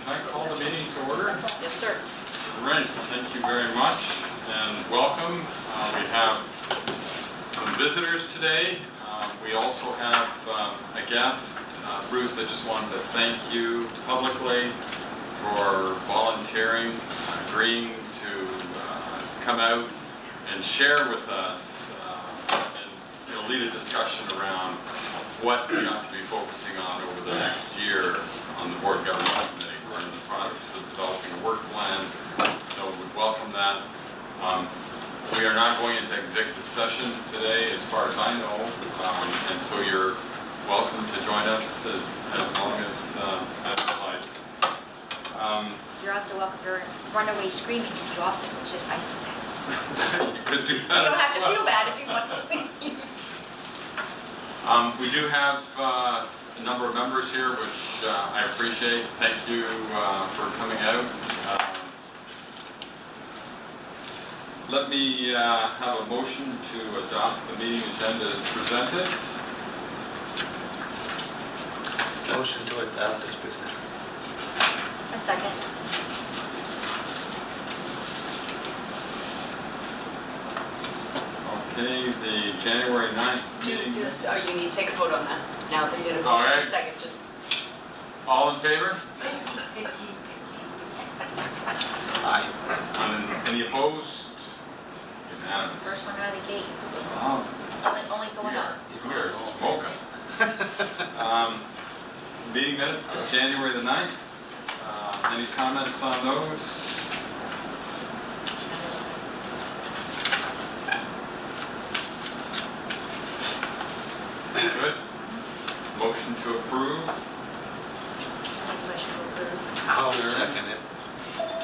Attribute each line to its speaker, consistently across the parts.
Speaker 1: Can I call the meeting to order?
Speaker 2: Yes, sir.
Speaker 1: Right, thank you very much and welcome. We have some visitors today. We also have a guest. Bruce, I just wanted to thank you publicly for volunteering, agreeing to come out and share with us and lead a discussion around what we ought to be focusing on over the next year on the Board Governance Committee. We're in the process of developing a work plan, so we welcome that. We are not going into executive session today, as far as I know, and so you're welcome to join us as long as you like.
Speaker 2: You're also welcome to run away screaming if you also just like
Speaker 1: You could do that.
Speaker 2: You don't have to feel bad if you want to leave.
Speaker 1: We do have a number of members here, which I appreciate. Thank you for coming out. Let me have a motion to adopt the meeting agenda as presented.
Speaker 3: Motion to adopt as presented.
Speaker 2: A second.
Speaker 1: Okay, the January 9th meeting.
Speaker 2: You need to take a vote on that. Now that you get a
Speaker 1: All
Speaker 2: motion
Speaker 1: right.
Speaker 2: a second, just...
Speaker 1: All in favor?
Speaker 3: Aye.
Speaker 1: Any opposed? Unanimous.
Speaker 2: First one out of the gate.
Speaker 1: Wow.
Speaker 2: Only going up.
Speaker 1: We are smoking. Meeting minutes, January the 9th. Any comments on those? Good. Motion to approve.
Speaker 2: Motion to approve.
Speaker 3: I'll second it.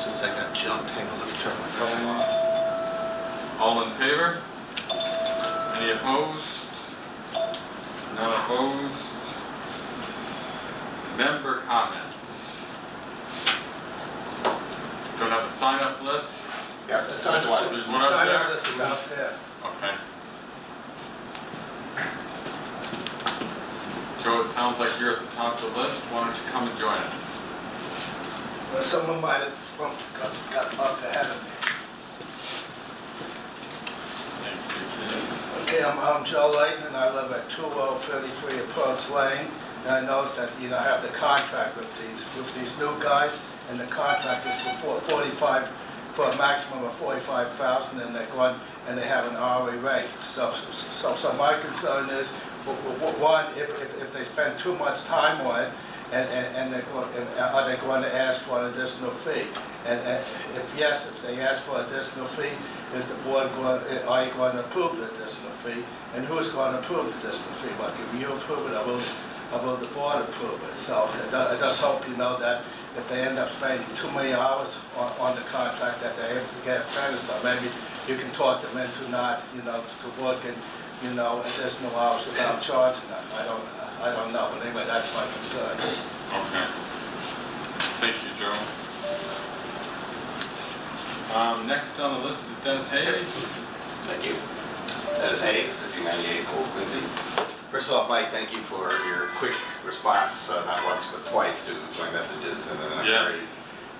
Speaker 3: Since I got jumped, hang on, let me turn my phone off.
Speaker 1: All in favor? Any opposed? None opposed? Member comments. Don't have a sign-up list?
Speaker 4: Yes,
Speaker 1: There's one up there?
Speaker 4: Sign-up list is out there.
Speaker 1: Okay. Joe, it sounds like you're at the top of the list. Why don't you come and join us?
Speaker 4: Well, someone might have got up ahead of me.
Speaker 1: Thank you.
Speaker 4: Okay, I'm Joe Layton, and I live at 2033 Approach Lane. And I noticed that, I have the contract with these new guys, and the contract is for 45, for a maximum of 45,000, and they're going, and they have an hourly rate. So my concern is, one, if they spend too much time on it, and are they going to ask for an additional fee? And if yes, if they ask for an additional fee, is the board are you going to approve the additional fee? And who's going to approve the additional fee? Like if you approve it, I will the board approve it. So I just hope that if they end up spending too many hours on the contract, that they're able to get it finished. Or maybe you can talk them into not, to work in, additional hours without charging them. I don't know, but anyway, that's my concern.
Speaker 1: Okay. Thank you, Joe. Next on the list is Dennis Hayes.
Speaker 5: Thank you. Dennis Hayes, 1598 Old Quincy. First off, Mike, thank you for your quick response, not once but twice, to my messages. And I'm very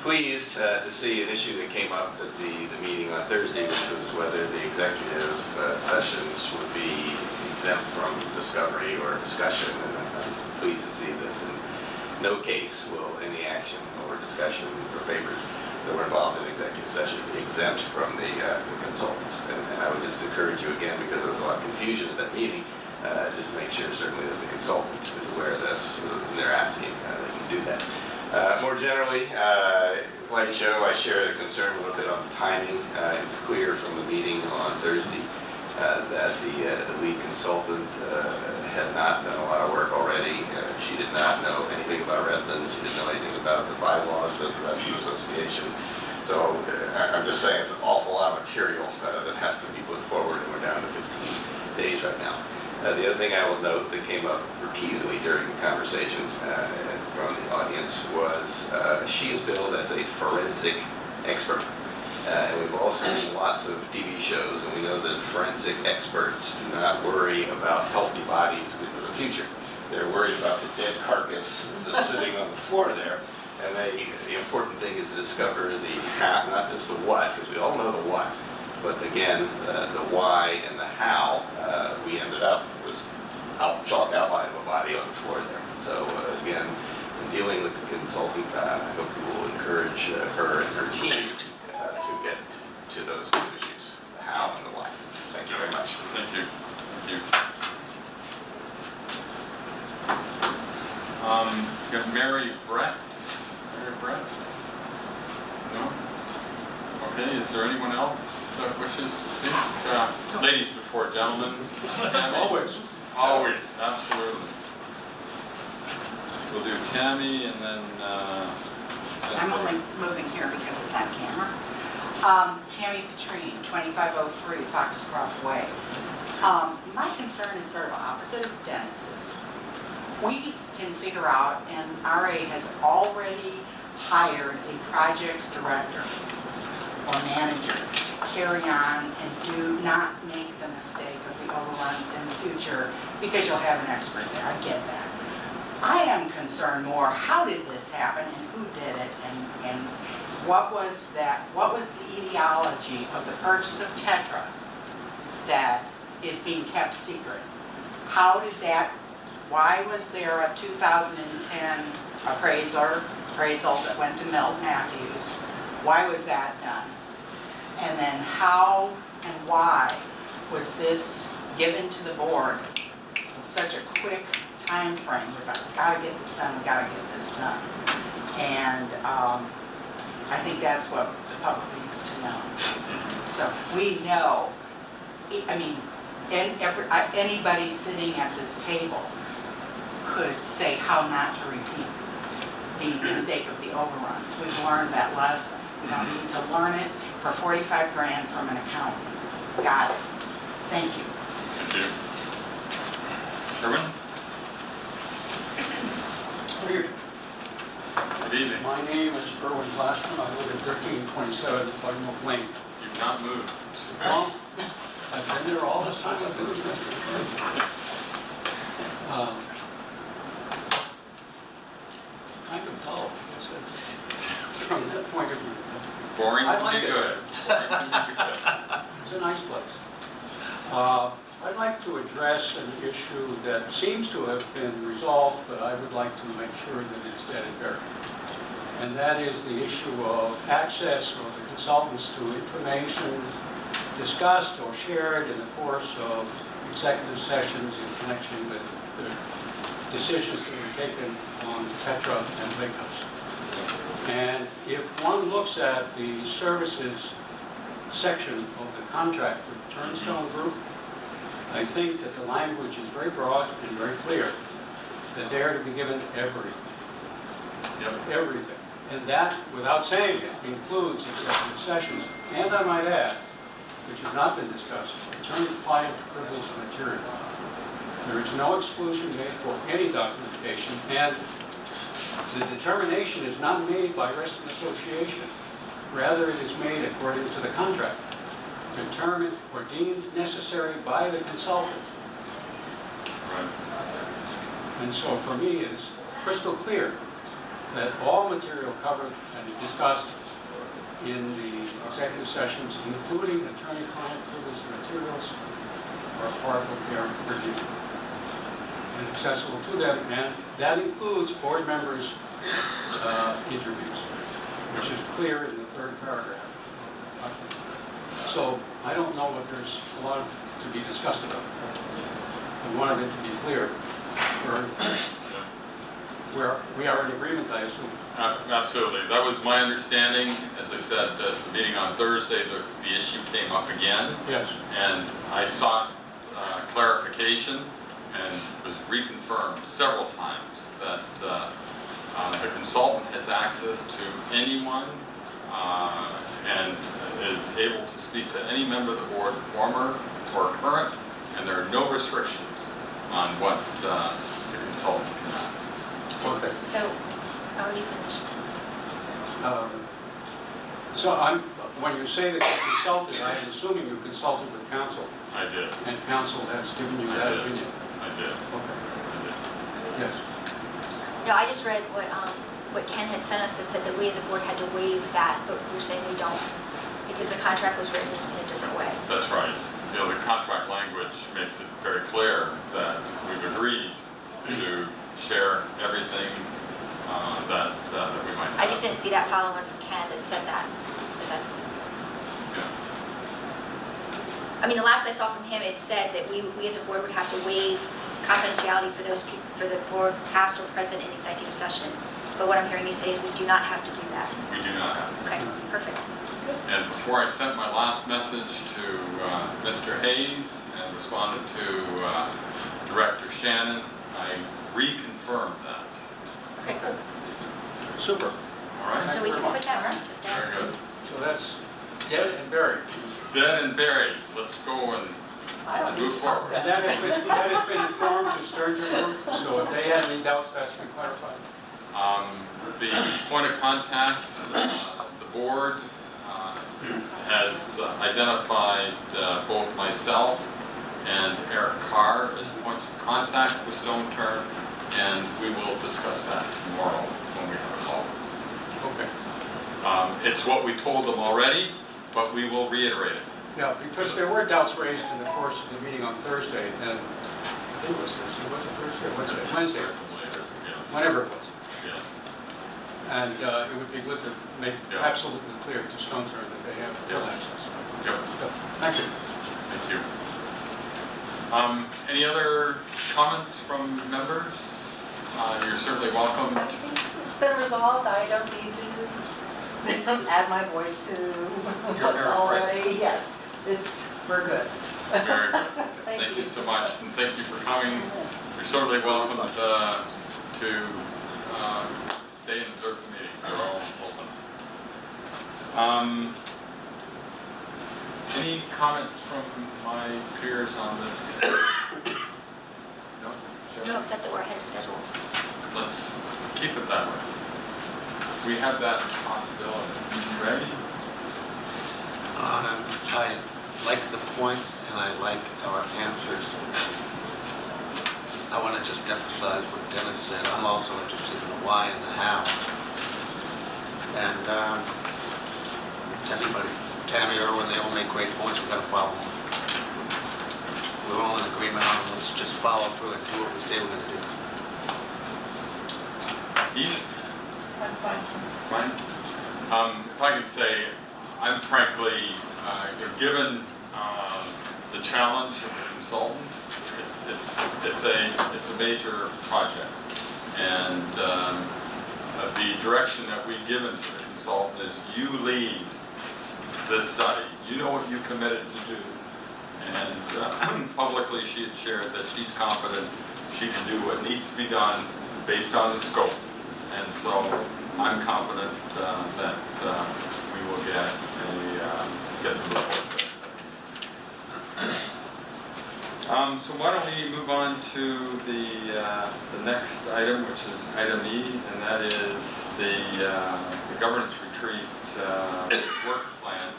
Speaker 5: pleased to see an issue that came up at the meeting on Thursday, which was whether the executive sessions would be exempt from discovery or discussion. And I'm pleased to see that in no case will any action or discussion or papers that were involved in executive session be exempt from the consultants. And I would just encourage you again, because there was a lot of confusion at that meeting, just to make sure certainly that the consultant is aware of this, and they're asking, they can do that. More generally, like Joe, I share a concern a little bit on the timing. It's clear from the meeting on Thursday that the lead consultant had not done a lot of work already. She did not know anything about residents. She didn't know anything about the bylaws of the Rescue Association. So I'm just saying it's an awful lot of material that has to be put forward, and we're down to 15 days right now. The other thing I will note that came up repeatedly during the conversation from the audience was she is billed as a forensic expert. And we've all seen lots of TV shows, and we know that forensic experts do not worry about healthy bodies into the future. They're worried about the dead carcass that's sitting on the floor there. And the important thing is to discover the how, not just the what, because we all know the what, but again, the why and the how. We ended up was chalk outline of a body on the floor there. So again, in dealing with the consultant, I hope you will encourage her and her team to get to those two issues, the how and the why. Thank you very much.
Speaker 1: Thank you. Thank you. You got Mary Brett. Mary Brett? No? Okay, is there anyone else that wishes to speak? Ladies before gentlemen.
Speaker 6: Always.
Speaker 1: Always, absolutely. We'll do Tammy and then...
Speaker 7: I'm only moving here because it's on camera. Tammy Petrine, 2503 Foxcroft Way. My concern is sort of opposite of Dennis's. We can figure out, and RA has already hired a projects director or manager to carry on and do not make the mistake of the overruns in the future, because you'll have an expert there. I get that. I am concerned more, how did this happen and who did it, and what was the etiology of the purchase of Tetra that is being kept secret? How did that, why was there a 2010 appraisal that went to Milt Matthews? Why was that done? And then how and why was this given to the board in such a quick time frame? We gotta get this done, we gotta get this done. And I think that's what the public needs to know. So we know, I mean, anybody sitting at this table could say how not to repeat the mistake of the overruns. We've learned that lesson. We don't need to learn it for 45 grand from an accountant. Got it. Thank you.
Speaker 1: Thank you. Erwin? Good evening.
Speaker 6: My name is Erwin Glassman. I live at 1327 Buttermilk Lane.
Speaker 1: You've not moved.
Speaker 6: Well, I've been there all the time. Kind of dull, I guess, from that point of view.
Speaker 1: Boring
Speaker 6: I
Speaker 1: can
Speaker 6: like
Speaker 1: be
Speaker 6: it.
Speaker 1: good. Boring can be good.
Speaker 6: It's a nice place. I'd like to address an issue that seems to have been resolved, but I would like to make sure that it's dead and buried. And that is the issue of access of the consultants to information discussed or shared in the course of executive sessions in connection with the decisions that were taken on Tetra and Lake House. And if one looks at the services section of the contract with the Turnstone Group, I think that the language is very broad and very clear, that they are to be given everything.
Speaker 1: Yep.
Speaker 6: Everything. And that, without saying it, includes executive sessions, and I might add, which has not been discussed, attorney-client privileged material. There is no exclusion made for any documentation, and the determination is not made by rest of association. Rather, it is made according to the contract, determined or deemed necessary by the consultant.
Speaker 1: Right.
Speaker 6: And so for me, it is crystal clear that all material covered and discussed in the executive sessions, including attorney-client privileged materials, are part of their review and accessible to them, and that includes board members' interviews, which is clear in the third paragraph. So I don't know what there's a lot to be discussed about. I wanted it to be clear. We are in agreement, I assume.
Speaker 1: Absolutely. That was my understanding. As I said, at the meeting on Thursday, the issue came up again.
Speaker 6: Yes.
Speaker 1: And I sought clarification and was reconfirmed several times that the consultant has access to anyone and is able to speak to any member of the board, former or current, and there are no restrictions on what the consultant can ask.
Speaker 2: So, how do you finish?
Speaker 6: So when you say that you consulted, I'm assuming you consulted with counsel,
Speaker 1: I did.
Speaker 6: and counsel has given you that opinion.
Speaker 1: I did.
Speaker 6: Okay.
Speaker 1: I did.
Speaker 6: Yes.
Speaker 2: No, I just read what what Ken had sent us that said that we as a board had to waive that, but we're saying we don't because the contract was written in a different way.
Speaker 1: That's right. You know, the contract language makes it very clear that we've agreed to share everything that we might have.
Speaker 2: I just didn't see that follow-on from Ken that said that. But that's.
Speaker 1: Yeah.
Speaker 2: I mean, the last I saw from him, it said that we as a board would have to waive confidentiality for those people, for the board past or present in executive session. But what I'm hearing you say is we do not have to do that.
Speaker 1: We do not have.
Speaker 2: Okay, perfect.
Speaker 1: And before I sent my last message to Mr. Hayes and responded to Director Shannon, I reconfirmed that.
Speaker 2: Okay, cool.
Speaker 6: Super.
Speaker 1: All right?
Speaker 2: So we can put that right
Speaker 1: Very good.
Speaker 6: So that's dead and buried.
Speaker 1: Dead and buried. Let's go and move forward.
Speaker 6: And that has been informed to Sturgeon Group, so if they had any doubts, that's been clarified.
Speaker 1: The point of contact, the board has identified both myself and Eric Carr as points of contact with Stone Turn, and we will discuss that tomorrow when we have a call.
Speaker 6: Okay.
Speaker 1: It's what we told them already, but we will reiterate it.
Speaker 6: Yeah, because there were doubts raised in the course of the meeting on Thursday, and I think it was Thursday, was it Thursday? Wednesday,
Speaker 1: Later, yes.
Speaker 6: whenever it was.
Speaker 1: Yes.
Speaker 6: And it would be good to make
Speaker 1: Yeah.
Speaker 6: absolutely clear to Stone Turn that they have full
Speaker 1: Yeah.
Speaker 6: access.
Speaker 1: Yep.
Speaker 6: Good. Thank you.
Speaker 1: Thank you. Any other comments from members? You're certainly welcome.
Speaker 8: It's been resolved, I don't need to add my voice to what's already, yes, we're good.
Speaker 1: Very good. Thank you so much, and thank you for coming. You're certainly welcome to stay and observe the meeting. They're all open. Any comments from my peers on this? No? Sharon?
Speaker 2: No, except that we're ahead of schedule.
Speaker 1: Let's keep it that way. We have that possibility. Ready?
Speaker 3: I like the points and I like our answers. I want to just emphasize what Dennis said. I'm also interested in the why and the how. And everybody, Tammy, Irwin, they all make great points. We've got to follow them. We're all in agreement on them. Let's just follow through and do what we say we're going to do.
Speaker 1: Edith?
Speaker 8: I'm fine.
Speaker 1: Fine. If I could say, I'm frankly, given the challenge of the consultant, it's a major project, and the direction that we've given to the consultant is you lead this study. You know what you committed to do, and publicly she had shared that she's confident she can do what needs to be done based on the scope. And so I'm confident that we will get the report. So why don't we move on to the next item, which is item E, and that is the governance retreat work plan.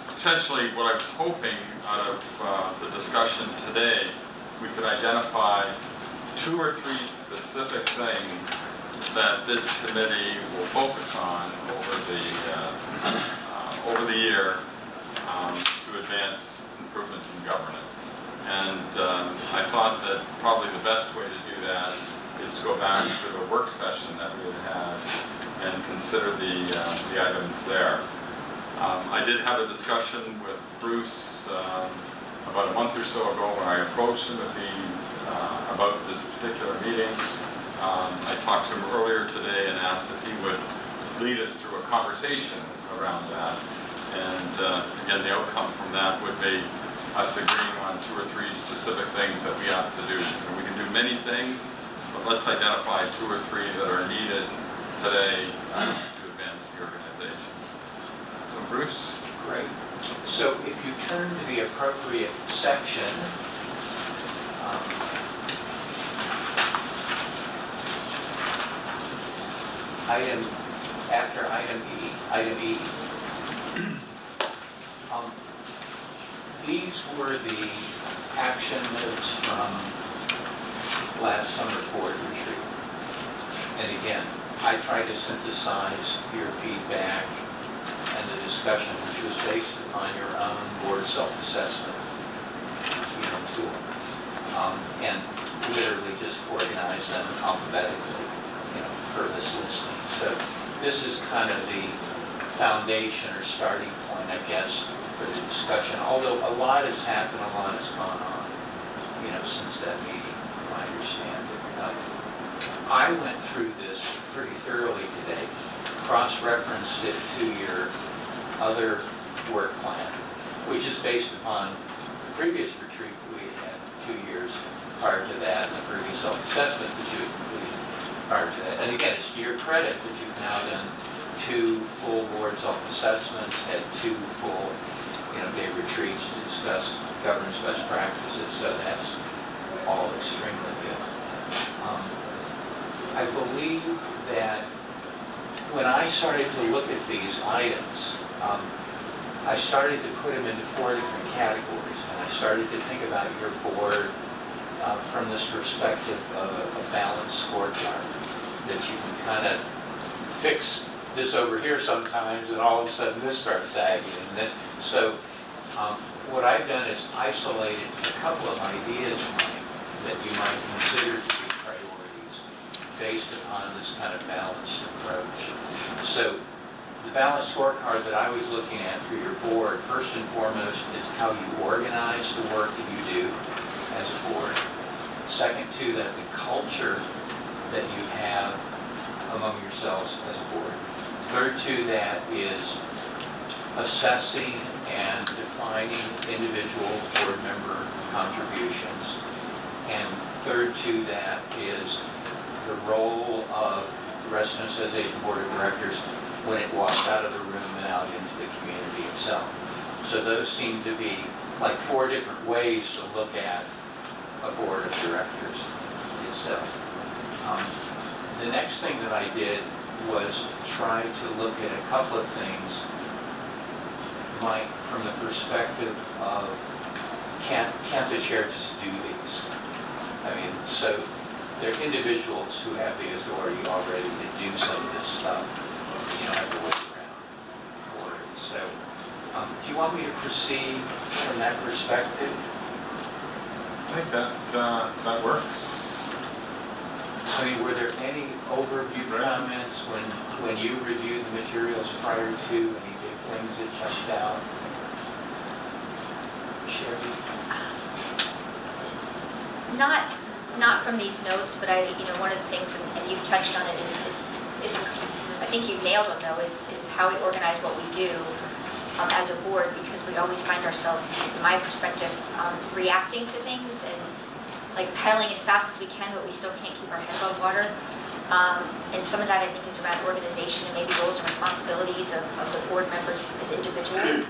Speaker 1: Essentially, what I was hoping out of the discussion today, we could identify 2 or 3 specific things that this committee will focus on over the year to advance improvements in governance. And I thought that probably the best way to do that is to go back to the work session that we had and consider the items there. I did have a discussion with Bruce about a month or so ago when I approached him about this particular meeting. I talked to him earlier today and asked if he would lead us through a conversation around that. And again, the outcome from that would be us agreeing on 2 or 3 specific things that we have to do. And we can do many things, but let's identify 2 or 3 that are needed today to advance the organization. So Bruce?
Speaker 9: Great. So if you turn to the appropriate section, after item E, these were the action notes from last summer board retreat. And again, I try to synthesize your feedback and the discussion, which was based upon your own board self-assessment, tool. And literally just organize them alphabetically, per this listing. So this is kind of the foundation or starting point, I guess, for the discussion. Although a lot has happened, a lot has gone on, since that meeting, if I understand it. I went through this pretty thoroughly today, cross-referenced it to your other work plan, which is based upon the previous retreat that we had 2 years prior to that, and the previous self-assessment that you had completed prior to that. And again, it's to your credit that you've now done 2 full board self-assessments, had 2 full, day retreats to discuss governance best practices, so that's all extremely good. I believe that when I started to look at these items, I started to put them into 4 different categories, and I started to think about your board from this perspective of a balanced scorecard, that you can kind of fix this over here sometimes, and all of a sudden this starts sagging. And then, so what I've done is isolated a couple of ideas that you might consider to be priorities based upon this kind of balanced approach. So the balanced scorecard that I was looking at for your board, first and foremost, is how you organize the work that you do as a board. Second to that, the culture that you have among yourselves as a board. Third to that is assessing and defining individual board member contributions. And third to that is the role of the Resident Association Board of Directors when it walks out of the room and out into the community itself. So those seem to be like 4 different ways to look at a board of directors itself. The next thing that I did was try to look at a couple of things, Mike, from the perspective of can't the chair just do these? I mean, so there are individuals who have the authority already to do some of this stuff. You don't have to wait around for it. So, do you want me to proceed from that perspective?
Speaker 1: I think that works.
Speaker 9: I mean, were there any overview comments when you reviewed the materials prior to, any big things that jumped out? Sherry?
Speaker 2: Not from these notes, but one of the things, and you've touched on it, is I think you nailed it though, is how we organize what we do as a board, because we always find ourselves, in my perspective, reacting to things and like pedaling as fast as we can, but we still can't keep our head above water. And some of that I think is around organization and maybe roles and responsibilities of the board members as individuals.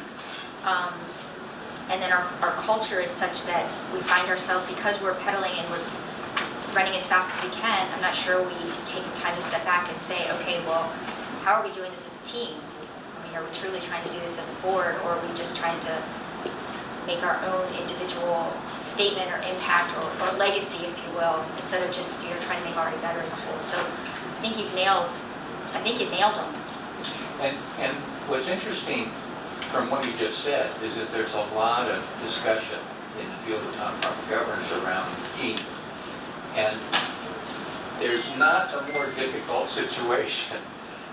Speaker 2: And then our culture is such that we find ourselves, because we're pedaling and we're just running as fast as we can, I'm not sure we take the time to step back and say, okay, well, how are we doing this as a team? I mean, are we truly trying to do this as a board, or are we just trying to make our own individual statement or impact or legacy, if you will, instead of just trying to make already better as a whole? So I think you nailed them.
Speaker 9: And what's interesting from what you just said is that there's a lot of discussion in the field of nonprofit governance around team. And there's not a more difficult situation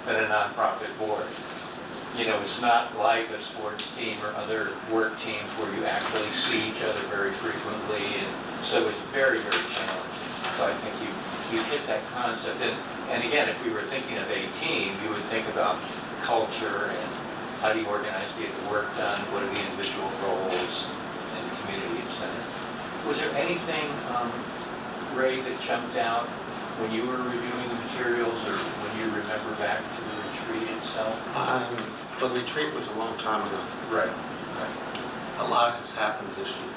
Speaker 9: than a nonprofit board. It's not like a sports team or other work teams where you actually see each other very frequently, and so it's very, very challenging. So I think you hit that concept. And again, if we were thinking of a team, you would think about culture and how do you organize to get the work done, what are the individual roles in the community, etc. Was there anything, Ray, that jumped out when you were reviewing the materials, or when you remember back to the retreat itself?
Speaker 3: The retreat was a long time ago.
Speaker 9: Right.
Speaker 3: A lot has happened this year.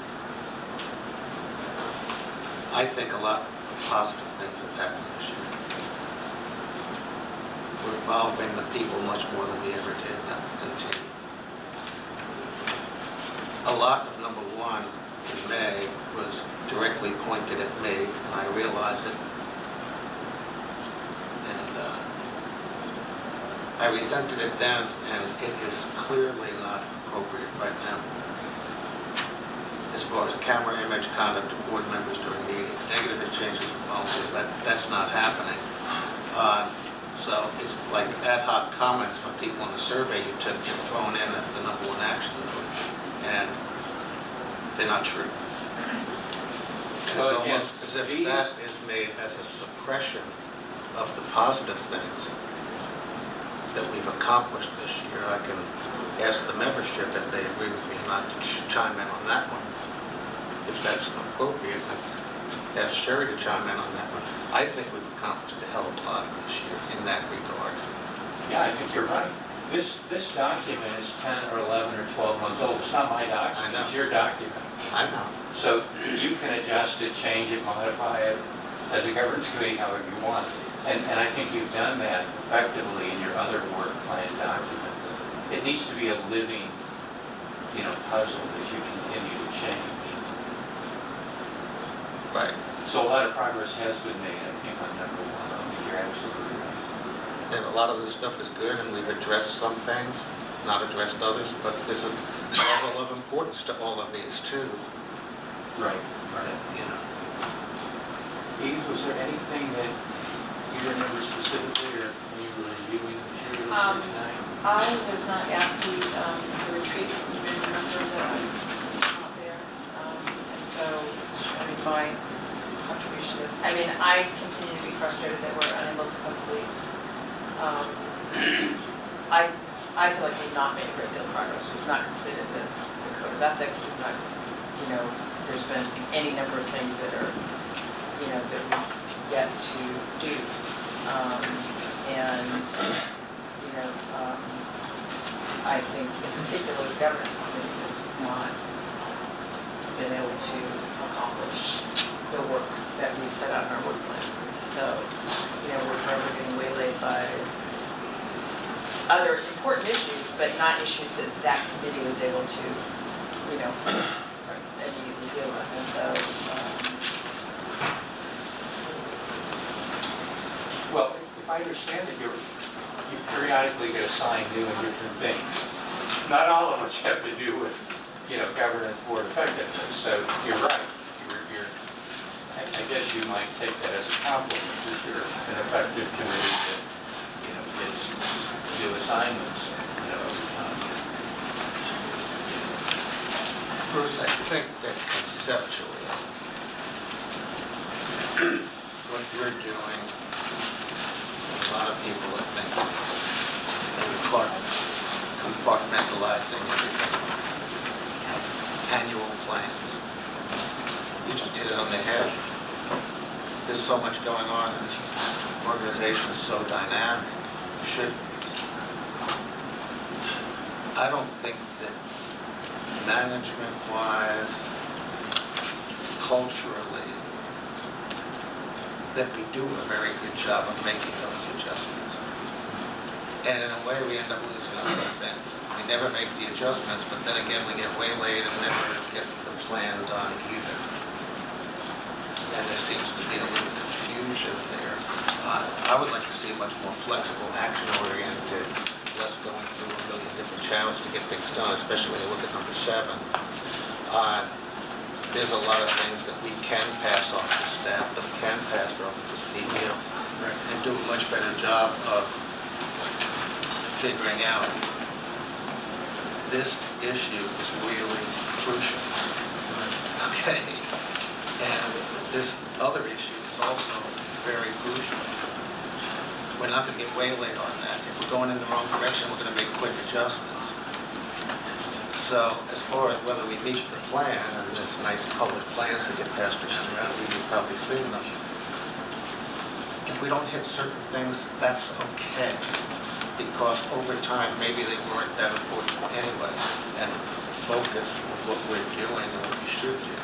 Speaker 3: I think a lot of positive things have happened this year. We're involving the people much more than we ever did, and that will continue. A lot of number 1 in May was directly pointed at me, and I realize it. And I resented it then, and it is clearly not appropriate right now. As far as camera image conduct of board members during meetings, negative exchanges with volunteers, that's not happening. So it's like ad hoc comments from people on the survey you took get thrown in as the number one action, and they're not true. And
Speaker 9: Well,
Speaker 3: it's
Speaker 9: again,
Speaker 3: almost as if
Speaker 9: these-
Speaker 3: that is made as a suppression of the positive things that we've accomplished this year. I can ask the membership if they agree with me not to chime in on that one. If that's appropriate, I'd ask Sherry to chime in on that one. I think we've accomplished a hell of a lot this year in that regard.
Speaker 9: Yeah, I think you're right. This document is 10 or 11 or 12 months old. It's not my
Speaker 3: I
Speaker 9: document,
Speaker 3: know.
Speaker 9: it's your document.
Speaker 3: I know.
Speaker 9: So you can adjust it, change it, modify it as a governance committee however you want. And I think you've done that effectively in your other work plan document. It needs to be a living, puzzle that you continue to change.
Speaker 3: Right.
Speaker 9: So a lot of progress has been made, I think, on number one. I think you're absolutely right.
Speaker 3: And a lot of this stuff is good, and we've addressed some things, not addressed others, but there's a level of importance to all of these too.
Speaker 9: Right.
Speaker 3: You know.
Speaker 9: Eve, was there anything that you remember specifically or when you were reviewing the materials here tonight?
Speaker 8: I was not at the retreat, you may remember that I was not there. And so, my contribution is, I continue to be frustrated that we're unable to complete. I feel like we've not made a great deal of progress. We've not completed the code of ethics. We've not, there's been any number of things that are, that we've yet to do. I think in particular the governance committee has not been able to accomplish the work that we've set out in our work plan. So, we're forever getting waylaid by other important issues, but not issues that that committee was able to, immediately deal with. And so,
Speaker 9: Well, if I understand it, you periodically get assigned new and different things. Not all of which have to do with, governance board effectiveness. So you're right. I guess you might take that as a compliment that you're an effective committee that, gets new assignments, over time.
Speaker 3: Bruce, I think that conceptually, what you're doing, a lot of people are thinking, they're compartmentalizing everything. Annual plans. You just hit it on the head. There's so much going on, and this organization is so dynamic. Should I don't think that management-wise, culturally, that we do a very good job of making those adjustments. And in a way, we end up losing other things. We never make the adjustments, but then again, we get waylaid and never get the plan done either. And there seems to be a little confusion there. I would like to see much more flexible, action-oriented, less going through a million different channels to get things done, especially when you look at number 7. There's a lot of things that we can pass off to staff, that we can pass off to the CEO, and do a much better job of figuring out this issue is really crucial. Okay? And this other issue is also very crucial. We're not going to get waylaid on that. If we're going in the wrong direction, we're going to make quick adjustments. So as far as whether we meet the plan, and there's nice colored plans that get passed around, you've probably seen them. If we don't hit certain things, that's okay. Because over time, maybe they weren't that important anyway, and focus on what we're doing and what we should do.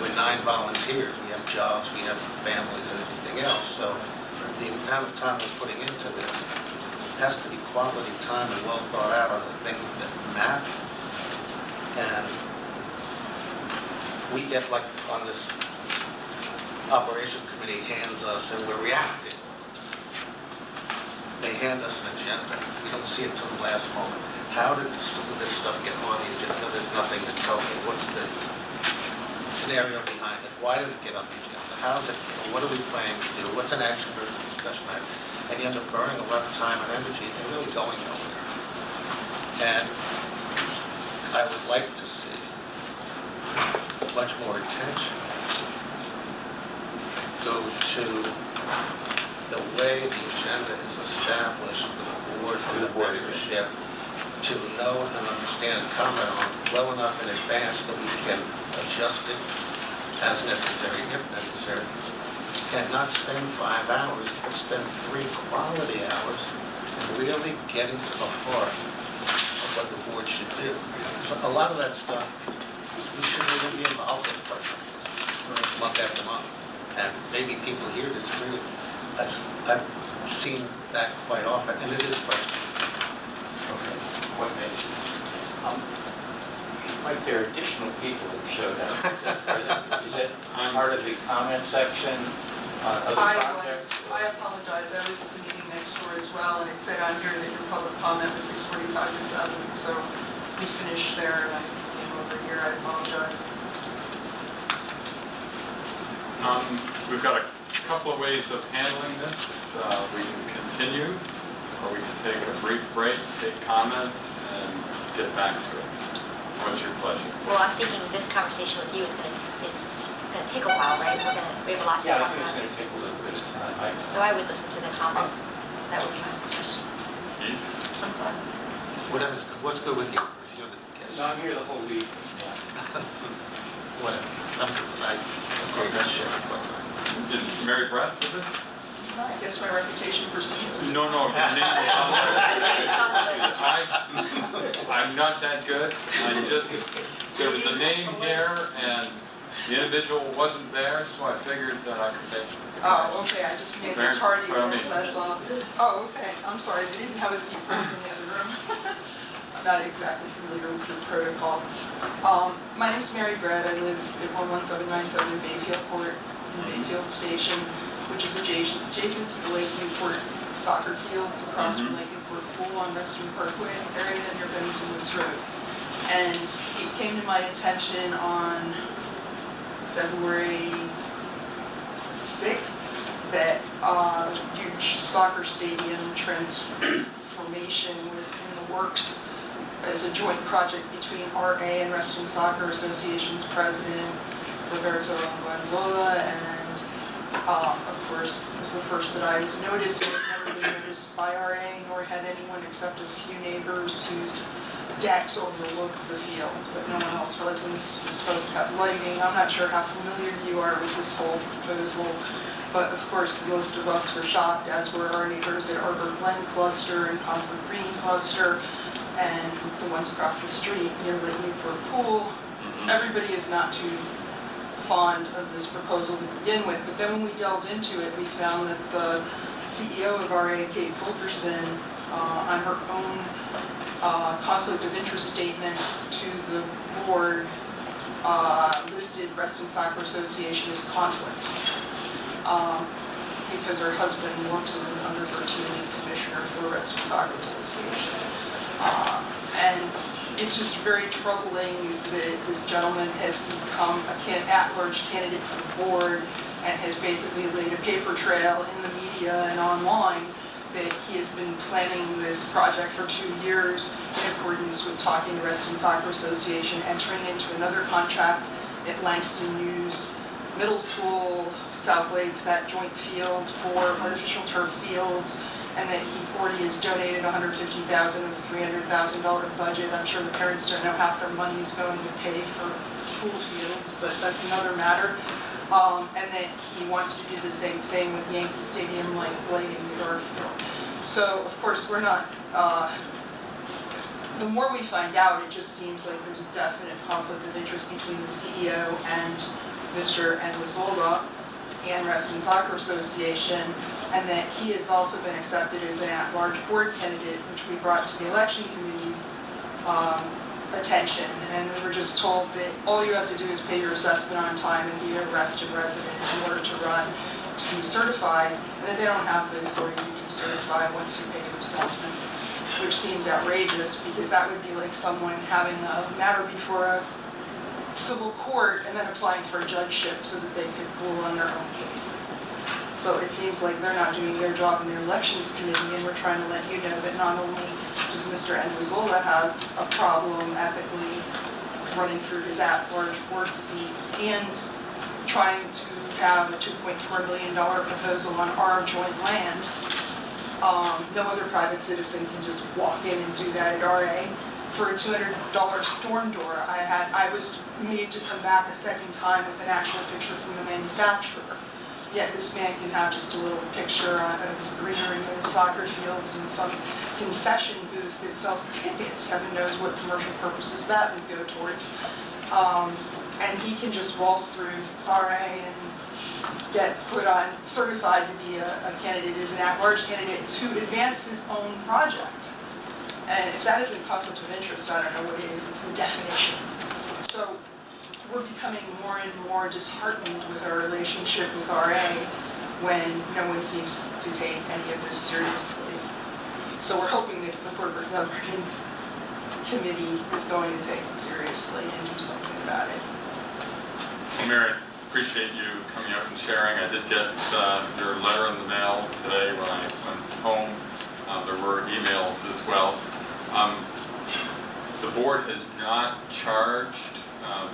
Speaker 3: We're 9 volunteers, we have jobs, we have families and everything else, so the amount of time we're putting into this has to be quality time and well thought out on the things that matter. And we get like on this operations committee hands us and we're reacting. they hand us an agenda. We don't see it till the last moment. How did this stuff get on the agenda? There's nothing to tell me. What's the scenario behind it? Why did it get on the agenda? How is it, what are we planning to do? What's an action versus a discussion item? And you end up burning a lot of time and energy and really going nowhere. And I would like to see much more attention go to the way the agenda is established for the board and the membership to know and understand, comment on well enough in advance that we can adjust it as necessary, if necessary, and not spend 5 hours, but spend 3 quality hours and really get into the heart of what the board should do. So a lot of that stuff, we shouldn't even be involved in month after month. And maybe people here disagree with me. I've seen that quite often, and it is frustrating.
Speaker 9: Okay, what makes like there are additional people who showed up. Is that part of the comment section of the project?
Speaker 10: I apologize, I was at the meeting next door as well, and it said on here that your public comment was 6:45 to 7, so we finished there and I came over here, I apologize.
Speaker 1: We've got a couple of ways of handling this. We can continue, or we can take a brief break, take comments, and get back to it. What's your pleasure?
Speaker 2: Well, I'm thinking this conversation with you is gonna take a while, right? We have a lot to
Speaker 9: Yeah, I
Speaker 2: talk
Speaker 9: think it's
Speaker 2: about.
Speaker 9: going to take a little bit of time.
Speaker 2: So I would listen to the comments. That would be my suggestion.
Speaker 1: Keith?
Speaker 3: Whatever's good. What's good with you? Bruce? You're the guest.
Speaker 9: So I'm here the whole week.
Speaker 3: Whatever. I agree. That's shit.
Speaker 1: Is Mary Brett with it?
Speaker 10: I guess my reputation precedes me.
Speaker 1: No, his name is on the list. I'm not that good. There was a name here, and the individual wasn't there, so I figured that I could make.
Speaker 10: Oh, okay, I just made a tardiness,
Speaker 1: Well,
Speaker 10: that's all. Oh, okay, I'm sorry, they didn't have a seat for us in the other room. I'm not exactly familiar with your protocol. My name's Mary Brett, I live at 11797 Bayfield Court, in Bayfield Station, which is adjacent to the Lake Newport soccer fields across from Lake Newport Pool on Western Parkway area near Bennington Woods Road. And it came to my attention on February 6th that a huge soccer stadium transformation was in the works as a joint project between RA and Reston Soccer Association's president, Roberto Gonzola, and of course, it was the first that I was noticed. It had never been noticed by RA, nor had anyone except a few neighbors whose decks overlooked the field, but no one else was, and this was supposed to have lighting. I'm not sure how familiar you are with this whole proposal, but of course, most of us were shocked, as were our neighbors at Arbor Glen Cluster and Concord Green Cluster, and the ones across the street near Lake Newport Pool. Everybody is not too fond of this proposal to begin with, but then when we delved into it, we found that the CEO of RA, Kate Fulkerson, on her own conflict of interest statement to the board, listed Reston Soccer Association as conflict, because her husband works as an under 13 commissioner for Reston Soccer Association. And it's just very troubling that this gentleman has become an at-large candidate for the board and has basically laid a paper trail in the media and online that he has been planning this project for 2 years in accordance with talking to Reston Soccer Association, entering into another contract at Langston Hughes Middle School, South Lakes, that joint field for artificial turf fields, and that he already has donated $150,000 of a $300,000 budget. I'm sure the parents don't know half their money is going to pay for school fields, but that's another matter. And that he wants to do the same thing with Yankee Stadium lighting at our field. So, of course, we're not, the more we find out, it just seems like there's a definite conflict of interest between the CEO and Mr. Enrizola and Reston Soccer Association, and that he has also been accepted as an at-large board candidate, which we brought to the election committee's attention. And we were just told that all you have to do is pay your assessment on time and be a Reston resident in order to run. to be certified, and that they don't have the authority to decertify once you make an assessment, which seems outrageous, because that would be like someone having a matter before a civil court and then applying for a judgeship so that they could rule on their own case. So it seems like they're not doing their job in their elections committee, and we're trying to let you know that not only does Mr. Andrezola have a problem ethically running for his at-large board seat and trying to have a $2.4 million proposal on our joint land. No other private citizen can just walk in and do that at RA. For a $200 storm door, I was made to come back a second time with an actual picture from the manufacturer. Yet this man can have just a little picture of greenery in his soccer fields and some concession booth that sells tickets. Heaven knows what commercial purposes that would go towards. And he can just waltz through RA and get put on, certified to be a candidate, as an at-large candidate to advance his own project. And if that isn't conflict of interest, I don't know what is. It's the definition. So we're becoming more and more disheartened with our relationship with RA when no one seems to take any of this seriously. So we're hoping that the Corporate Governance Committee is going to take it seriously and do something about it.
Speaker 1: Well, Mary, appreciate you coming out and sharing. I did get your letter in the mail today when I went home. There were emails as well. The board has not charged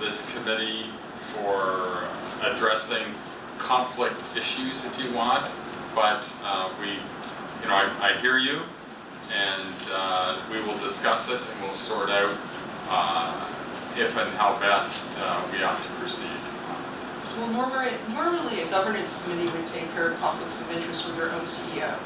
Speaker 1: this committee for addressing conflict issues, if you want, but I hear you, and we will discuss it and we'll sort out if and how best we ought to proceed.
Speaker 10: Well, normally a governance committee would take care of conflicts of interest with their own CEO.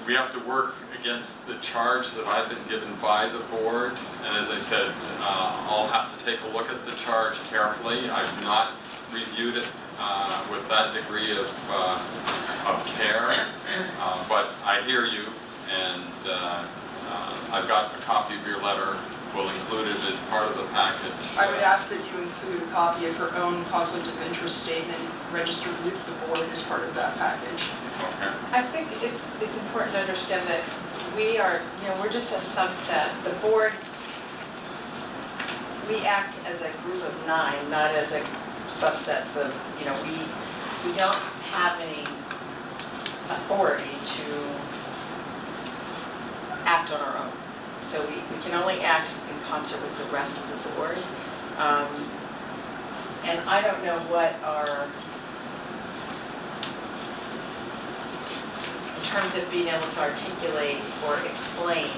Speaker 1: We have to work against the charge that I've been given by the board, and as I said, I'll have to take a look at the charge carefully. I've not reviewed it with that degree of care, but I hear you, and I've got a copy of your letter. We'll include it as part of the package.
Speaker 10: I would ask that you include a copy of her own conflict of interest statement registered with the board as part of that package.
Speaker 1: Okay.
Speaker 8: I think it's important to understand that we're just a subset. The board, we act as a group of 9, not as a subsets of, we don't have any authority to act on our own. So we can only act in concert with the rest of the board. And I don't know what in terms of being able to articulate or explain,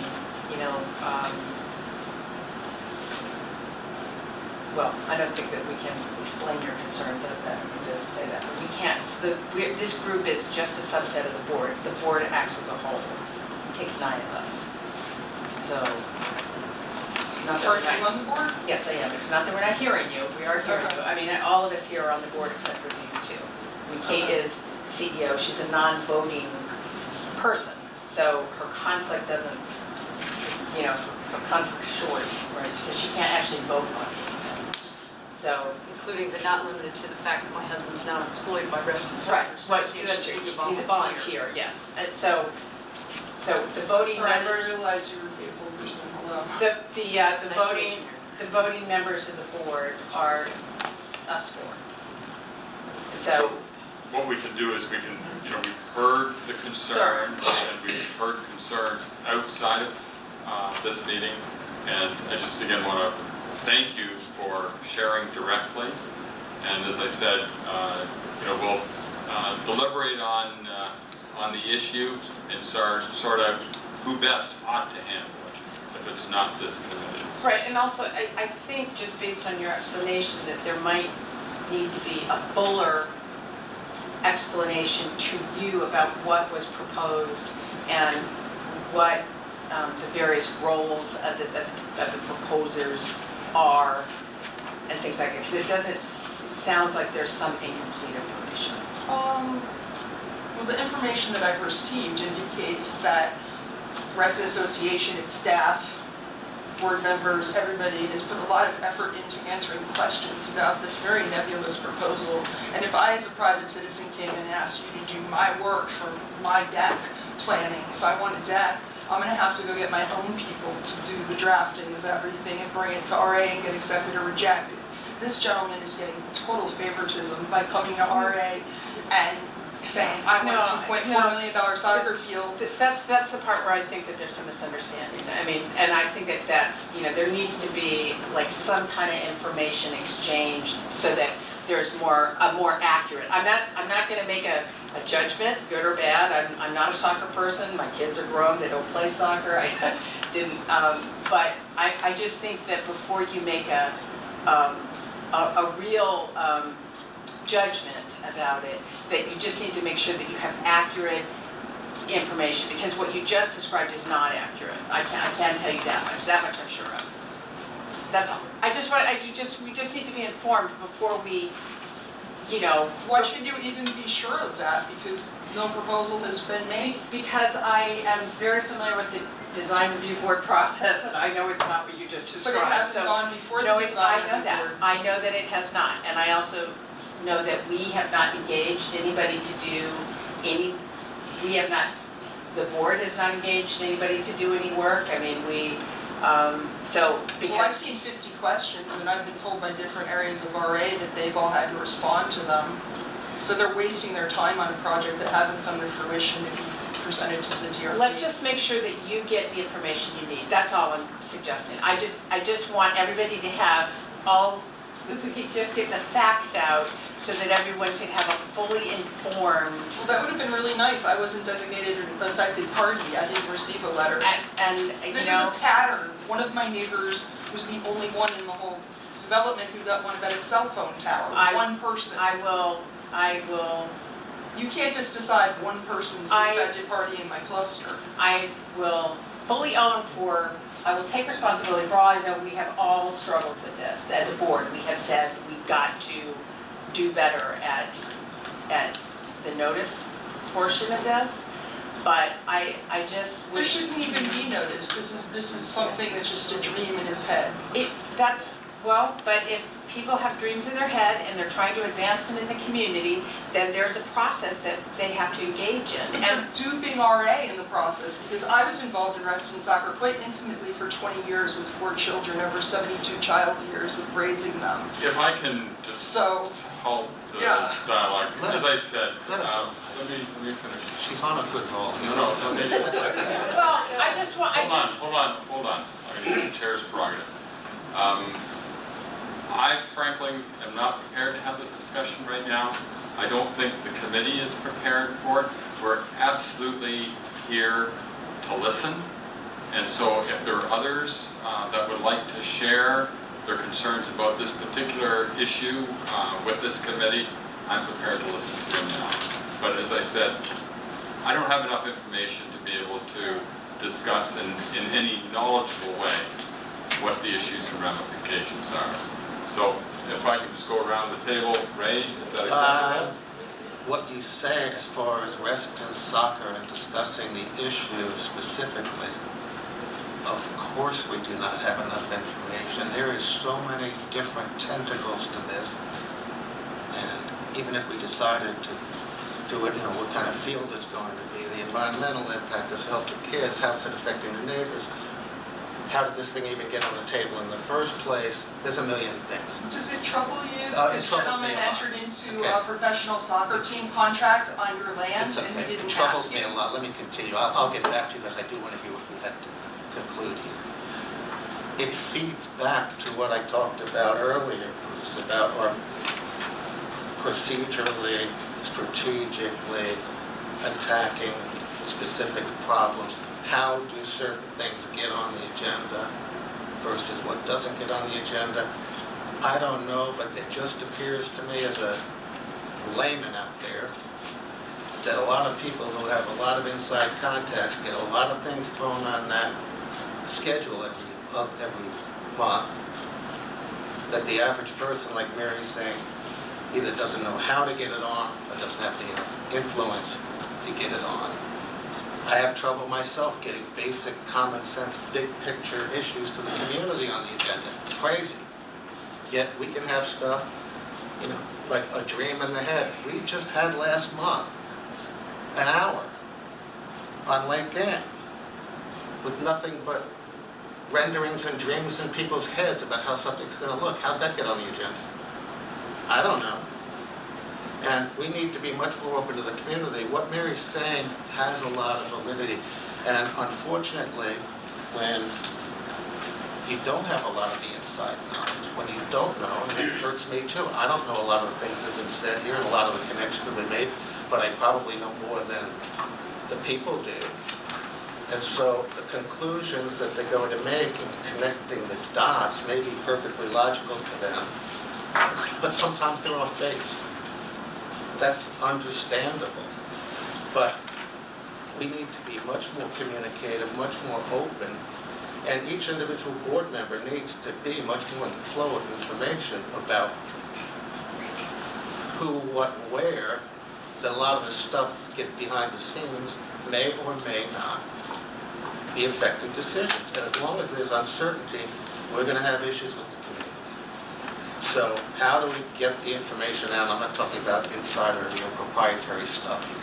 Speaker 8: well, I don't think that we can explain your concerns to say that. But we can't. So this group is just a subset of the board. The board acts as a whole. It takes 9 of us. So, not that
Speaker 10: Are you on the board?
Speaker 8: yes, I am. It's not that we're not hearing you. We are hearing you. I mean, all of us here are on the board except for these 2. I mean, Kate is the CEO. She's a non-voting person. So her conflict doesn't, her conflict is short, right? Because she can't actually vote on it. So,
Speaker 11: Including but not limited to the fact that my husband's now employed by Reston
Speaker 8: right.
Speaker 11: Center
Speaker 8: Well,
Speaker 11: Association.
Speaker 8: he's a volunteer, yes. And so the voting
Speaker 10: Sorry, I didn't
Speaker 8: members.
Speaker 10: realize you were a capable person. Hello.
Speaker 8: The voting members of the board are us 4. And so,
Speaker 1: what we can do is we can, we've heard the concerns, and we've heard concerns outside of this meeting, and I just again want to thank you for sharing directly. And as I said, we'll deliberate on the issue and sort out who best ought to handle it if it's not this committee.
Speaker 8: right, and also I think just based on your explanation that there might need to be a fuller explanation to you about what was proposed and what the various roles of the proposers are and things like that. Because it sounds like there's some incomplete information.
Speaker 10: Well, the information that I've received indicates that Resident Association, its staff, board members, everybody has put a lot of effort into answering questions about this very nebulous proposal. And if I, as a private citizen, came and asked you to do my work for my deck planning, if I want a deck, I'm gonna have to go get my own people to do the drafting of everything and bring it to RA and get accepted or rejected. This gentleman is getting total favoritism by coming to RA and saying, I want a $2.4 million soccer field.
Speaker 8: That's the part where I think that there's some misunderstanding. I mean, and I think that that's, there needs to be like some kind of information exchange so that there's a more accurate. I'm not going to make a judgment, good or bad. I'm not a soccer person. My kids are grown. They don't play soccer. I didn't. But I just think that before you make a real judgment about it, that you just need to make sure that you have accurate information, because what you just described is not accurate. I can't tell you that much I'm sure of. That's all. We just need to be informed before we,
Speaker 10: Why should you even be sure of that? Because no proposal has been made?
Speaker 8: Because I am very familiar with the design review board process, and I know it's not what you just described.
Speaker 10: But it hasn't gone before the
Speaker 8: No,
Speaker 10: design
Speaker 8: I know
Speaker 10: review
Speaker 8: that.
Speaker 10: board.
Speaker 8: I know that it has not, and I also know that we have not engaged anybody to do any. The board has not engaged anybody to do any work. I mean, because
Speaker 10: Well, I've seen 50 questions, and I've been told by different areas of RA that they've all had to respond to them. So they're wasting their time on a project that hasn't come to fruition to be presented to the DRB.
Speaker 8: let's just make sure that you get the information you need. That's all I'm suggesting. I just want everybody to have if we could just get the facts out so that everyone could have a fully informed.
Speaker 10: Well, that would have been really nice. I wasn't designated an affected party. I didn't receive a letter.
Speaker 8: And
Speaker 10: This is a pattern. One of my neighbors was the only one in the whole development who got one about a cell phone tower. One person.
Speaker 8: I will.
Speaker 10: You can't just decide one person's the affected party in my cluster.
Speaker 8: I will fully own I will take responsibility for all I know. We have all struggled with this as a board. We have said we've got to do better at the notice portion of this. But I just
Speaker 10: There shouldn't even be notice. This is something that's just a dream in his head.
Speaker 8: But if people have dreams in their head and they're trying to advance them in the community, then there's a process that they have to engage in.
Speaker 10: And they're duping RA in the process, because I was involved in Reston soccer quite intimately for 20 years with 4 children, over 72 child years of raising them.
Speaker 1: If I can just halt the dialogue, as I said, let me finish.
Speaker 3: She's on a good roll.
Speaker 1: No, let me.
Speaker 8: Well,
Speaker 1: Hold on. I mean, it's the chair's prerogative. I frankly am not prepared to have this discussion right now. I don't think the committee is prepared for it. We're absolutely here to listen. And so if there are others that would like to share their concerns about this particular issue with this committee, I'm prepared to listen to them now. But as I said, I don't have enough information to be able to discuss in any knowledgeable way what the issues and ramifications are. So if I can just go around the table, Ray, is that acceptable?
Speaker 3: What you say as far as Reston soccer and discussing the issue specifically, of course we do not have enough information. There is so many different tentacles to this, and even if we decided to do it, what kind of field it's going to be, the environmental impact of health of kids, how's it affecting the neighbors, how did this thing even get on the table in the first place? There's a million things.
Speaker 10: Does it trouble you
Speaker 3: It
Speaker 10: that this
Speaker 3: troubles
Speaker 10: gentleman
Speaker 3: me a lot.
Speaker 10: entered into
Speaker 3: Okay.
Speaker 10: a professional soccer team contract on your land
Speaker 3: It's
Speaker 10: and he
Speaker 3: okay. It
Speaker 10: didn't
Speaker 3: troubles
Speaker 10: ask
Speaker 3: me
Speaker 10: you?
Speaker 3: a lot. Let me continue. I'll get back to you because I do want to hear what you had to conclude here. It feeds back to what I talked about earlier, Bruce, about our procedurally, strategically attacking specific problems. How do certain things get on the agenda versus what doesn't get on the agenda? I don't know, but it just appears to me as a layman out there that a lot of people who have a lot of inside contacts get a lot of things thrown on that schedule every month, that the average person, like Mary's saying, either doesn't know how to get it on or doesn't have the influence to get it on. I have trouble myself getting basic common sense, big picture issues to the community on the agenda. It's crazy. Yet we can have stuff, like a dream in the head. We just had last month an hour on Lake Ann with nothing but renderings and dreams in people's heads about how something's going to look. How'd that get on the agenda? I don't know. And we need to be much more open to the community. What Mary's saying has a lot of validity. And unfortunately, when you don't have a lot of the inside knowledge, when you don't know, and it hurts me too. I don't know a lot of the things that have been said here and a lot of the connections that have been made, but I probably know more than the people do. And so the conclusions that they're going to make in connecting the dots may be perfectly logical to them, but sometimes they're off base. That's understandable. But we need to be much more communicative, much more open, and each individual board member needs to be much more in the flow of information about who, what, and where. That a lot of the stuff that gets behind the scenes may or may not be affecting decisions. And as long as there's uncertainty, we're going to have issues with the community. So how do we get the information out? I'm not talking about insider or proprietary stuff here.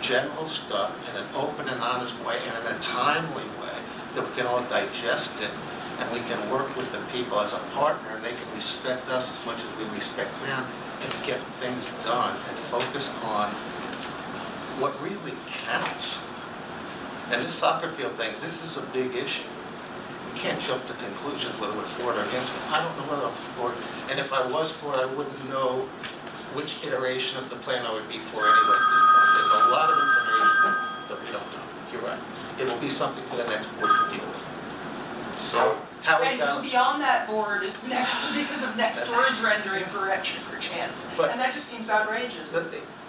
Speaker 3: General stuff in an open and honest way and in a timely way that we can all digest it and we can work with the people as a partner and they can respect us as much as we respect them and get things done and focus on what really counts. And this soccer field thing, this is a big issue. We can't jump to conclusions whether we're for it or against it. I don't know whether I'm for it. And if I was for it, I wouldn't know which iteration of the plan I would be for anyway at this point. There's a lot of information that we don't know. You're right. It will be something for the next board to deal with. So, how we
Speaker 10: And you'll
Speaker 3: found,
Speaker 10: be on that board if because of next door's rendering correction perchance.
Speaker 3: But-
Speaker 10: And that just seems outrageous.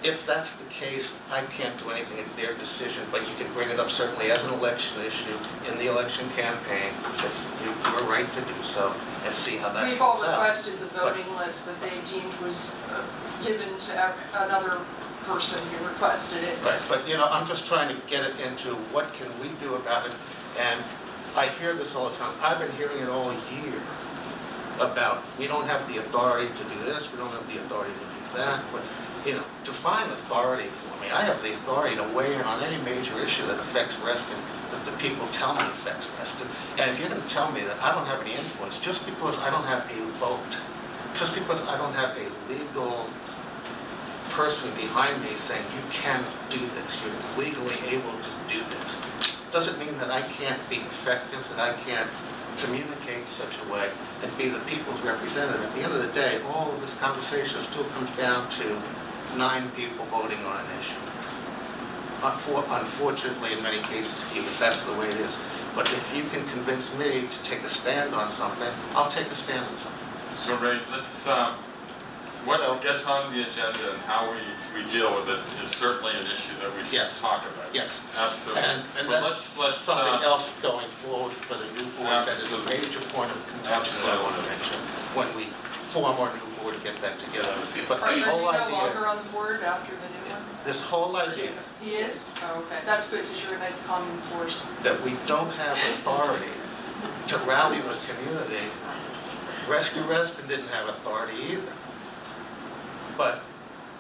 Speaker 3: if that's the case, I can't do anything. It's their decision, but you can bring it up certainly as an election issue in the election campaign. It's your right to do so and see how that
Speaker 10: We've all
Speaker 3: falls out.
Speaker 10: requested the voting list that they deemed was given to another person who requested it.
Speaker 3: Right, but I'm just trying to get it into what can we do about it. And I hear this all the time. I've been hearing it all year about we don't have the authority to do this, we don't have the authority to do that. But, define authority for me. I have the authority to weigh in on any major issue that affects Reston, that the people tell me affects Reston. And if you're going to tell me that I don't have any influence just because I don't have a vote, just because I don't have a legal person behind me saying you can do this, you're legally able to do this, doesn't mean that I can't be effective, that I can't communicate in such a way and be the people's representative. At the end of the day, all of this conversation still comes down to 9 people voting on an issue. Unfortunately, in many cases, that's the way it is. But if you can convince me to take a stand on something, I'll take a stand on something.
Speaker 1: So Ray, let's, what gets on the agenda and how we deal with it is certainly an issue that we should
Speaker 3: Yes.
Speaker 1: talk about.
Speaker 3: Yes.
Speaker 1: Absolutely.
Speaker 3: And
Speaker 1: But
Speaker 3: that's
Speaker 1: let's
Speaker 3: something else going forward for the new board that is a
Speaker 1: Absolutely.
Speaker 3: major point of contention that I want to mention when we form our new board, get that together. But
Speaker 10: Are
Speaker 3: the
Speaker 10: you
Speaker 3: whole
Speaker 10: no
Speaker 3: idea,
Speaker 10: longer on the board after the new one?
Speaker 3: this whole idea
Speaker 10: He is? Oh, okay. That's good because you're a nice common force.
Speaker 3: that we don't have authority to rally the community. Rescue Reston didn't have authority either. But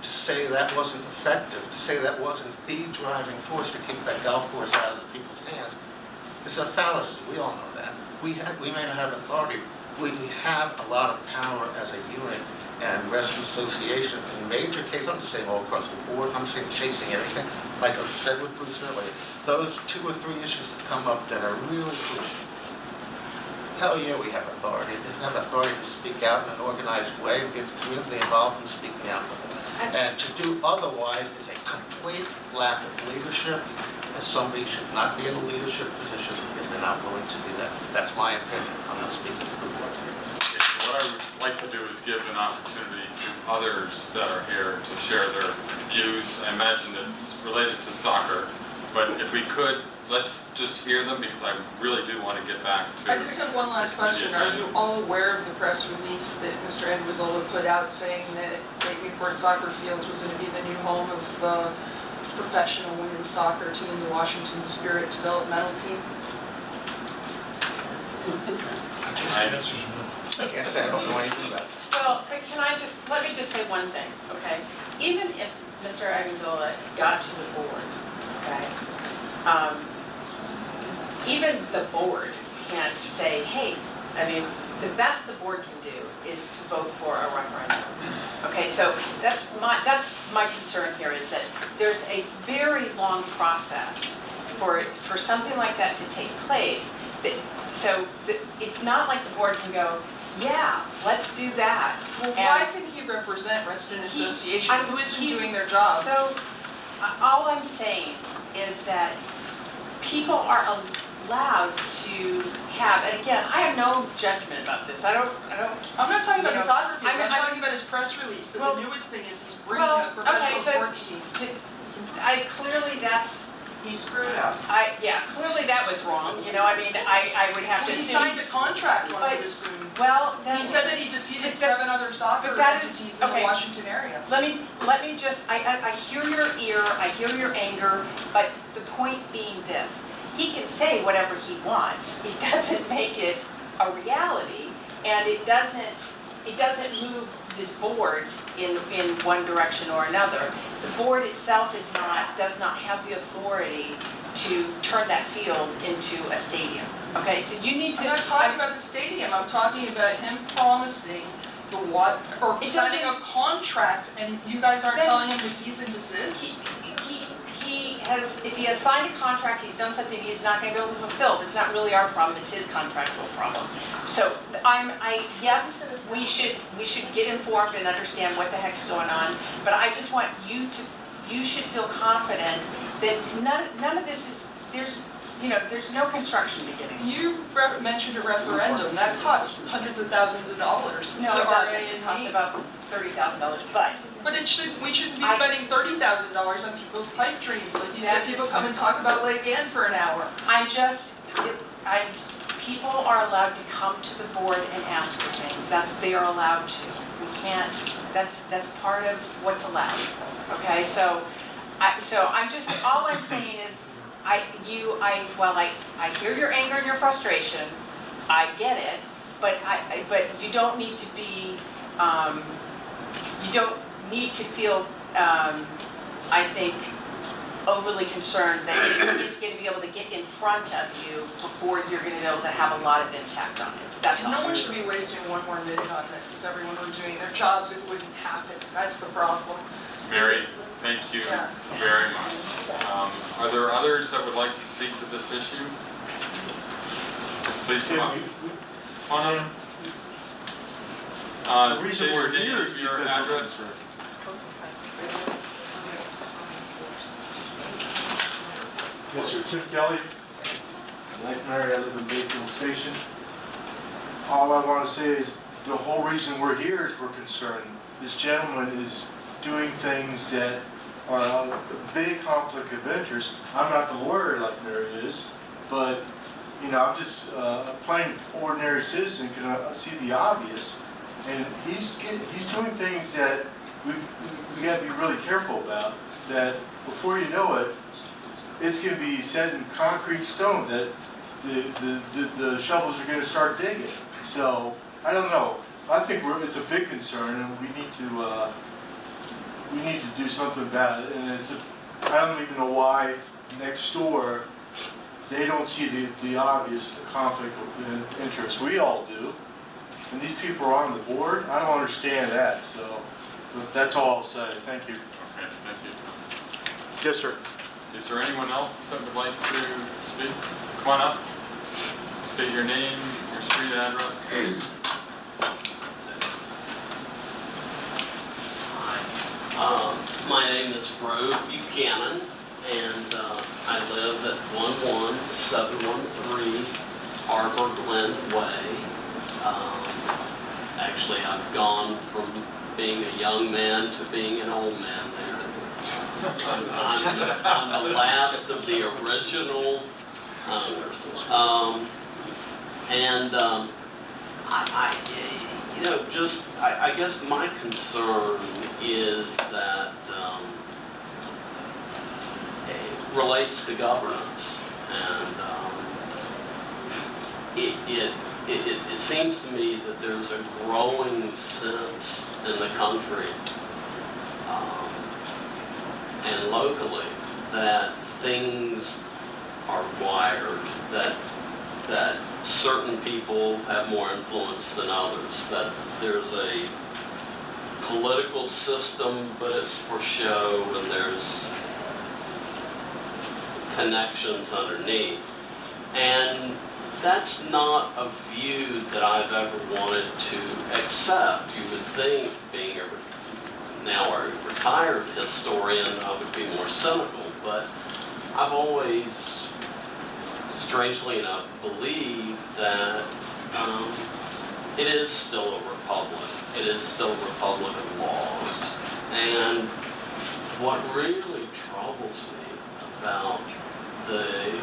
Speaker 3: to say that wasn't effective, to say that wasn't the driving force to keep that golf course out of the people's hands, is a fallacy. We all know that. We may not have authority. We have a lot of power as a unit, and Rescue Association in major cases, I'm just saying all across the board, I'm saying chasing everything, like I said with Bruce earlier, those 2 or 3 issues that come up that are really crucial. Hell yeah, we have authority. We have authority to speak out in an organized way and get the community involved in speaking out. And to do otherwise is a complete lack of leadership, and somebody should not be in a leadership position if they're not willing to do that. That's my opinion. I'm not speaking for the board here.
Speaker 1: Okay, so what I would like to do is give an opportunity to others that are here to share their views. I imagine that it's related to soccer, but if we could, let's just hear them because I really do want to get back to.
Speaker 10: I just have one last question. Are you all aware of the press release that Mr. Andruzzola put out saying that Lake Newport Soccer Fields was going to be the new home of the professional women's soccer team, the Washington Spirit developmental team.
Speaker 3: I can't say I don't know anything about it.
Speaker 8: Well, let me just say one thing, okay? Even if Mr. Aguizola got to the board, okay? Even the board can't say, hey, I mean, the best the board can do is to vote for a referendum. Okay, so that's my concern here, is that there's a very long process for something like that to take place. It's not like the board can go, yeah, let's do that.
Speaker 10: Well, why can he represent resident association who isn't doing their job?
Speaker 8: So, all I'm saying is that people are allowed to have, and again, I have no judgment about this. I'm
Speaker 10: not talking about
Speaker 8: you
Speaker 10: his
Speaker 8: know,
Speaker 10: soccer field. I'm
Speaker 8: I'm-
Speaker 10: talking about his press release. That
Speaker 8: Well,
Speaker 10: the newest thing is he's bringing a professional sports team.
Speaker 8: Clearly that's,
Speaker 7: He screwed up.
Speaker 8: clearly that was wrong. You know, I mean, I would have to
Speaker 10: Well, he
Speaker 8: assume.
Speaker 10: signed a contract, one
Speaker 8: But-
Speaker 10: would assume.
Speaker 8: Well, then.
Speaker 10: He said that he defeated
Speaker 8: but
Speaker 10: 7 other soccer
Speaker 8: but that is-
Speaker 10: entities in the
Speaker 8: okay.
Speaker 10: Washington area.
Speaker 8: Let me just, I hear your ear, I hear your anger, but the point being this, he can say whatever he wants. It doesn't make it a reality, and it doesn't move this board in one direction or another. The board itself does not have the authority to turn that field into a stadium. Okay, so you need to.
Speaker 10: I'm not talking about the stadium. I'm talking about him promising
Speaker 8: It
Speaker 10: signing a
Speaker 8: doesn't-
Speaker 10: contract, and you guys aren't
Speaker 8: Then-
Speaker 10: telling him to cease and desist.
Speaker 8: If he has signed a contract, he's done something he's not going to be able to fulfill. It's not really our problem, it's his contractual problem. So yes, we should get informed and understand what the heck's going on, but I just want you should feel confident that none of this is, there's no construction beginning.
Speaker 10: You mentioned a referendum. That costs hundreds of thousands of dollars
Speaker 8: No,
Speaker 10: to
Speaker 8: it doesn't.
Speaker 10: RA
Speaker 8: It
Speaker 10: and
Speaker 8: costs
Speaker 10: me.
Speaker 8: about $30,000, but
Speaker 10: But we shouldn't be spending $30,000 on people's pipe dreams. Like you said, people come and talk about Lake Ann for an hour.
Speaker 8: people are allowed to come to the board and ask for things. They are allowed to. We can't, that's part of what's allowed. Okay, so I'm just, all I'm saying is, I hear your anger and your frustration. I get it, but you don't need to be, you don't need to feel, I think, overly concerned that he's going to be able to get in front of you before you're going to be able to have a lot of impact on it. That's all.
Speaker 10: No one should be wasting one more minute on this. If everyone were doing their jobs, it wouldn't happen. That's the problem.
Speaker 1: Mary, thank you
Speaker 10: Yeah.
Speaker 1: very much. Are there others that would like to speak to this issue? Please come up. Come on up.
Speaker 12: The reason
Speaker 1: State your
Speaker 12: we're here
Speaker 1: name,
Speaker 12: is
Speaker 1: your
Speaker 12: because we're
Speaker 1: address.
Speaker 12: concerned. Yes, sir. Tim Kelly. Like Mary, I live in Bayfield Station. All I want to say is the whole reason we're here is we're concerned. This gentleman is doing things that are a big conflict of interest. I'm not the lawyer like Mary is, but I'm just a plain ordinary citizen can see the obvious. And he's doing things that we got to be really careful about. That before you know it, it's going to be set in concrete stone that the shovels are going to start digging. So I don't know. I think it's a big concern, and we need to do something about it. And I don't even know why next door they don't see the obvious conflict of interest. We all do, and these people are on the board. I don't understand that. So, but that's all I'll say. Thank you.
Speaker 1: Okay, thank you, Tom.
Speaker 12: Yes, sir.
Speaker 1: Is there anyone else that would like to speak? Come on up. State your name, your street address.
Speaker 13: My name is Roe Buchanan, and I live at 11713 Harbor Glen Way. Actually, I've gone from being a young man to being an old man there. I'm the last of the original owners. I guess my concern is that relates to governance. And it seems to me that there's a growing sense in the country and locally that things are wired, that certain people have more influence than others, that there's a political system, but it's for show, and there's connections underneath. And that's not a view that I've ever wanted to accept. You would think, being now a retired historian, I would be more cynical, but I've always, strangely enough, believed that it is still a republic. It is still a republic of laws. And what really troubles me about the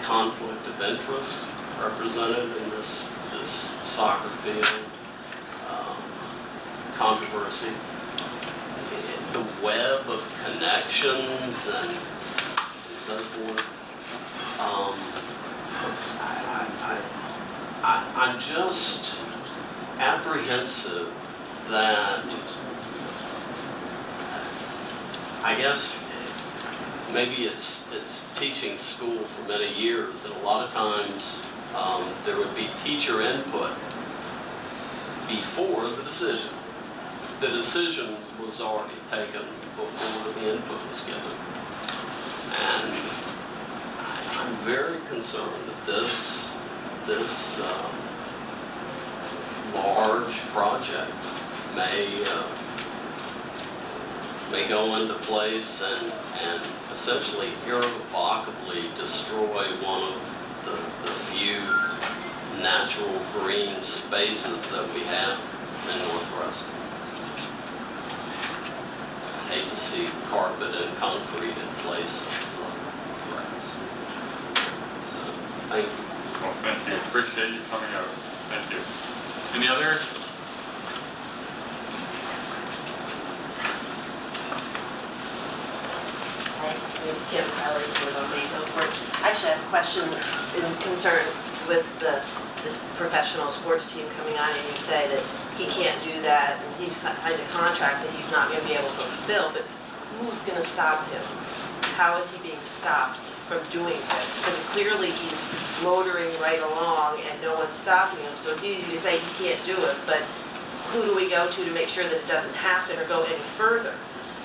Speaker 13: conflict of interest represented in this soccer field controversy, the web of connections and so forth. I'm just apprehensive that, I guess, maybe it's teaching school for many years, and a lot of times there would be teacher input before the decision. The decision was already taken before the input was given. And I'm very concerned that this large project may go into place and essentially irrevocably destroy one of the few natural green spaces that we have in Northwest. I hate to see carpet and concrete in place of grass. So, thank you.
Speaker 1: Well, thank you. Appreciate you coming out. Thank you. Any other?
Speaker 14: Hi, my name is Kim Kelly, I live on Mayfield Court. I actually have a question in concern with this professional sports team coming on, and you say that he can't do that, and he's signed a contract that he's not going to be able to fulfill, but who's going to stop him? How is he being stopped from doing this? Because clearly he's motoring right along and no one's stopping him, so it's easy to say he can't do it, but who do we go to make sure that it doesn't happen or go any further?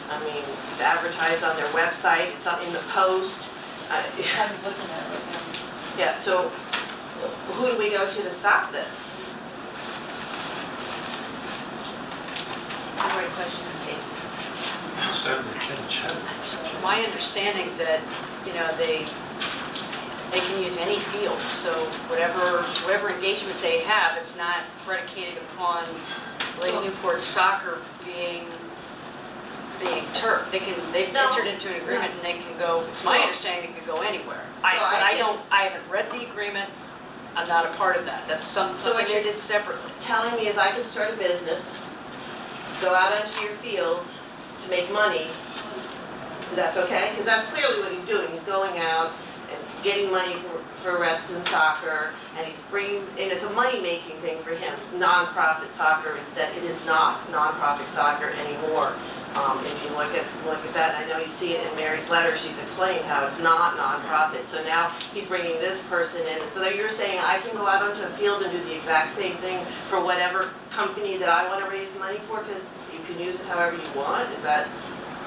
Speaker 14: I mean, it's advertised on their website, it's up in the Post.
Speaker 10: I'm looking at it right now.
Speaker 14: Yeah, so who do we go to stop this?
Speaker 11: Great question, Kate. It's my understanding that, they can use any field, so whatever engagement they have, it's not predicated upon Lake Newport soccer being turf. They've entered into an agreement and they can go, it's my understanding it could go anywhere. I haven't read the agreement, I'm not a part of that. That's something they did separately.
Speaker 14: Telling me is I can start a business, go out onto your fields to make money. That's okay? Because that's clearly what he's doing. He's going out and getting money for Reston soccer, and he's bringing, and it's a money-making thing for him, non-profit soccer, that it is not non-profit soccer anymore. If you look at that, I know you see it in Mary's letter, she's explained how it's not non-profit. So now he's bringing this person in. So that you're saying I can go out onto a field and do the exact same thing for whatever company that I want to raise money for, because you can use it however you want? Is that?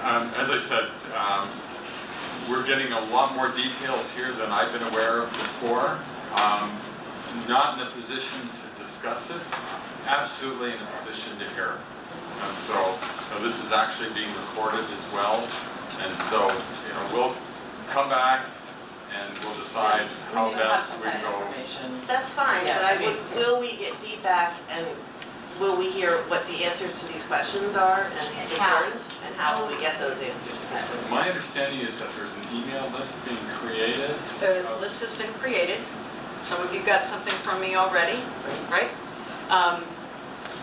Speaker 1: As I said, we're getting a lot more details here than I've been aware of before. Not in a position to discuss it, absolutely in a position to hear. And so this is actually being recorded as well. And so, we'll come back and we'll decide how best we go.
Speaker 14: That's fine,
Speaker 8: Yeah,
Speaker 14: but will we get feedback, and will we hear what the answers to these questions are and these concerns? And how will we get those answers and concerns?
Speaker 1: My understanding is that there's an email list being created.
Speaker 11: The list has been created. Some of you got something from me already, right?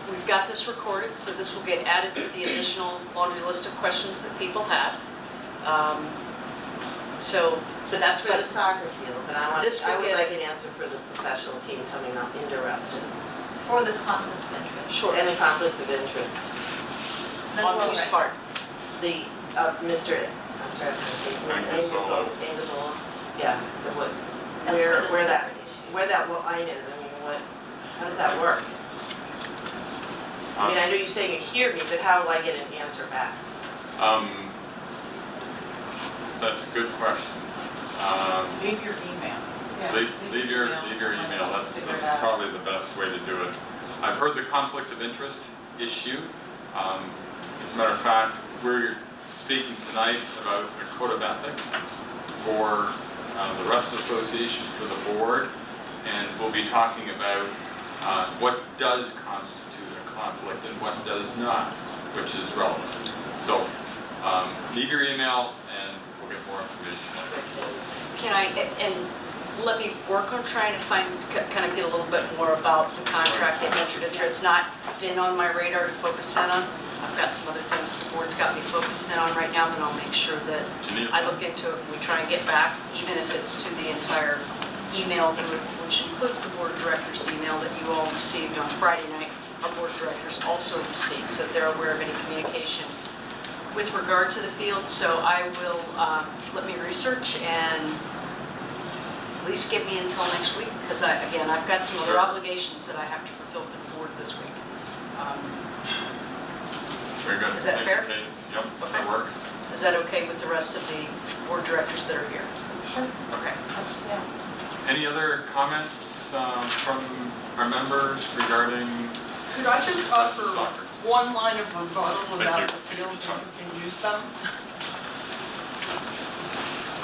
Speaker 11: We've got this recorded, so this will get added to the additional laundry list of questions that people have. So,
Speaker 14: But that's for the soccer field, but
Speaker 11: This will
Speaker 14: I would
Speaker 11: get-
Speaker 14: like an answer for the professional team coming up into Reston.
Speaker 2: Or the conflict of interest.
Speaker 11: sure,
Speaker 14: And the conflict of interest.
Speaker 11: on whose part?
Speaker 14: The, Mr., I'm sorry, I'm gonna say his name.
Speaker 1: Angazola.
Speaker 14: Angazola. Yeah, the what,
Speaker 2: That's for the
Speaker 14: where that,
Speaker 2: separate issue.
Speaker 14: where that line is, I mean, what, how does that work? I mean, I know you're saying you hear me, but how will I get an answer back?
Speaker 1: That's a good question.
Speaker 7: Leave your email.
Speaker 1: Leave your email, that's probably the best way to do it. I've heard the conflict of interest issue. As a matter of fact, we're speaking tonight about a code of ethics for the Reston Association, for the board, and we'll be talking about what does constitute a conflict and what does not, which is relevant. So leave your email and we'll get more information.
Speaker 11: Can I, and let me work on trying to find, kind of get a little bit more about the contract that entered into. It's not been on my radar to focus in on. I've got some other things that the board's got me focused in on right now, but I'll make sure that I look into it and we try and get back, even if it's to the entire email, which includes the board of directors email that you all received on Friday night. Our board of directors also received, so they're aware of any communication with regard to the field. So I will, let me research and at least give me until next week, because again, I've got some other obligations that I have to fulfill for the board this week.
Speaker 1: Very good.
Speaker 11: Is that fair?
Speaker 1: Okay. Yep, that works.
Speaker 11: Is that okay with the rest of the board directors that are here?
Speaker 7: Sure.
Speaker 11: Okay.
Speaker 7: Yeah.
Speaker 1: Any other comments from our members regarding
Speaker 10: Could I just offer
Speaker 1: soccer?
Speaker 10: one line of rebuttal
Speaker 1: Thank
Speaker 10: about
Speaker 1: you.
Speaker 10: the fields and who can use them?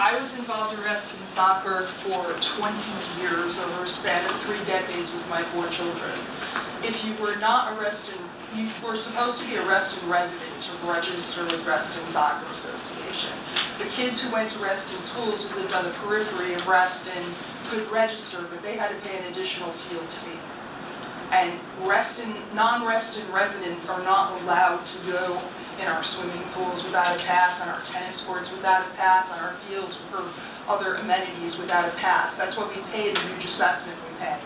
Speaker 10: I was involved in Reston soccer for 20 years over a span of 3 decades with my 4 children. If you were not a Reston, you were supposed to be a Reston resident to register with Reston Soccer Association. The kids who went to Reston schools who lived on the periphery of Reston could register, but they had to pay an additional field fee. And non-Reston residents are not allowed to go in our swimming pools without a pass, on our tennis courts without a pass, on our fields or other amenities without a pass. That's what we pay, the huge assessment we pay.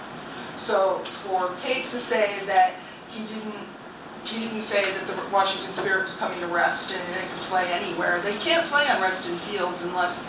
Speaker 10: So for Kate to say that he didn't say that the Washington Spirit was coming to Reston and they could play anywhere. They can't play on Reston fields unless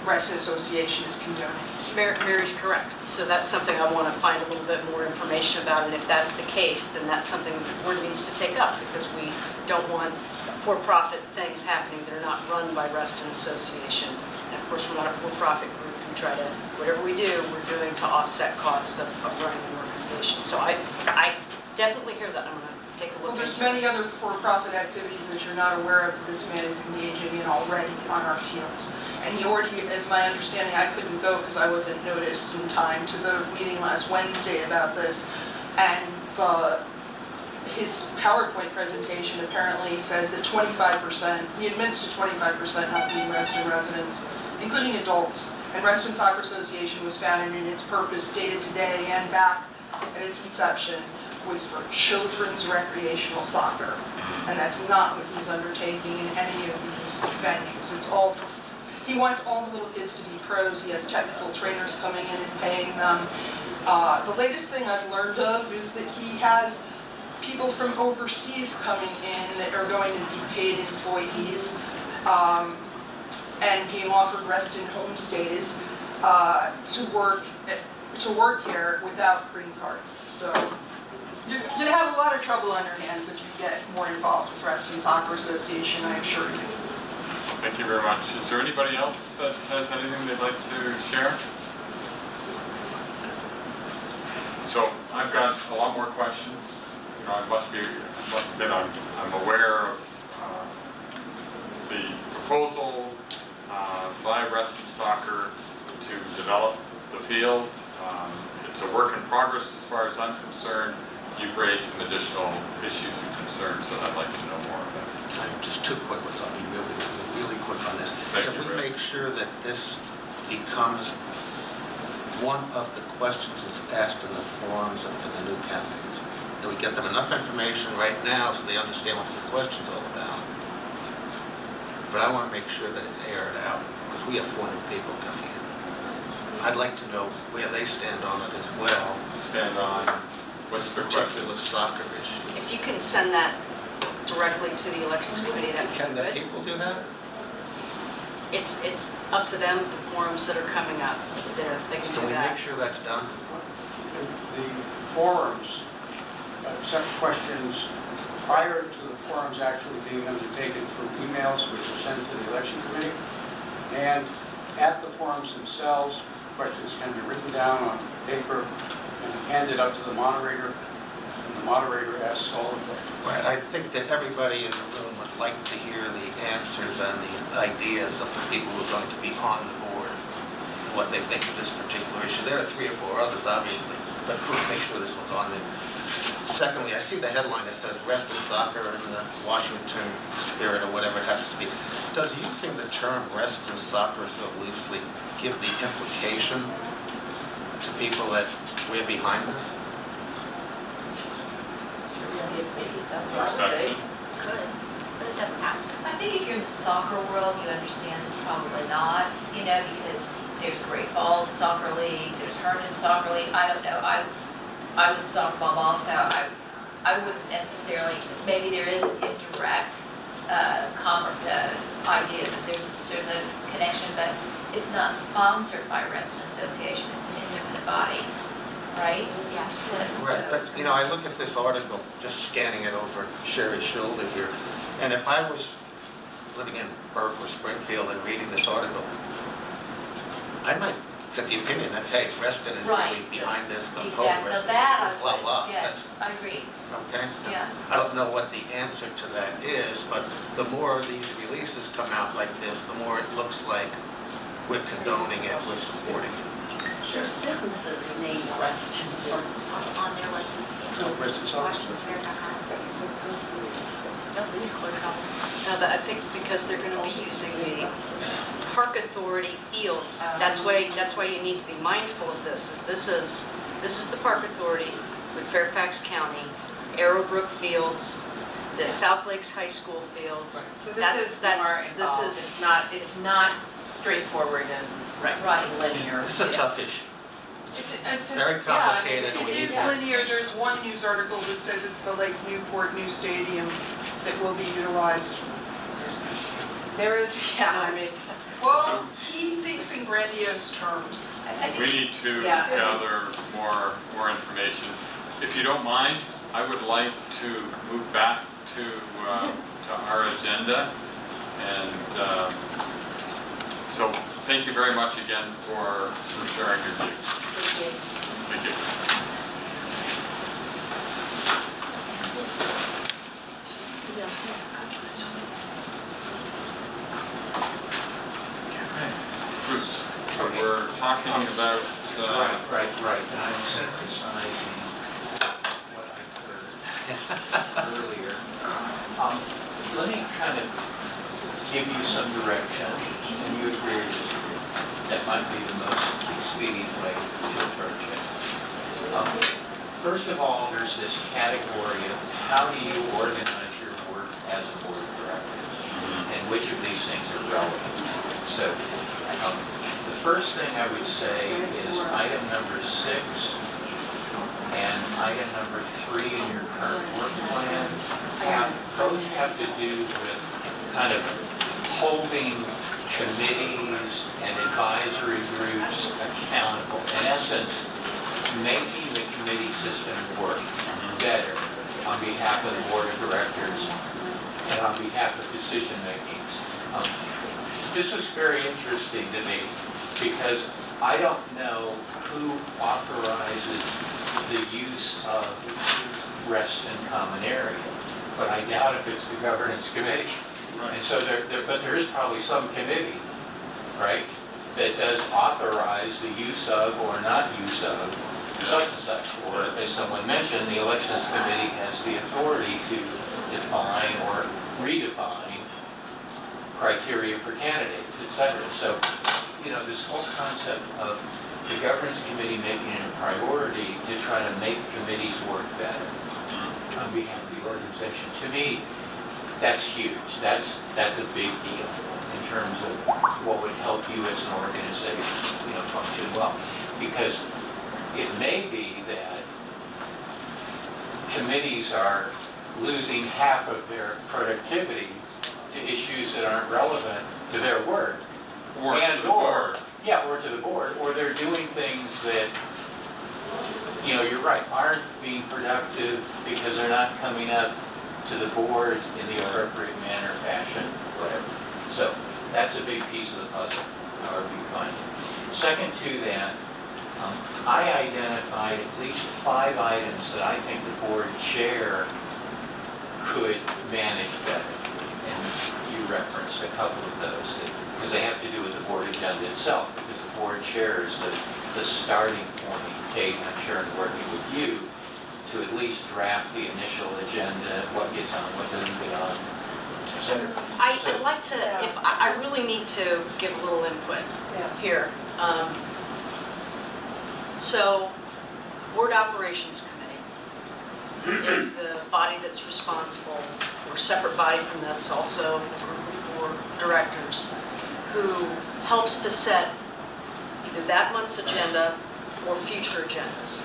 Speaker 10: Reston Association is condoning.
Speaker 11: Mary's correct. So that's something I want to find a little bit more information about, and if that's the case, then that's something the board needs to take up, because we don't want for-profit things happening that are not run by Reston Association. And of course, we're not a for-profit group. We try to, whatever we do, we're doing to offset costs of running an organization. So I definitely hear that. I'm going to take a look
Speaker 10: Well, there's
Speaker 11: into it.
Speaker 10: many other for-profit activities that you're not aware of that this man is engaging in already on our fields. And he already, as my understanding, I couldn't go because I wasn't noticed in time to the meeting last Wednesday about this. And his PowerPoint presentation apparently says that 25%, he admits to 25% not being Reston residents, including adults. And Reston Soccer Association was founded in its purpose stated today and back at its inception was for children's recreational soccer. And that's not what he's undertaking in any of these venues. It's all, he wants all the little kids to be pros. He has technical trainers coming in and paying them. The latest thing I've learned of is that he has people from overseas coming in that are going to be paid employees and being offered Reston homestays to work here without green cards. So you're going to have a lot of trouble on your hands if you get more involved with Reston Soccer Association, I assure you.
Speaker 1: Thank you very much. Is there anybody else that has anything they'd like to share? So I've got a lot more questions. You know, I must admit I'm aware of the proposal by Reston Soccer to develop the field. It's a work in progress as far as I'm concerned. You've raised some additional issues and concerns that I'd like to know more about.
Speaker 3: Just 2 quick ones. I'll be really quick on this.
Speaker 1: Thank
Speaker 3: Can
Speaker 1: you,
Speaker 3: we
Speaker 1: Rick.
Speaker 3: make sure that this becomes one of the questions that's asked in the forums and for the new candidates? That we get them enough information right now so they understand what the question's all about. But I want to make sure that it's aired out. because we have 4 new people coming in. I'd like to know where they stand on it as well,
Speaker 1: Stand on, what's
Speaker 3: this
Speaker 1: the question?
Speaker 3: particular soccer issue.
Speaker 11: If you can send that directly to the elections committee, that would
Speaker 3: Can the
Speaker 11: be good.
Speaker 3: people do that?
Speaker 11: It's up to them, the forums that are coming up, they can
Speaker 3: Can
Speaker 11: do
Speaker 3: we make
Speaker 11: that.
Speaker 3: sure that's done?
Speaker 6: The forums, accept questions prior to the forums actually being undertaken through emails, which are sent to the election committee. And at the forums themselves, questions can be written down on paper and handed up to the moderator, and the moderator asks all the questions.
Speaker 3: Right, I think that everybody in the room would like to hear the answers and the ideas of the people who are going to be on the board, what they think of this particular issue. There are 3 or 4 others, obviously, but please make sure this one's on there. Secondly, I see the headline that says rest in soccer in the Washington spirit, or whatever it happens to be. Does using the term rest in soccer so loosely give the implication to people that we're behind this?
Speaker 1: Perception?
Speaker 2: Could, but it doesn't have to.
Speaker 15: I think if you're in the soccer world, you understand it's probably not, because there's Great Falls Soccer League, there's Herndon Soccer League, I don't know, I was a soccer mom also, I wouldn't necessarily, maybe there is an indirect idea that there's a connection, but it's not sponsored by Wrestling Association, it's an independent body, right?
Speaker 2: Yes.
Speaker 3: Right, but I look at this article, just scanning it over Sherry's shoulder here, and if I was living in Burke or Springfield and reading this article, I might get the opinion that, hey, Reston is really
Speaker 15: Right.
Speaker 3: behind this, but
Speaker 15: Exactly, now
Speaker 3: Reston,
Speaker 15: that I
Speaker 3: blah,
Speaker 15: would,
Speaker 3: blah.
Speaker 15: yes, I agree,
Speaker 3: Okay?
Speaker 15: yeah.
Speaker 3: I don't know what the answer to that is, but the more these releases come out like this, the more it looks like we're condoning it, we're supporting it.
Speaker 7: There's businesses named Weston.
Speaker 2: On their website.
Speaker 6: No, rest in soccer.
Speaker 2: WashingtonSpirit.com. Don't lose quote at all.
Speaker 11: No, but I think because they're gonna be using the Park Authority fields, that's why you need to be mindful of this, this is the Park Authority with Fairfax County, Arrowbrook Fields, the South Lakes High School fields.
Speaker 8: So
Speaker 11: That's-
Speaker 8: this is
Speaker 11: that's-
Speaker 8: more
Speaker 11: this
Speaker 8: involved,
Speaker 11: is-
Speaker 8: it's not straightforward and linear.
Speaker 3: It's a tough issue.
Speaker 10: It's just,
Speaker 3: Very
Speaker 10: yeah, I mean,
Speaker 3: complicated, and we
Speaker 10: it
Speaker 3: need
Speaker 10: is
Speaker 3: more
Speaker 10: linear.
Speaker 3: information.
Speaker 10: There's one news article that says it's the Lake Newport new stadium that will be utilized.
Speaker 8: There is, I mean,
Speaker 10: Well, he thinks in grandiose terms.
Speaker 1: We need to
Speaker 8: Yeah.
Speaker 1: gather more information. If you don't mind, I would like to move back to our agenda. And so thank you very much again for sharing your views. Thank you. Bruce, so we're talking about
Speaker 9: Right. And I'm synthesizing what I heard earlier. Let me kind of give you some direction, and you agree or disagree. That might be the most expedient way to approach it. First of all, there's this category of how do you organize your work as a board of directors, and which of these things are relevant. So, the first thing I would say is item number 6 and item number 3 in your current work plan both have to do with kind of holding committees and advisory groups accountable. In essence, making the committee system work better on behalf of the board of directors and on behalf of decision making. This was very interesting to me because I don't know who authorizes the use of rest and common area, but I doubt if it's the governance committee. And so there is probably some committee, right, that does authorize the use of or not use of such and such. Or as someone mentioned, the elections committee has the authority to define or redefine criteria for candidates, etc. So, this whole concept of the governance committee making it a priority to try to make committees work better on behalf of the organization, to me, that's huge. That's a big deal. in terms of what would help you as an organization, function well. Because it may be that committees are losing half of their productivity to issues that aren't relevant to their work.
Speaker 1: Or to the board.
Speaker 9: Yeah, or to the board, or they're doing things that, you're right, aren't being productive because they're not coming up to the board in the appropriate manner, fashion, whatever. So that's a big piece of the puzzle, however you find it. Second to that, I identified at least 5 items that I think the board chair could manage better. And you referenced a couple of those, because they have to do with the board agenda itself, because the board chair is the starting point. Kate, I'm sure, in working with you, to at least draft the initial agenda, what gets on, what doesn't get on, etc.
Speaker 11: I'd like to, if I really need to give a little input here. So, Board Operations Committee is the body that's responsible for, separate body from this, also a group of 4 directors who helps to set either that month's agenda or future agendas.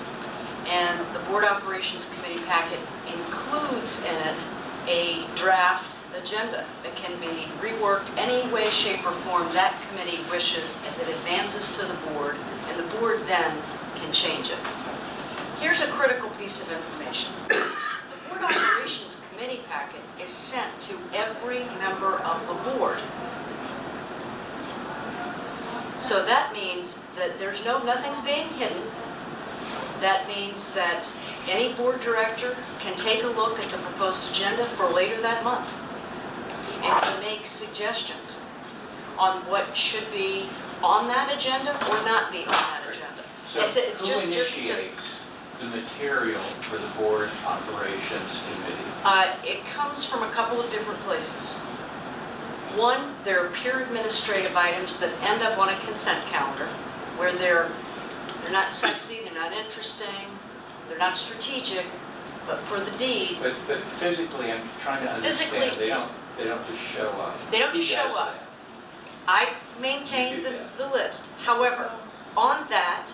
Speaker 11: And the Board Operations Committee packet includes in it a draft agenda that can be reworked any way, shape, or form that committee wishes as it advances to the board, and the board then can change it. Here's a critical piece of information. The Board Operations Committee packet is sent to every member of the board. So that means that nothing's being hidden. That means that any board director can take a look at the proposed agenda for later that month and can make suggestions on what should be on that agenda or not be on that agenda.
Speaker 9: So who initiates the material for the Board Operations Committee?
Speaker 11: It comes from a couple of different places. One, there are pure administrative items that end up on a consent calendar where they're not sexy, they're not interesting, they're not strategic, but for the deed.
Speaker 9: But physically, I'm trying to understand,
Speaker 11: Physically,
Speaker 9: they don't just show up.
Speaker 11: They don't
Speaker 9: Who
Speaker 11: just show
Speaker 9: does
Speaker 11: up.
Speaker 9: that?
Speaker 11: I maintain
Speaker 9: You do that.
Speaker 11: the list. However, on that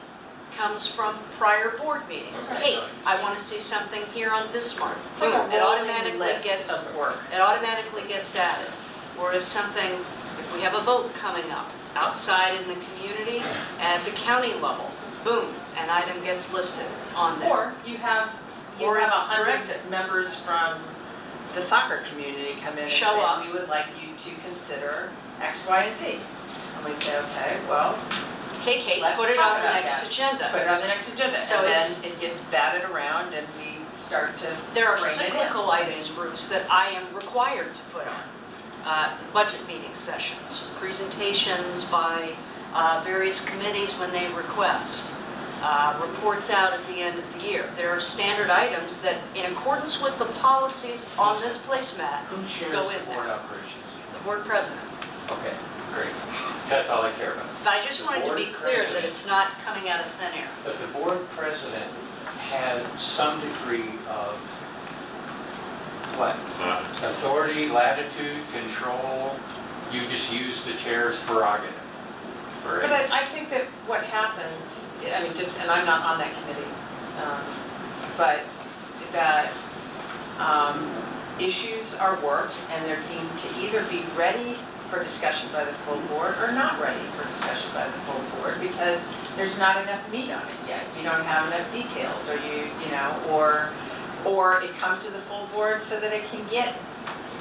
Speaker 11: comes from prior board meetings.
Speaker 9: Okay.
Speaker 11: Kate, I want to see something here on this month.
Speaker 8: It's like a
Speaker 11: Boom, it
Speaker 8: rolling
Speaker 11: automatically
Speaker 8: list
Speaker 11: gets
Speaker 8: of work.
Speaker 11: It automatically gets added. Or if we have a vote coming up outside in the community at the county level, boom, an item gets listed on there.
Speaker 8: Or you have
Speaker 11: Or it's
Speaker 8: 100
Speaker 11: directed.
Speaker 8: members from the soccer community come in and
Speaker 11: Show
Speaker 8: say,
Speaker 11: up.
Speaker 8: we would like you to consider X, Y, and Z. And we say, okay, well,
Speaker 11: Okay, Kate,
Speaker 8: Let's
Speaker 11: put it
Speaker 8: talk
Speaker 11: on the
Speaker 8: about
Speaker 11: next
Speaker 8: that.
Speaker 11: agenda.
Speaker 8: put it on the next agenda.
Speaker 11: So
Speaker 8: And
Speaker 11: it's-
Speaker 8: then it gets batted around and we start to
Speaker 11: There are
Speaker 8: bring it in.
Speaker 11: cyclical items, Bruce, that I am required to put on. Budget meeting sessions, presentations by various committees when they request, reports out at the end of the year. There are standard items that, in accordance with the policies on this placemat,
Speaker 9: Who chairs
Speaker 11: go
Speaker 9: the
Speaker 11: in
Speaker 9: Board
Speaker 11: there.
Speaker 9: Operations?
Speaker 11: The board president.
Speaker 9: Okay, great. That's all I care about.
Speaker 11: But I just
Speaker 9: The
Speaker 11: wanted to
Speaker 9: board
Speaker 11: be clear that
Speaker 9: president-
Speaker 11: it's not coming out of thin air.
Speaker 9: But the board president had some degree of, what? Authority, latitude, control. You just use the chair's prerogative for
Speaker 8: But
Speaker 9: it.
Speaker 8: I think that what happens, I mean, and I'm not on that committee, but that issues are worked and they're deemed to either be ready for discussion by the full board or not ready for discussion by the full board because there's not enough meat on it yet. You don't have enough details or or it comes to the full board so that it can get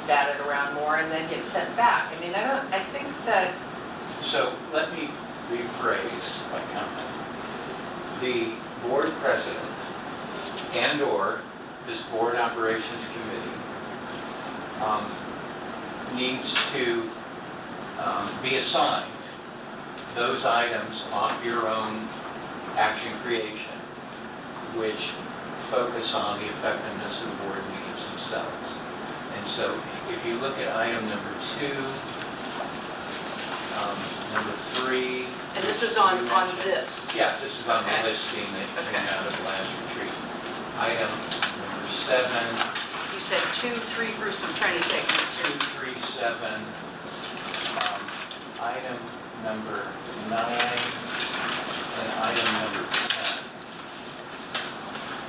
Speaker 8: batted around more and then get sent back. I mean, I think that
Speaker 9: So let me rephrase my comment. The board president and/or this board operations committee needs to be assigned those items off your own action creation, which focus on the effectiveness of the board meetings themselves. And so if you look at item number 2, number 3.
Speaker 11: And this is on
Speaker 9: you mentioned-
Speaker 11: this.
Speaker 9: Yeah, this is on the
Speaker 11: Okay.
Speaker 9: listing that came out of the last retreat. Item number 7,
Speaker 11: You said 2, 3, Bruce, I'm trying to take notes
Speaker 9: 2,
Speaker 11: here.
Speaker 9: 3, 7. item number 9 and item number 10.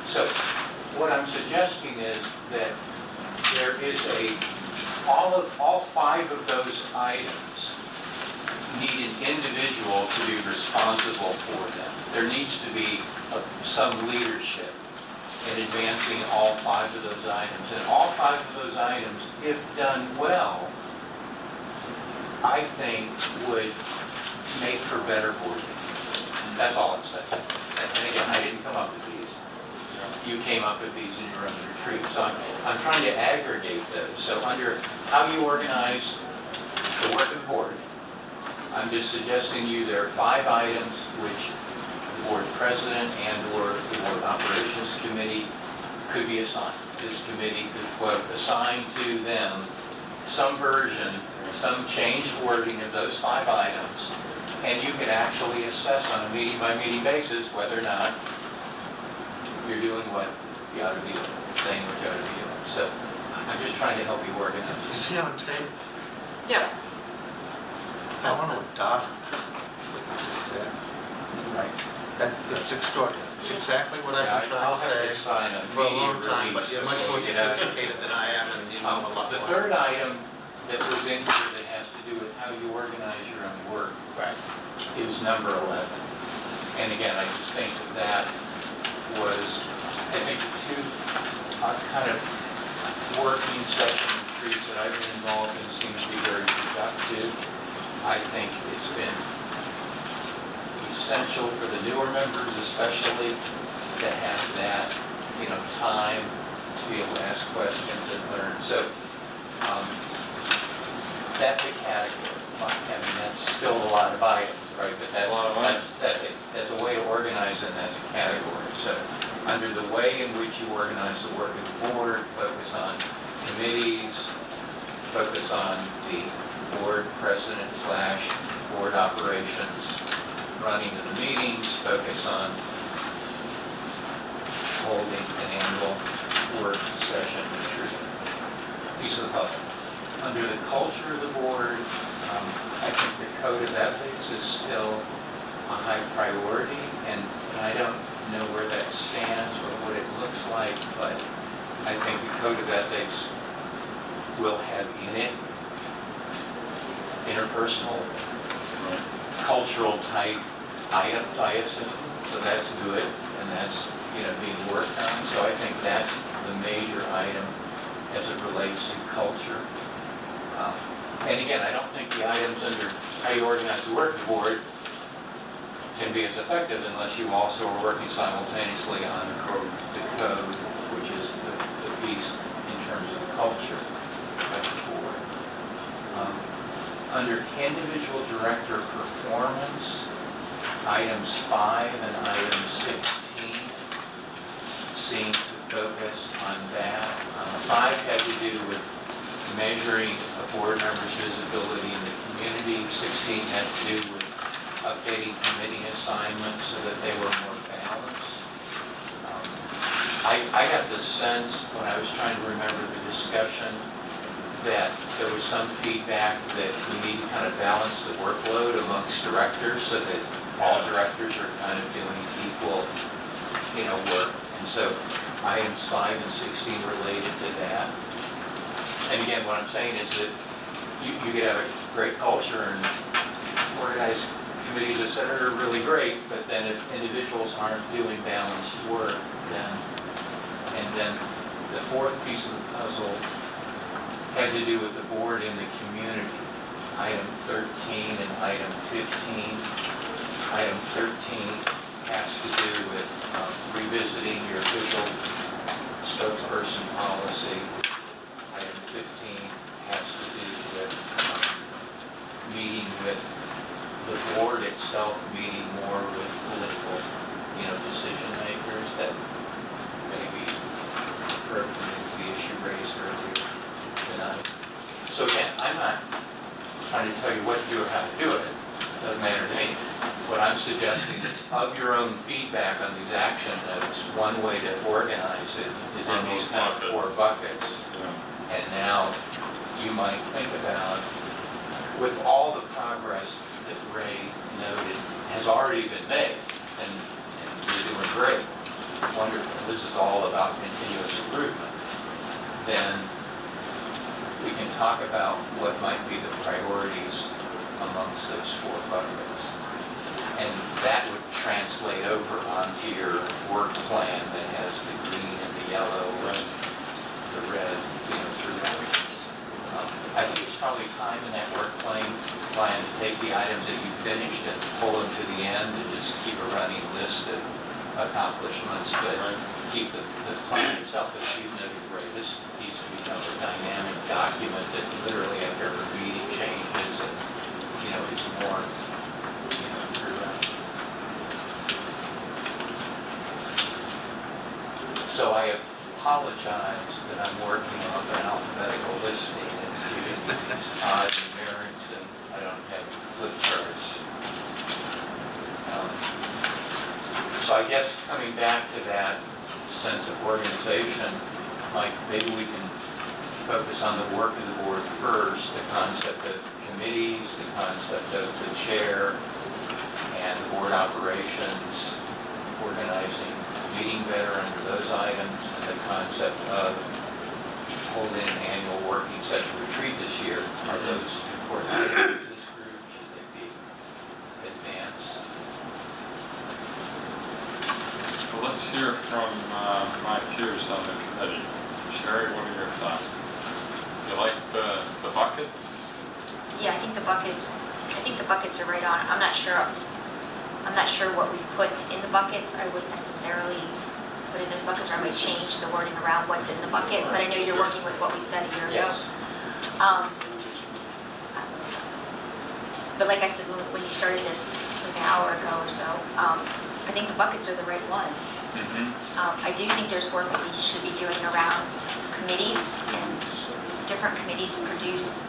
Speaker 9: So what I'm suggesting is that there is all 5 of those items need an individual to be responsible for them. There needs to be some leadership in advancing all 5 of those items. And all 5 of those items, if done well, I think would make for better board meetings. That's all I'm saying. And again, I didn't come up with these. You came up with these in your own retreat. So I'm trying to aggregate those. So under how you organize the work of the board, I'm just suggesting you there are 5 items which the board president and/or the board operations committee could be assigned. This committee could, quote, assign to them some version, some changed wording of those 5 items, and you could actually assess on a meeting-by-meeting basis whether or not you're doing what you ought to be doing, saying what you ought to be doing. So I'm just trying to help you organize.
Speaker 3: You see on tape?
Speaker 11: Yes.
Speaker 3: I want to adopt what you just said.
Speaker 9: Right.
Speaker 3: That's extraordinary. It's exactly what I've been
Speaker 9: I'll
Speaker 3: trying
Speaker 9: have
Speaker 3: to
Speaker 9: to sign a
Speaker 3: say for a long
Speaker 9: media
Speaker 3: time, but
Speaker 9: release
Speaker 3: you're much
Speaker 9: before
Speaker 3: more
Speaker 9: we get out of here.
Speaker 3: sophisticated than I am, and you know a lot
Speaker 9: The
Speaker 3: more.
Speaker 9: third item that was in here that has to do with how you organize your own work
Speaker 3: Right.
Speaker 9: is number 11. And again, I just think that was, I think, 2 kind of working session retreats that I've been involved in seem to be very productive. I think it's been essential for the newer members especially to have that, time to be able to ask questions and learn. So that's a category. I mean, that's still a lot of items, right? But that's a way to organize them as a category. So under the way in which you organize the work of the board, focus on committees, focus on the board president / board operations, running of the meetings, focus on holding an annual work session retreat. Piece of the puzzle. Under the culture of the board, I think the code of ethics is still a high priority, and I don't know where that stands or what it looks like, but I think the code of ethics will have in it interpersonal, cultural type items, I assume. So that's good, and that's being worked on. So I think that's the major item as it relates to culture. And again, I don't think the items under how you organize the work of the board can be as effective unless you also are working simultaneously on the code, which is the piece in terms of culture of the board. Under individual director performance, items 5 and item 16 seem to focus on that. 5 had to do with measuring a board member's visibility in the community. 16 had to do with updating committee assignments so that they were more balanced. I got the sense when I was trying to remember the discussion that there was some feedback that we need to kind of balance the workload amongst directors so that all directors are kind of doing equal, work. And so items 5 and 16 related to that. And again, what I'm saying is that you could have a great culture and organized committees, et cetera, are really great, but then if individuals aren't doing balanced work, then the 4th piece of the puzzle had to do with the board and the community. Item 13 and item 15. Item 13 has to do with revisiting your official spokesperson policy. Item 15 has to do with meeting with the board itself, meeting more with political, decision makers that maybe pertinent to the issue raised earlier tonight. So again, I'm not trying to tell you what to do or how to do it. It doesn't matter to me. What I'm suggesting is of your own feedback on these action notes, one way to organize it is in these kind of 4 buckets. And now you might think about with all the progress that Ray noted has already been made, and you're doing great, wonderful, this is all about continuous improvement, then we can talk about what might be the priorities amongst those 4 buckets. And that would translate over onto your work plan that has the green and the yellow and the red, throughout. I think it's probably time in that work plan to take the items that you finished and pull them to the end and just keep a running list of accomplishments, but keep the plan itself, as you noted, Ray, this needs to become a dynamic document that literally after every meeting changes and, it's more, throughout. So I apologize that I'm working off an alphabetical listing and doing these odds and merits, and I don't have flip charts. So I guess coming back to that sense of organization, Mike, maybe we can focus on the work of the board first, the concept of committees, the concept of the chair, and the board operations, organizing, meeting better under those items, and the concept of holding an annual working session retreat this year. Are those important items to this group? Should they be advanced?
Speaker 1: Well, let's hear from my peers on the committee. Sherry, what are your thoughts? You like the buckets?
Speaker 2: Yeah, I think the buckets are right on. I'm not sure what we've put in the buckets. I wouldn't necessarily put in those buckets, or I might change the wording around what's in the bucket, but I know you're working with what we said a year ago.
Speaker 9: Yes.
Speaker 2: But like I said, when you started this like an hour ago or so, I think the buckets are the right ones. I do think there's work that we should be doing around committees, and different committees produce,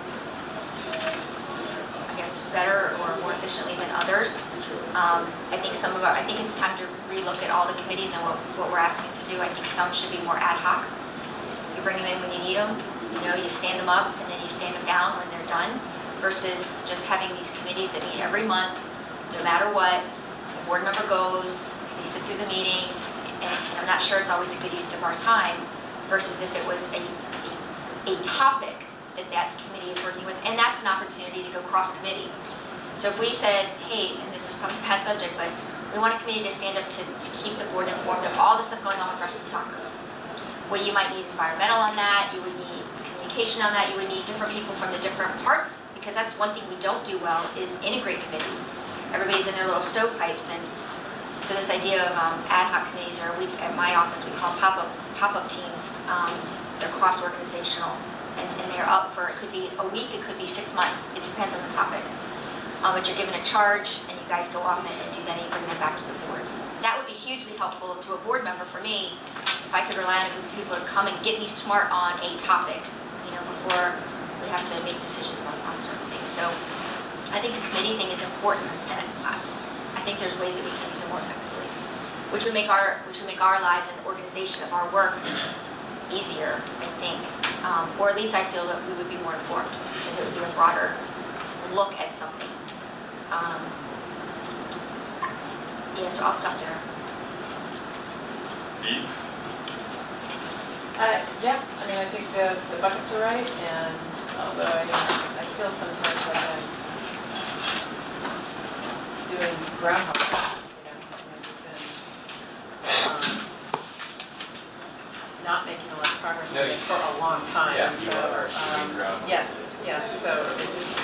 Speaker 2: I guess, better or more efficiently than others. I think it's time to relook at all the committees and what we're asking them to do. I think some should be more ad hoc. You bring them in when you need them, you stand them up and then you stand them down when they're done, versus just having these committees that meet every month, no matter what. The board member goes, they sit through the meeting, and I'm not sure it's always a good use of our time, versus if it was a topic that committee is working with, and that's an opportunity to go cross-committee. So if we said, hey, and this is probably a bad subject, but we want a committee to stand up to keep the board informed of all the stuff going on with Wrestling Soccer. Well, you might need environmental on that, you would need communication on that, you would need different people from the different parts, because that's one thing we don't do well, is integrate committees. Everybody's in their little stovepipes, and so this idea of ad hoc committees, or at my office we call them pop-up teams, they're cross-organizational, and they're up for, it could be a week, it could be 6 months, it depends on the topic. But you're given a charge, and you guys go off and do that, and you bring them back to the board. That would be hugely helpful to a board member for me, if I could rely on a group of people to come and get me smart on a topic, before we have to make decisions on certain things. So I think the committee thing is important, and I think there's ways that we can use it more effectively, which would make our lives and organization of our work easier, I think. Or at least I feel that we would be more informed, because it would be a broader look at something. Yeah, so I'll stop there.
Speaker 1: Eve?
Speaker 8: Yeah, I think the buckets are right, and although I feel sometimes like I'm doing groundhog Day, we've been not making a lot of progress on this for a long time.
Speaker 9: Yeah,
Speaker 8: so,
Speaker 9: you are doing groundhog
Speaker 8: yes, yeah, so it's,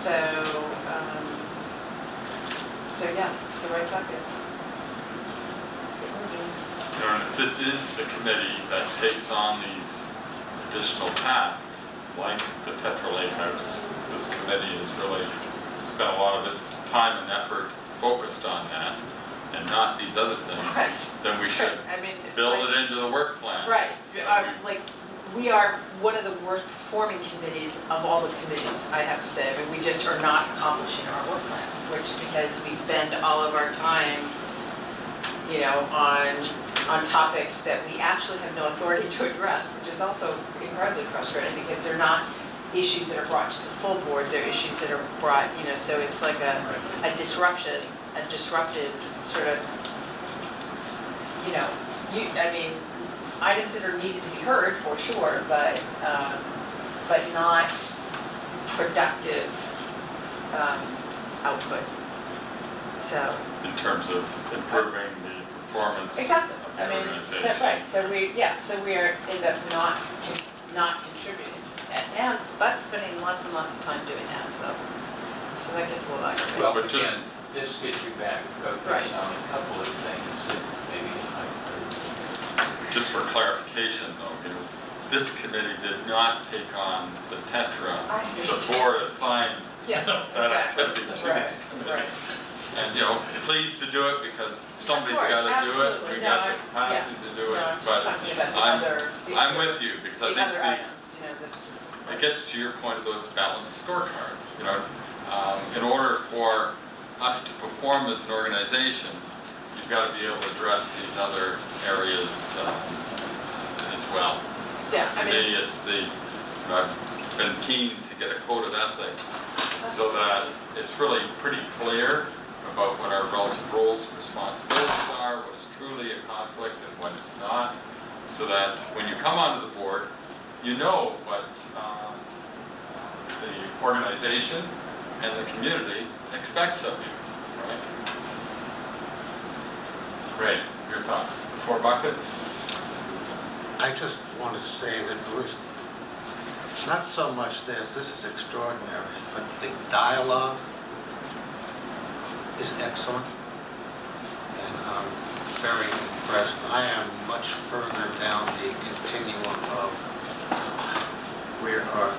Speaker 8: so yeah, it's the right buckets. That's what we're doing.
Speaker 1: If this is the committee that takes on these additional tasks, like the Tetra Lake House, this committee has really spent a lot of its time and effort focused on that, and not these other things,
Speaker 8: Right.
Speaker 1: then we should
Speaker 8: It's
Speaker 1: build
Speaker 8: like-
Speaker 1: it into the work plan.
Speaker 8: Right, we are one of the worst performing committees of all the committees, I have to say. We just are not accomplishing our work plan, because we spend all of our time, on on topics that we actually have no authority to address, which is also incredibly frustrating because they're not issues that are brought to the full board, they're issues that are brought, so it's like a disruptive sort of, items that are needed to be heard for sure, but not productive output. So.
Speaker 1: In terms of improving the performance
Speaker 8: Exactly.
Speaker 1: of the organization.
Speaker 8: So we are end up not contributing, but spending lots and lots of time doing that. So that gets a little aggravating.
Speaker 9: Well,
Speaker 1: But just-
Speaker 9: again, this gets you back focused
Speaker 8: Right.
Speaker 9: on a couple of things that maybe
Speaker 1: Just for clarification though, this committee did not take on the tetra.
Speaker 8: I
Speaker 1: The
Speaker 8: understand.
Speaker 1: board assigned
Speaker 8: Yes,
Speaker 1: that
Speaker 8: exactly.
Speaker 1: activity to
Speaker 8: Right,
Speaker 1: this committee.
Speaker 8: right.
Speaker 1: And, pleased to do it because somebody's
Speaker 8: Of course,
Speaker 1: got to do it.
Speaker 8: absolutely.
Speaker 1: We
Speaker 8: No,
Speaker 1: got
Speaker 8: I-
Speaker 1: the capacity to do
Speaker 8: No,
Speaker 1: it.
Speaker 8: I'm just
Speaker 1: But
Speaker 8: talking about the
Speaker 1: I'm with you because I
Speaker 8: the
Speaker 1: think
Speaker 8: other items, that's just.
Speaker 1: it gets to your point of the balanced scorecard. In order for us to perform as an organization, you've got to be able to address these other areas as well.
Speaker 8: Yeah,
Speaker 1: To me, it's I've been keen to get a code of ethics so that it's really pretty clear about what our relative roles and responsibilities are, what is truly a conflict and what is not, so that when you come onto the board, you know what the organization and the community expects of you, right? Great, your thoughts? The 4 buckets?
Speaker 3: I just want to say that Bruce, it's not so much this is extraordinary, but the dialogue is excellent, and I'm very impressed. I am much further down the continuum of where our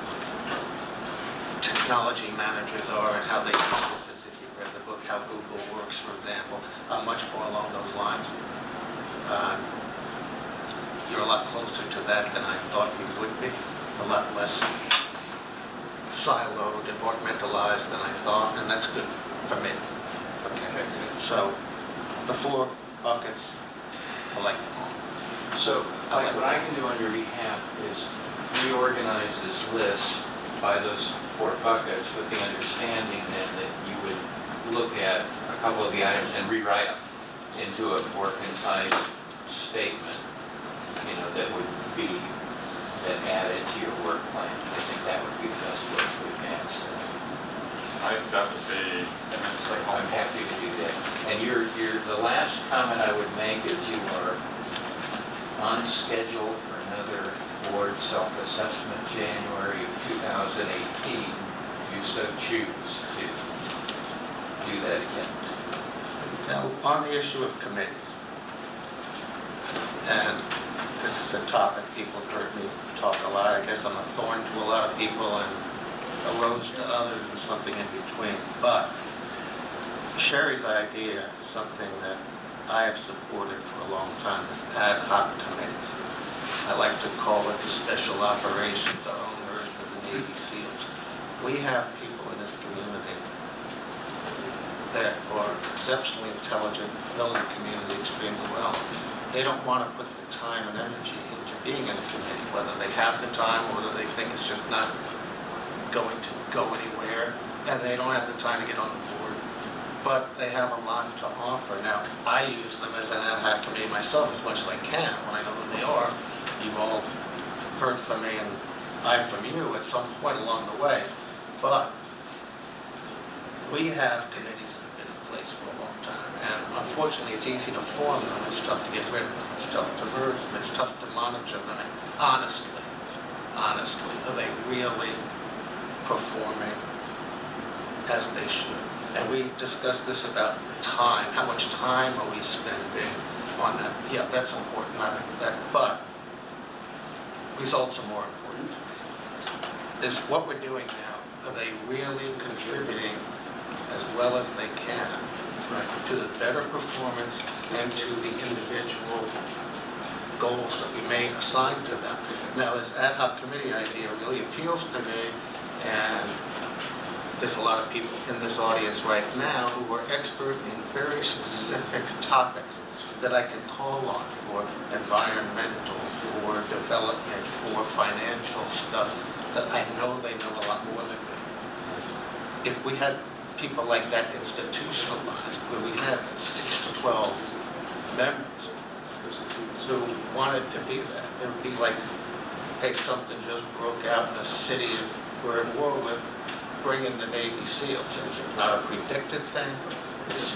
Speaker 3: technology managers are and how they do business. If you've read the book, How Google Works, for example, I'm much more along those lines. You're a lot closer to that than I thought you would be, a lot less siloed, departmentalized than I thought, and that's good for me. Okay, so the 4 buckets, I like them all.
Speaker 9: So,
Speaker 3: like
Speaker 9: what I can do on your behalf is reorganize this list by those 4 buckets with the understanding then that you would look at a couple of the items and rewrite them into a more concise statement, that would be then added to your work plan. I think that would be the best way to advance that.
Speaker 1: That would be immensely
Speaker 9: I'm
Speaker 1: helpful.
Speaker 9: happy to do that. And the last comment I would make is you are on schedule for another board self-assessment January of 2018, if you so choose to do that again.
Speaker 3: Now, on the issue of committees, and this is a topic people have heard me talk a lot. I guess I'm a thorn to a lot of people and a rose to others and something in between. But Sherry's idea is something that I have supported for a long time, is ad hoc committees. I like to call it the special operations, our own version of the Navy SEALs. We have people in this community that are exceptionally intelligent, know the community extremely well. They don't want to put the time and energy into being in a committee, whether they have the time or whether they think it's just not going to go anywhere, and they don't have the time to get on the board. But they have a lot to offer. Now, I use them as an ad hoc committee myself as much as I can when I know who they are. You've all heard from me and I from you at some point along the way. But we have committees that have been in place for a long time, and unfortunately it's easy to form them, it's tough to get rid of them, it's tough to merge them, it's tough to monitor them, and honestly, are they really performing as they should? And we discussed this about time, how much time are we spending on that? Yeah, that's important, but results are more important. Is what we're doing now, are they really contributing as well as they can to the better performance and to the individual goals that we may assign to them? Now, this ad hoc committee idea really appeals to me, and there's a lot of people in this audience right now who are expert in very specific topics that I can call on for environmental, for development, for financial stuff, that I know they know a lot more than me. If we had people like that institutionalized, where we had 6 to 12 members who wanted to be that, it would be like, hey, something just broke out in a city we're in war with, bring in the Navy SEALs. It's not a predicted thing. It's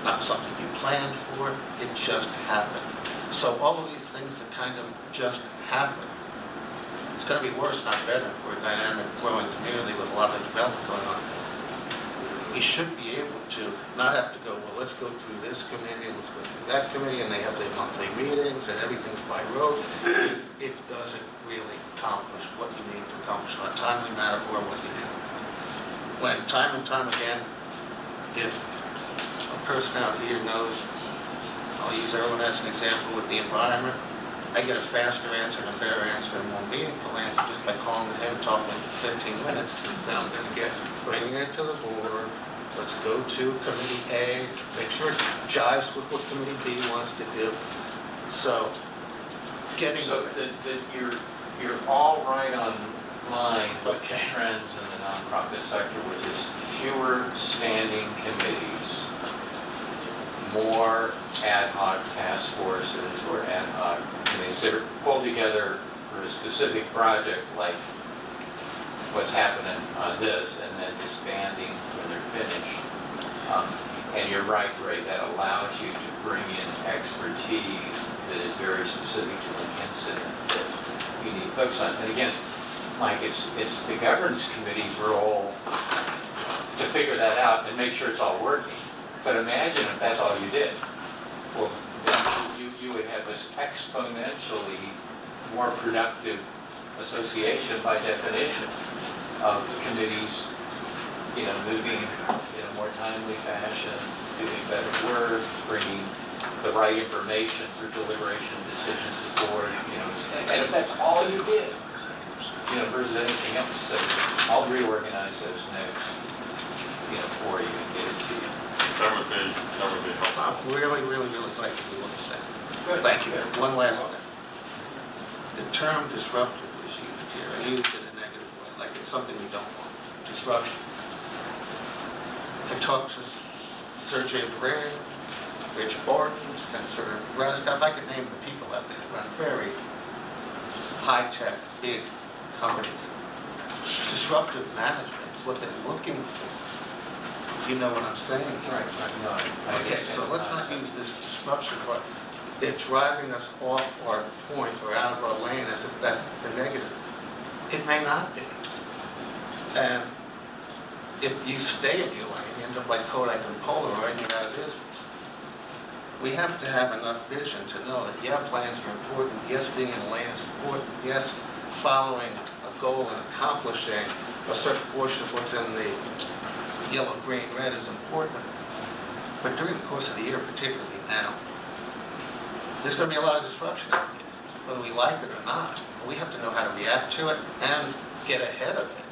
Speaker 3: not something you planned for. It just happened. So all of these things that kind of just happen, it's going to be worse, not better. We're a dynamic, growing community with a lot of development going on. We should be able to not have to go, well, let's go through this committee, and let's go through that committee, and they have their monthly meetings, and everything's by rote. It doesn't really accomplish what you need to accomplish in a timely manner or what you do. When time and time again, if a person out here knows, I'll use everyone as an example with the environment, I get a faster answer and a better answer and a more meaningful answer just by calling him, talking for 15 minutes, then I'm going to get, bringing it to the board, let's go to committee A, make sure it jives with what committee B wants to do. So, getting...
Speaker 9: So you're all right on line with the
Speaker 3: Okay.
Speaker 9: trends in the nonprofit sector, which is fewer standing committees, more ad hoc task forces or ad hoc committees that are pulled together for a specific project, like what's happening on this, and then disbanding when they're finished. And you're right, Ray, that allows you to bring in expertise that is very specific to an incident that you need to focus on. And again, Mike, it's the governance committee's role to figure that out and make sure it's all working. But imagine if that's all you did. Well, then you would have this exponentially more productive association by definition of committees, moving in a more timely fashion, doing better work, bringing the right information for deliberation decisions to the board, and if that's all you did, versus anything else, so I'll reorganize those notes, for you and get it to you.
Speaker 1: That would be helpful.
Speaker 3: I'm really, really, really glad you do understand.
Speaker 9: Good.
Speaker 3: Thank you. One last thing. The term disruptive was used here, and used in a negative way, like it's something we don't want. Disruption. I talked to Sergey Brin, Rich Barton, Spencer Raskoff. I could name the people out there who run very high-tech, big companies. Disruptive management is what they're looking for. You know what I'm saying?
Speaker 9: Right. I
Speaker 3: Okay,
Speaker 9: understand
Speaker 3: so
Speaker 9: the
Speaker 3: let's not
Speaker 9: concept.
Speaker 3: use this disruption, but they're driving us off our point or out of our lane as if that's a negative. It may not be. And if you stay in your lane, you end up like Kodak and Polaroid and you're out of business. We have to have enough vision to know that, yeah, plans are important. Yes, being in a lane is important. Yes, following a goal and accomplishing a certain portion of what's in the yellow, green, red is important. But during the course of the year, particularly now, there's going to be a lot of disruption out there, whether we like it or not. We have to know how to react to it and get ahead of it.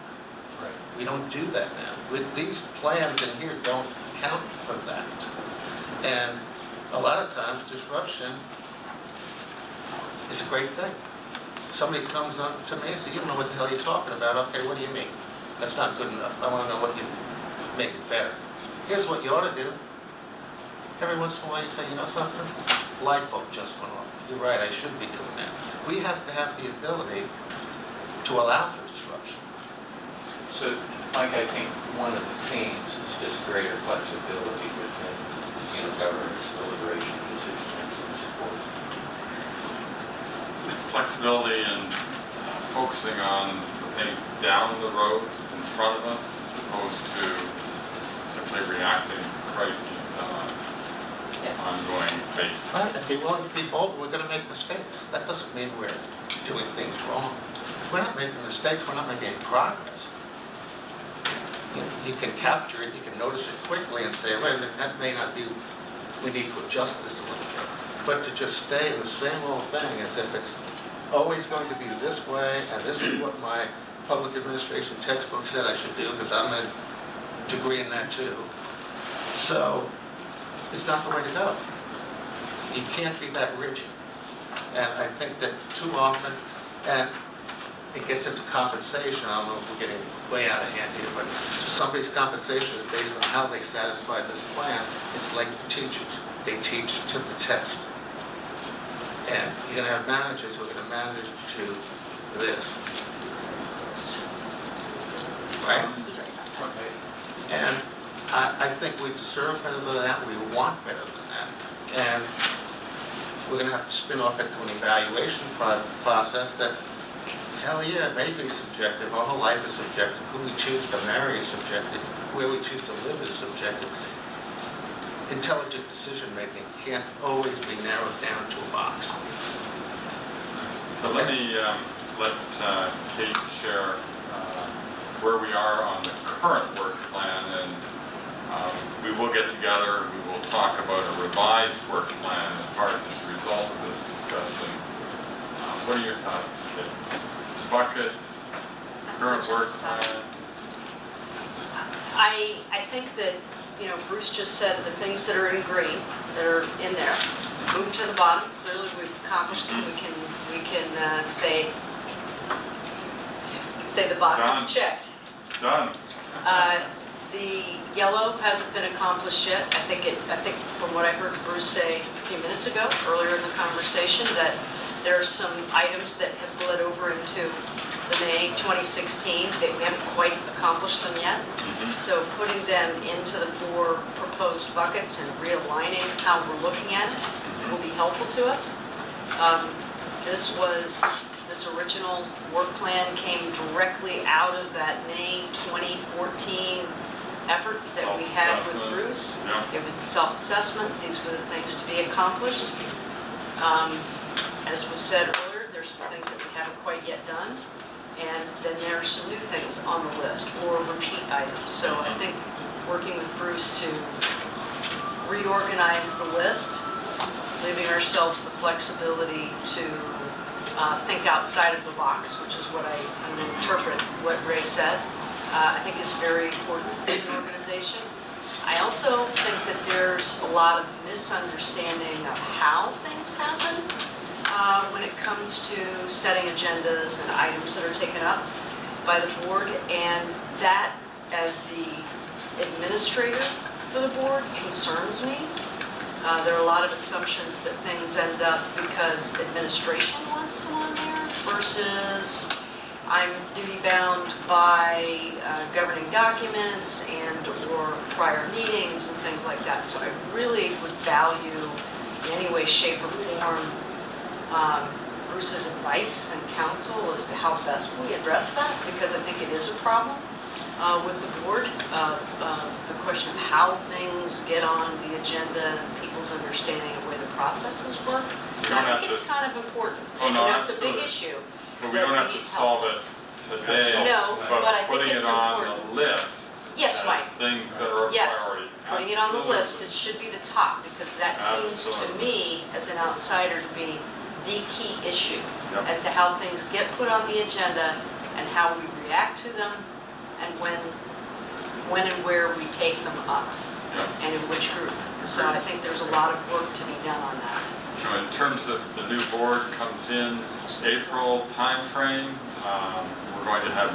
Speaker 9: Right.
Speaker 3: We don't do that now. These plans in here don't account for that. And a lot of times, disruption is a great thing. Somebody comes up to me and says, you don't know what the hell you're talking about. Okay, what do you mean? That's not good enough. I want to know what you make it better. Here's what you ought to do. Every once in a while you say, you know something? Light bulb just went off. You're right, I should be doing that. We have to have the ability to allow for disruption.
Speaker 9: So, Mike, I think one of the themes is just greater flexibility within, governance, deliberation, decision-making, and support.
Speaker 1: Flexibility and focusing on the things down the road in front of us as opposed to simply reacting to crises on an ongoing basis.
Speaker 3: Right, and be willing to be bold. We're going to make mistakes. That doesn't mean we're doing things wrong. If we're not making mistakes, we're not making any progress. You can capture it, you can notice it quickly and say, wait a minute, that may not be, we need to adjust this a little bit. But to just stay in the same old thing as if it's always going to be this way, and this is what my public administration textbook said I should do, because I'm a degree in that too. So, it's not the way to go. You can't be that rigid. And I think that too often, and it gets into compensation, I don't know if we're getting way out of hand here, but somebody's compensation is based on how they satisfy this plan. It's like the teachers. They teach to the test. And you're gonna have managers who are gonna manage to this. Right? And I think we deserve better than that, we want better than that. And we're gonna have to spin off into an evaluation process that, hell yeah, it may be subjective, our whole life is subjective, who we choose to marry is subjective, where we choose to live is subjective. Intelligent decision-making can't always be narrowed down to a box.
Speaker 1: So let me let Kate share where we are on the current work plan, and we will get together and we will talk about a revised work plan as part of this result of this discussion. What are your thoughts, Kate? Buckets, current work plan?
Speaker 11: I think that, you know, Bruce just said the things that are in green, that are in there, move to the bottom. Clearly, we've accomplished them. We can say the box
Speaker 1: Done.
Speaker 11: is checked.
Speaker 1: Done.
Speaker 11: The yellow hasn't been accomplished yet. I think from what I heard Bruce say a few minutes ago, earlier in the conversation, that there are some items that have bled over into the May 2016 that we haven't quite accomplished them yet. So putting them into the 4 proposed buckets and realigning how we're looking at it will be helpful to us. This original work plan came directly out of that May 2014 effort that we had with Bruce.
Speaker 1: Yeah.
Speaker 11: It was the self-assessment. These were the things to be accomplished. As was said earlier, there's some things that we haven't quite yet done. And then there are some new things on the list or repeat items. So I think working with Bruce to reorganize the list, leaving ourselves the flexibility to think outside of the box, which is what I'm going to interpret what Ray said, I think is very important as an organization. I also think that there's a lot of misunderstanding of how things happen when it comes to setting agendas and items that are taken up by the board, and that, as the administrator for the board, concerns me. There are a lot of assumptions that things end up because administration wants them on there versus I'm duty-bound by governing documents and or prior meetings and things like that. So I really would value in any way, shape, or form Bruce's advice and counsel as to how best we address that, because I think it is a problem with the board of the question of how things get on the agenda and people's understanding of the way the processes work. So I think it's kind of important.
Speaker 1: Oh, no,
Speaker 11: it's a big issue.
Speaker 1: But we don't have to solve it today.
Speaker 11: No, but I think
Speaker 1: putting
Speaker 11: it's
Speaker 1: it on
Speaker 11: important.
Speaker 1: the list
Speaker 11: Yes,
Speaker 1: as
Speaker 11: Mike.
Speaker 1: things that are a
Speaker 11: Yes,
Speaker 1: priority.
Speaker 11: putting it on the
Speaker 1: Absolutely.
Speaker 11: list, it should be the top, because that seems to
Speaker 1: Absolutely.
Speaker 11: me, as an outsider, to be the key issue
Speaker 1: Yep.
Speaker 11: as to how things get put on the agenda and how we react to them and when and where we take them up
Speaker 1: Yep.
Speaker 11: and in which group. So I think there's a lot of work to be done on that.
Speaker 1: You know, in terms of the new board comes in April timeframe, we're going to have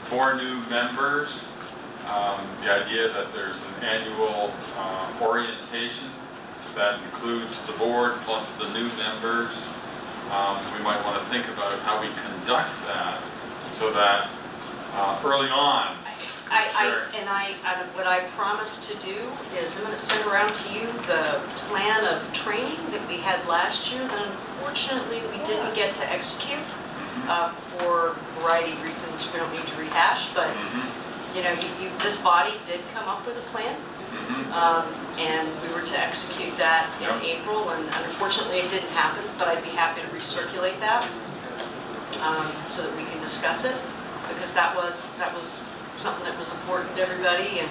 Speaker 1: 4 new members. The idea that there's an annual orientation that includes the board plus the new members. We might want to think about how we conduct that so that early on,
Speaker 11: What I promised to do is I'm going to send around to you the plan of training that we had last year that unfortunately we didn't get to execute for a variety of reasons we don't need to rehash, but you know, this body did come up with a plan. And we were to execute that in April, and unfortunately it didn't happen, but I'd be happy to recirculate that so that we can discuss it, because that was something that was important to everybody, and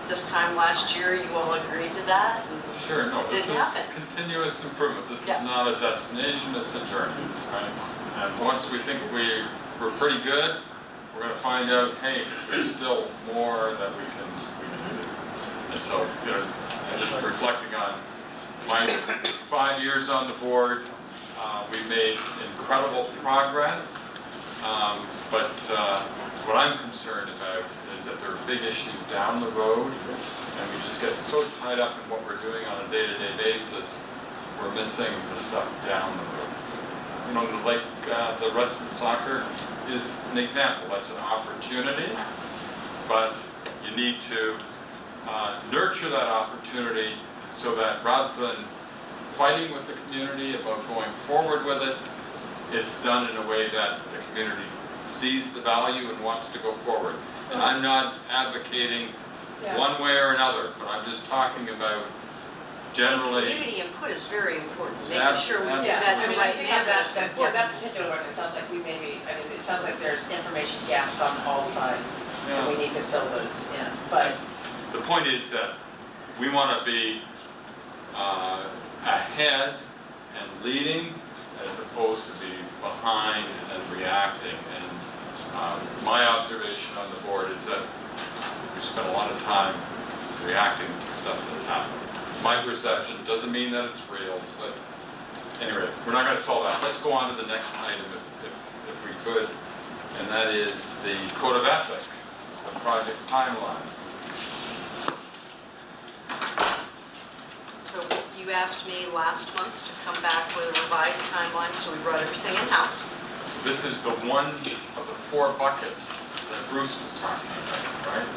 Speaker 11: this time last year you all agreed to that. And
Speaker 1: sure, no, this
Speaker 11: didn't
Speaker 1: is
Speaker 11: happen.
Speaker 1: continuous improvement. This
Speaker 11: Yeah.
Speaker 1: is not a destination, it's a journey, right? And once we think we're pretty good, we're going to find out, hey, there's still more that we can do. And so, you know, and just reflecting on my 5 years on the board, we made incredible progress. But what I'm concerned about is that there are big issues down the road, and we just get so tied up in what we're doing on a day-to-day basis, we're missing the stuff down the road. You know, like the Western soccer is an example. That's an opportunity, but you need to nurture that opportunity so that rather than fighting with the community about going forward with it, it's done in a way that the community sees the value and wants to go forward. And I'm not advocating one way or another, but I'm just talking about generally.
Speaker 11: And community input is very important, making
Speaker 1: Yeah,
Speaker 11: sure we do
Speaker 1: absolutely.
Speaker 11: that
Speaker 8: I
Speaker 11: in
Speaker 8: mean,
Speaker 11: the
Speaker 8: I
Speaker 11: right
Speaker 8: think
Speaker 11: manner.
Speaker 8: that particular one, it sounds like we maybe, I mean, it sounds like there's information gaps on all sides, and we need to fill those in, but.
Speaker 1: The point is that we want to be ahead and leading as opposed to be behind and reacting. And my observation on the board is that we spend a lot of time reacting to stuff that's happening. My perception doesn't mean that it's real, but anyway, we're not going to solve that. Let's go on to the next item if we could, and that is the Code of Ethics, the project timeline.
Speaker 11: So you asked me last month to come back with a revised timeline, so we brought everything in-house.
Speaker 1: This is the one of the 4 buckets that Bruce was talking about, right?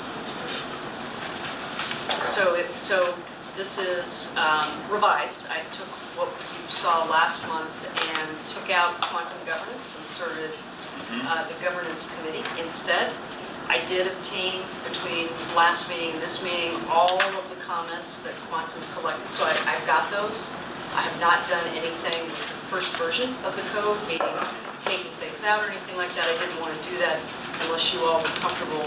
Speaker 11: So this is revised. I took what you saw last month and took out quantum governance, inserted the governance committee instead. I did obtain between last meeting and this meeting all of the comments that Quantum collected, so I've got those. I have not done anything with the first version of the code, meaning taking things out or anything like that. I didn't want to do that unless you all were comfortable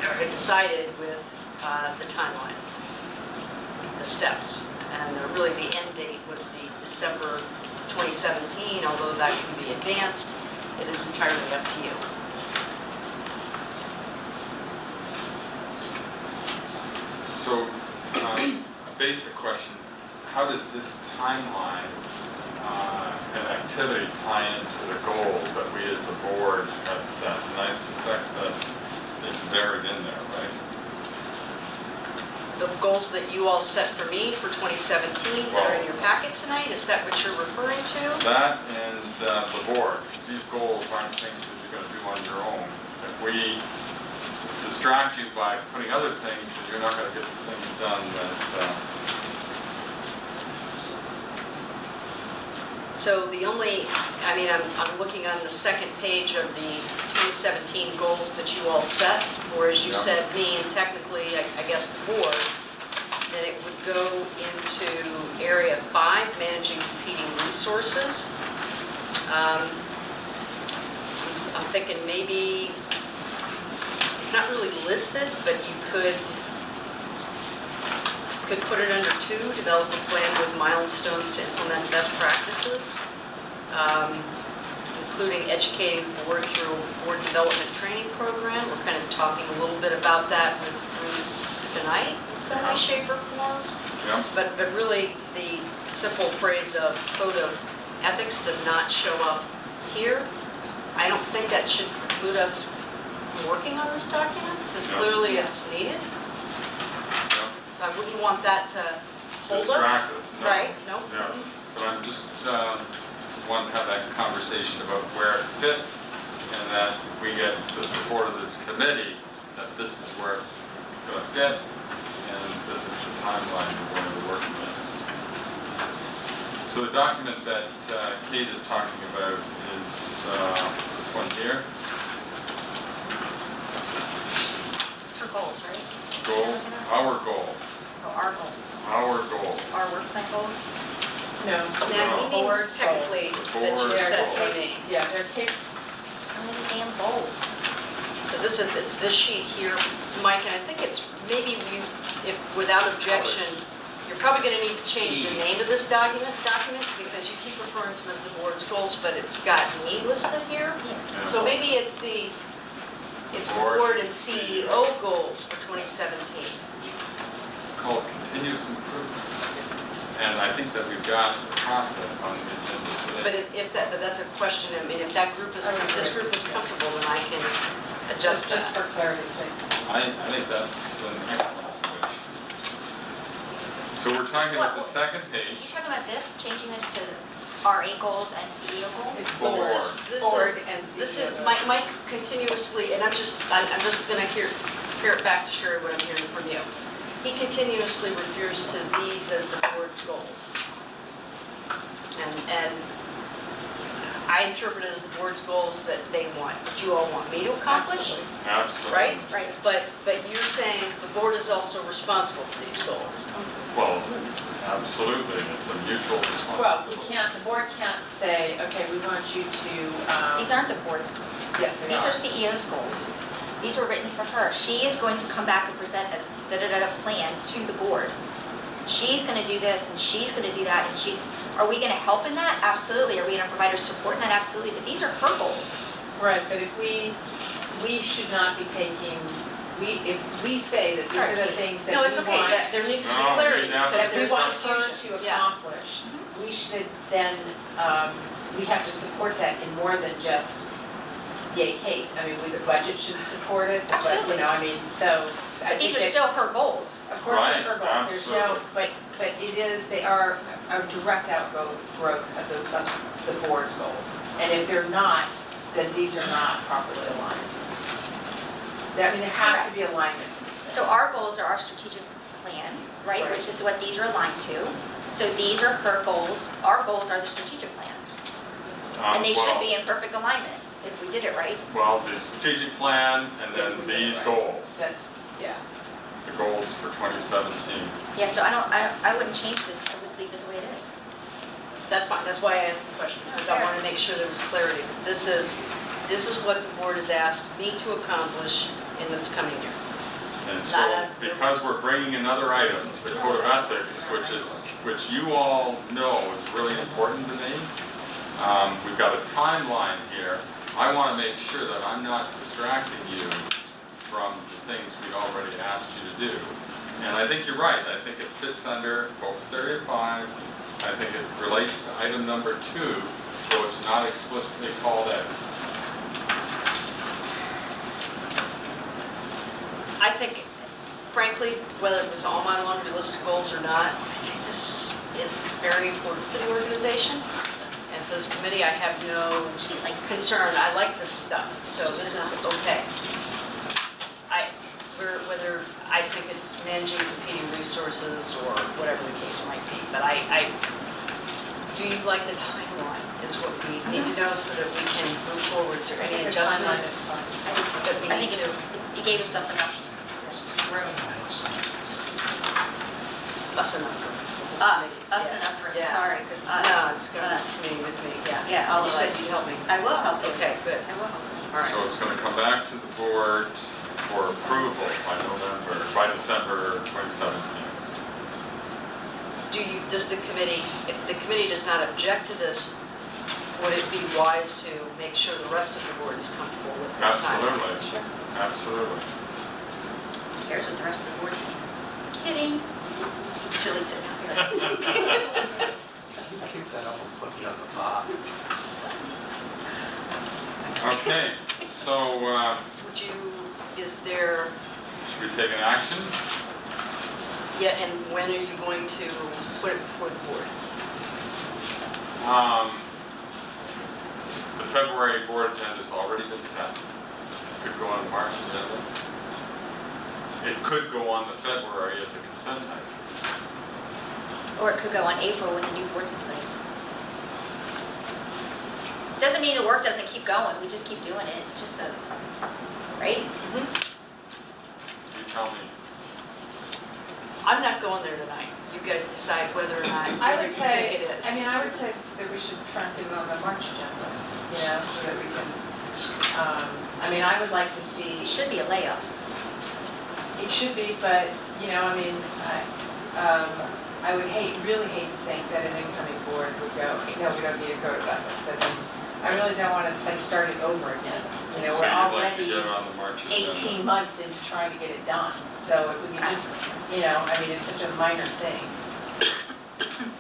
Speaker 11: or had decided with the timeline, the steps. And really the end date was the December 2017, although that can be advanced. It is entirely up to you.
Speaker 1: So, a basic question, how does this timeline and activity tie into the goals that we as a board have set? And I suspect that it's buried in there, right?
Speaker 11: The goals that you all set for me for 2017 that are in your packet tonight, is that what you're referring to?
Speaker 1: That and the board, because these goals aren't things that you're going to do on your own. If we distract you by putting other things, then you're not going to get the things done that.
Speaker 11: So the only, I mean, I'm looking on the second page of the 2017 goals that you all set, or as you said, me and technically, I guess the board, then it would go into area 5, managing competing resources. I'm thinking maybe, it's not really listed, but you could put it under 2, develop a plan with milestones to implement best practices, including educating the board through a board development training program. We're kind of talking a little bit about that with Bruce tonight in some way, shape, or form.
Speaker 1: Yeah.
Speaker 11: But really, the simple phrase of code of ethics does not show up here. I don't think that should preclude us from working on this document, because clearly it's needed. So I wouldn't want that to hold
Speaker 1: Distract
Speaker 11: us.
Speaker 1: us, no.
Speaker 11: Right, no.
Speaker 1: Yeah, but I'm just want to have that conversation about where it fits, and that we get the support of this committee, that this is where it's going to fit, and this is the timeline we're going to be working with. So the document that Kate is talking about is this one here.
Speaker 2: For goals, right?
Speaker 1: Goals, our goals,
Speaker 2: Oh, our goals.
Speaker 1: our goals.
Speaker 2: Our work plan goals?
Speaker 8: No.
Speaker 11: Now, he
Speaker 8: Board
Speaker 11: means technically
Speaker 1: goals.
Speaker 11: that you
Speaker 1: Board
Speaker 11: set
Speaker 1: goals.
Speaker 11: for me.
Speaker 8: Yeah, they're Kate's.
Speaker 2: So many damn goals.
Speaker 11: So it's this sheet here, Mike, and I think it's maybe if without objection, you're probably going to need to change the name of this document because you keep referring to them as the board's goals, but it's got me listed here.
Speaker 1: Yeah.
Speaker 11: So maybe it's the board and CEO goals for 2017.
Speaker 1: It's called continuous improvement. and I think that we've got the process on the agenda
Speaker 11: But
Speaker 1: today.
Speaker 11: but that's a question, I mean, if that group is, this group is comfortable, then I can adjust
Speaker 8: Just
Speaker 11: that.
Speaker 8: for clarity's sake.
Speaker 1: I think that's an excellent solution. So we're talking about the second
Speaker 2: Are you
Speaker 1: page.
Speaker 2: talking about this, changing this to RA goals and CEO goals?
Speaker 8: It's
Speaker 11: Well,
Speaker 8: board,
Speaker 11: this
Speaker 8: board
Speaker 11: is,
Speaker 8: and
Speaker 11: this is,
Speaker 8: CEO.
Speaker 11: Mike continuously, and I'm just gonna hear it back to Sherry what I'm hearing from you. He continuously refers to these as the board's goals. And I interpret it as the board's goals that they want, that you all want me to accomplish,
Speaker 8: Absolutely.
Speaker 1: Absolutely.
Speaker 11: right? But you're saying the board is also responsible for these goals.
Speaker 1: Well, absolutely, it's a mutual
Speaker 8: Well,
Speaker 1: responsibility.
Speaker 8: the board can't say, okay, we want you to,
Speaker 2: These aren't the board's goals.
Speaker 8: yes, they
Speaker 2: These
Speaker 8: are.
Speaker 2: are CEO's goals. These were written for her. She is going to come back and present a da-da-da-da plan to the board. She's gonna do this and she's gonna do that, and are we gonna help in that? Absolutely. Are we gonna provide her support in that? Absolutely. But these are her goals.
Speaker 8: Right, but if we should not be taking, if we say that these are the things that
Speaker 11: No,
Speaker 8: we
Speaker 11: it's okay,
Speaker 8: want,
Speaker 11: that there needs to be
Speaker 1: No,
Speaker 11: clarity,
Speaker 1: we have
Speaker 11: because
Speaker 8: that we
Speaker 11: there's
Speaker 8: want her
Speaker 11: confusion.
Speaker 8: to
Speaker 11: Yeah.
Speaker 8: accomplish, we should then, we have to support that in more than just yay Kate. I mean, the budget should support it, but,
Speaker 2: Absolutely.
Speaker 8: you know, I mean, so. I
Speaker 2: But these
Speaker 8: think
Speaker 2: are
Speaker 8: that-
Speaker 2: still her goals.
Speaker 8: Of course,
Speaker 1: Right,
Speaker 8: they're goals, there's no,
Speaker 1: absolutely.
Speaker 8: but it is, they are a direct outgrowth of the board's goals. And if they're not, then these are not properly aligned. I mean, there has to be alignment.
Speaker 2: So our goals are our strategic plan, right?
Speaker 8: Right.
Speaker 2: Which is what these are aligned to. So these are her goals. Our goals are the strategic plan. And they should be in perfect alignment if we did it right.
Speaker 1: Well, the strategic plan and then
Speaker 8: If we did it
Speaker 1: these
Speaker 8: right.
Speaker 1: goals,
Speaker 8: That's, yeah.
Speaker 1: the goals for 2017.
Speaker 2: Yeah, so I wouldn't change this. I would leave it the way it is.
Speaker 11: That's fine, that's why I asked the question, because I want to make sure there was clarity. This is what the board has asked me to accomplish in this coming year.
Speaker 1: And so, because we're bringing another item, the code of ethics, which you all know is really important to me, we've got a timeline here. I want to make sure that I'm not distracting you from the things we already asked you to do. And I think you're right. I think it fits under focus area 5. I think it relates to item number 2, so it's not explicitly called out.
Speaker 11: I think, frankly, whether it was on my laundry list of goals or not, I think this is very important for the organization. And for this committee, I have no concern. I like this stuff, so this is okay. Whether I think it's managing competing resources or whatever the case might be, but do you like the timeline is what we need to know so that we can move forward. Is there any adjustments that we
Speaker 2: I
Speaker 11: need
Speaker 2: think
Speaker 11: to?
Speaker 2: you gave yourself enough room.
Speaker 11: Us enough room.
Speaker 2: Us
Speaker 11: Yeah.
Speaker 2: enough room.
Speaker 11: Yeah.
Speaker 2: Sorry, because us.
Speaker 11: No, it's good,
Speaker 2: us.
Speaker 11: it's me with me, yeah.
Speaker 2: Yeah, all
Speaker 11: You
Speaker 2: of
Speaker 11: said
Speaker 2: us.
Speaker 11: you'd help me.
Speaker 2: I will help you.
Speaker 11: Okay, good,
Speaker 2: I will help you.
Speaker 11: all right.
Speaker 1: So it's going to come back to the board for approval by December 2017.
Speaker 11: Does the committee, if the committee does not object to this, would it be wise to make sure the rest of the board is comfortable with this timeline?
Speaker 1: Absolutely.
Speaker 11: Sure.
Speaker 1: Absolutely.
Speaker 2: Who cares what the rest of the board thinks? Kidding. Julie's sitting out here.
Speaker 3: Keep that up and put me on the top.
Speaker 1: Okay, so
Speaker 11: Is there,
Speaker 1: should we take an action?
Speaker 11: yeah, and when are you going to put it before the board?
Speaker 1: The February board agenda's already been set. Could go on the March agenda. It could go on the February as a consent item.
Speaker 2: Or it could go on April when the new board's in place. Doesn't mean the work doesn't keep going, we just keep doing it, it's just a, right?
Speaker 1: You tell me.
Speaker 11: I'm not going there tonight. You guys decide whether or not,
Speaker 8: I
Speaker 11: whether
Speaker 8: would
Speaker 11: you
Speaker 8: say,
Speaker 11: think it is.
Speaker 8: I mean, I would say that we should try and do it on the March agenda, you know, so that we can, I mean, I would like to see.
Speaker 2: It should be a layup.
Speaker 8: It should be, but, you know, I mean, I would really hate to think that an incoming board would go, no, we don't need a code of ethics. I mean, I really don't want to, like, start it over again. You know,
Speaker 1: So
Speaker 8: we're
Speaker 1: you'd like to
Speaker 8: already
Speaker 1: get it on the March agenda?
Speaker 8: 18 months into trying to get it done. So if we could just, you know, I mean, it's such a minor thing.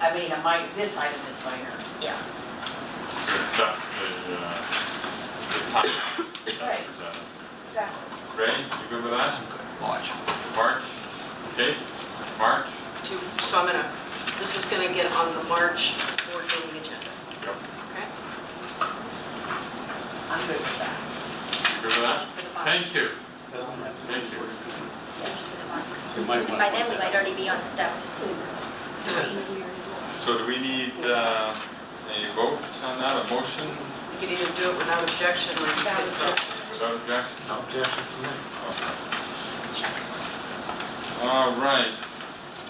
Speaker 8: I mean, this item is minor.
Speaker 2: Yeah.
Speaker 1: To accept the type that's
Speaker 8: Right.
Speaker 1: presented.
Speaker 8: Exactly.
Speaker 1: Ray, you good with that?
Speaker 3: Watch.
Speaker 1: March? Okay, March?
Speaker 11: So this is gonna get on the March board meeting agenda,
Speaker 1: Yep.
Speaker 11: okay?
Speaker 8: I'm good with that.
Speaker 1: You good with that?
Speaker 2: For the bond.
Speaker 1: Thank you. Thank you.
Speaker 9: You might want
Speaker 2: By then, we might already be on step.
Speaker 1: So do we need a vote on that, a motion
Speaker 11: You could either do it without objection or you could,
Speaker 1: without objection?
Speaker 3: No objection from me.
Speaker 1: Okay.
Speaker 2: Check.
Speaker 1: All right,